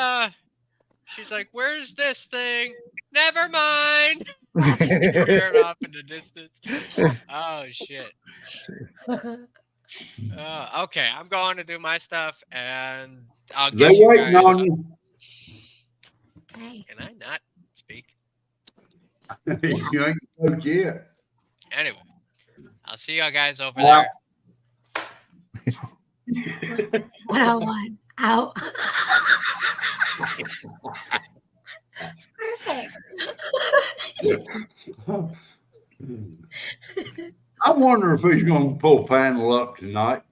She's like, "Where's this thing?" Never mind. Hear it off in the distance. Oh shit. Okay, I'm going to do my stuff, and I'll They get you waiting guys. on you. Okay. Can I not speak? You ain't spoke yet. Anyway, I'll see you guys over Wow. there. 101. Out. It's perfect. I wonder if he's going to pull panel up tonight.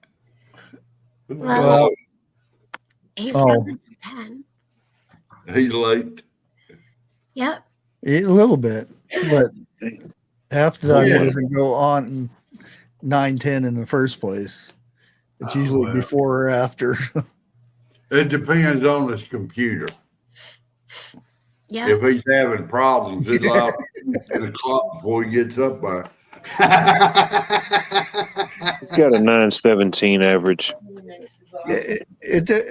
Well, he's Oh. coming to 10. He's late. Yep. A little bit, but half the time Yeah. it doesn't go on 9:10 in the first place. It's Oh, usually well. before or after. It depends on his computer. Yeah. If he's having problems, it's like 10 o'clock before he gets up there. He's got a 917 average.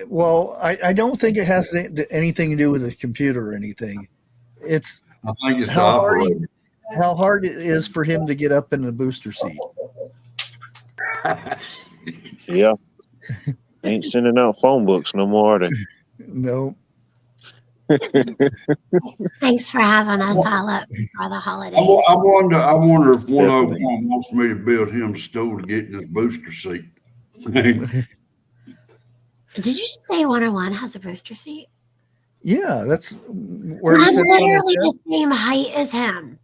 Well, I don't think it has anything to do with the computer or anything. It's I think it's the how hard, operator. how hard it is for him to get up in the booster seat. Yeah. Ain't sending out phone books no more, are they? No. Thanks for having us all up for the holidays. I wonder if one of them wants me to build him a stool to get in his booster seat. Did you just say 101 has a booster seat? Yeah, that's where I'm he sits on literally his the same height as him.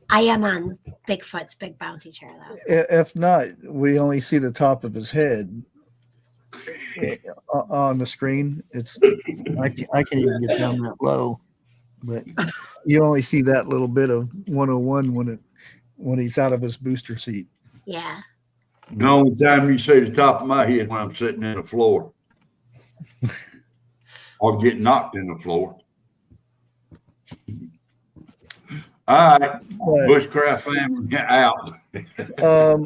I am on Bigfoot's big bouncy chair, though. If not, we only see the top of his head on the screen. I can't even get down that low, but you only see that little bit of 101 when he's out of his booster seat. Yeah. The only time you see the top of my head when I'm sitting in the floor or get knocked in the floor. All right, Bushcraft family out.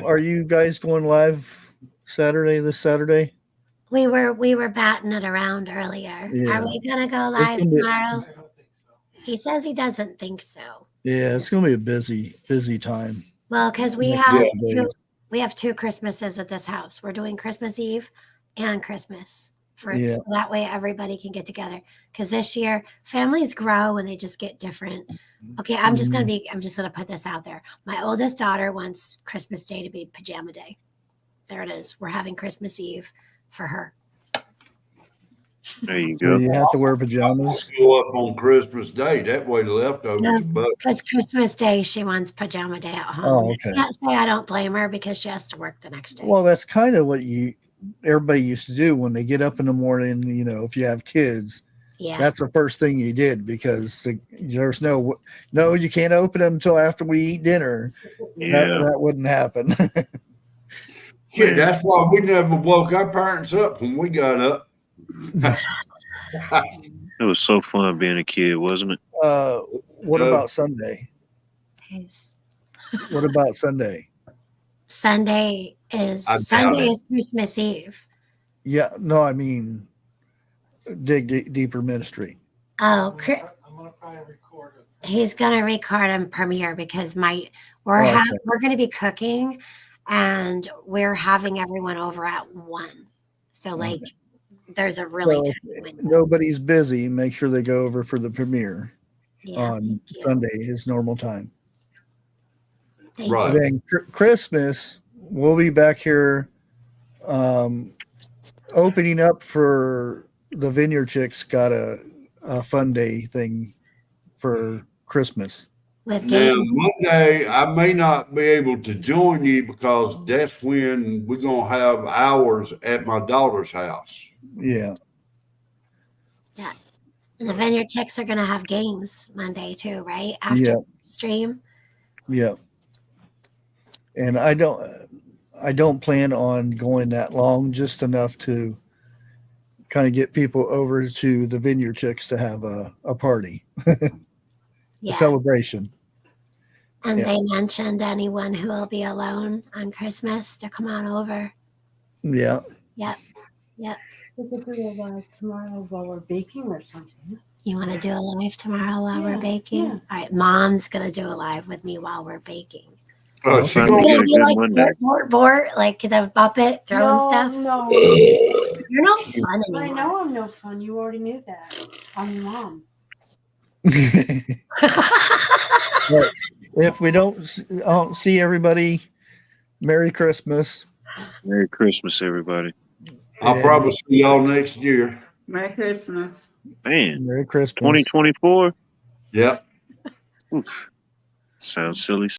Are you guys going live this Saturday? We were batting it around earlier. Yeah. Are we gonna go live tomorrow? He says he doesn't think so. Yeah, it's gonna be a busy time. Well, because we have two Christmases at this house. We're doing Christmas Eve and Christmas so that way everybody can get together. Because this year families grow and they just get different. Okay, I'm just gonna put this out there. My oldest daughter wants Christmas Day to be pajama day. There it is. We're having Christmas Eve for her. There you go. So you have to wear pajamas. Go up on Christmas Day. That way the leftovers are because Christmas Day she wants pajama day at home. Oh, okay. I can't say I don't blame her because she has to work the next day. Well, that's kind of what everybody used to do when they get up in the morning. You know, if you have kids, that's the first thing you did because there's no, you can't open them until after we eat dinner. Yeah. That wouldn't happen. Yeah, that's why we never woke our parents up when we got up. It was so fun being a kid, wasn't it? What about Sunday? What about Sunday? Sunday is Christmas Eve. Yeah, no, I mean, dig deeper ministry. Oh, I'm gonna probably record it. He's gonna record and premiere because we're going to be cooking, and we're having everyone over at 1. So there's a really tight window. Nobody's busy. Make sure they go over for the premiere on Sunday, his normal time. Right. Then Christmas, we'll be back here opening up for the Vineyard Chicks. Got a fun day thing for Christmas. Now, Monday, I may not be able to join you because that's when we're going to have hours at my daughter's house. Yeah. Yeah. And the Vineyard Chicks are going to have games Monday too, right? After stream. Yeah. And I don't plan on going that long, just enough to kind of get people over to the Vineyard Chicks to have a party. A celebration. And they mentioned anyone who will be alone on Christmas to come on over. Yeah. Yep. We could do a live tomorrow while we're baking or something. You want to do a live tomorrow while we're baking? Yeah. All right, Mom's going to do a live with me while we're baking. She's You're going going to be like, like the Muppet throwing stuff? No. You're not fun anymore. I know I'm no fun. You already knew that. I'm your mom. But if we don't see everybody, Merry Christmas. Merry Christmas, everybody. I'll probably see y'all next year. Merry Christmas. Man, Merry Christmas. 2024? Yep. Oof. Sounds silly.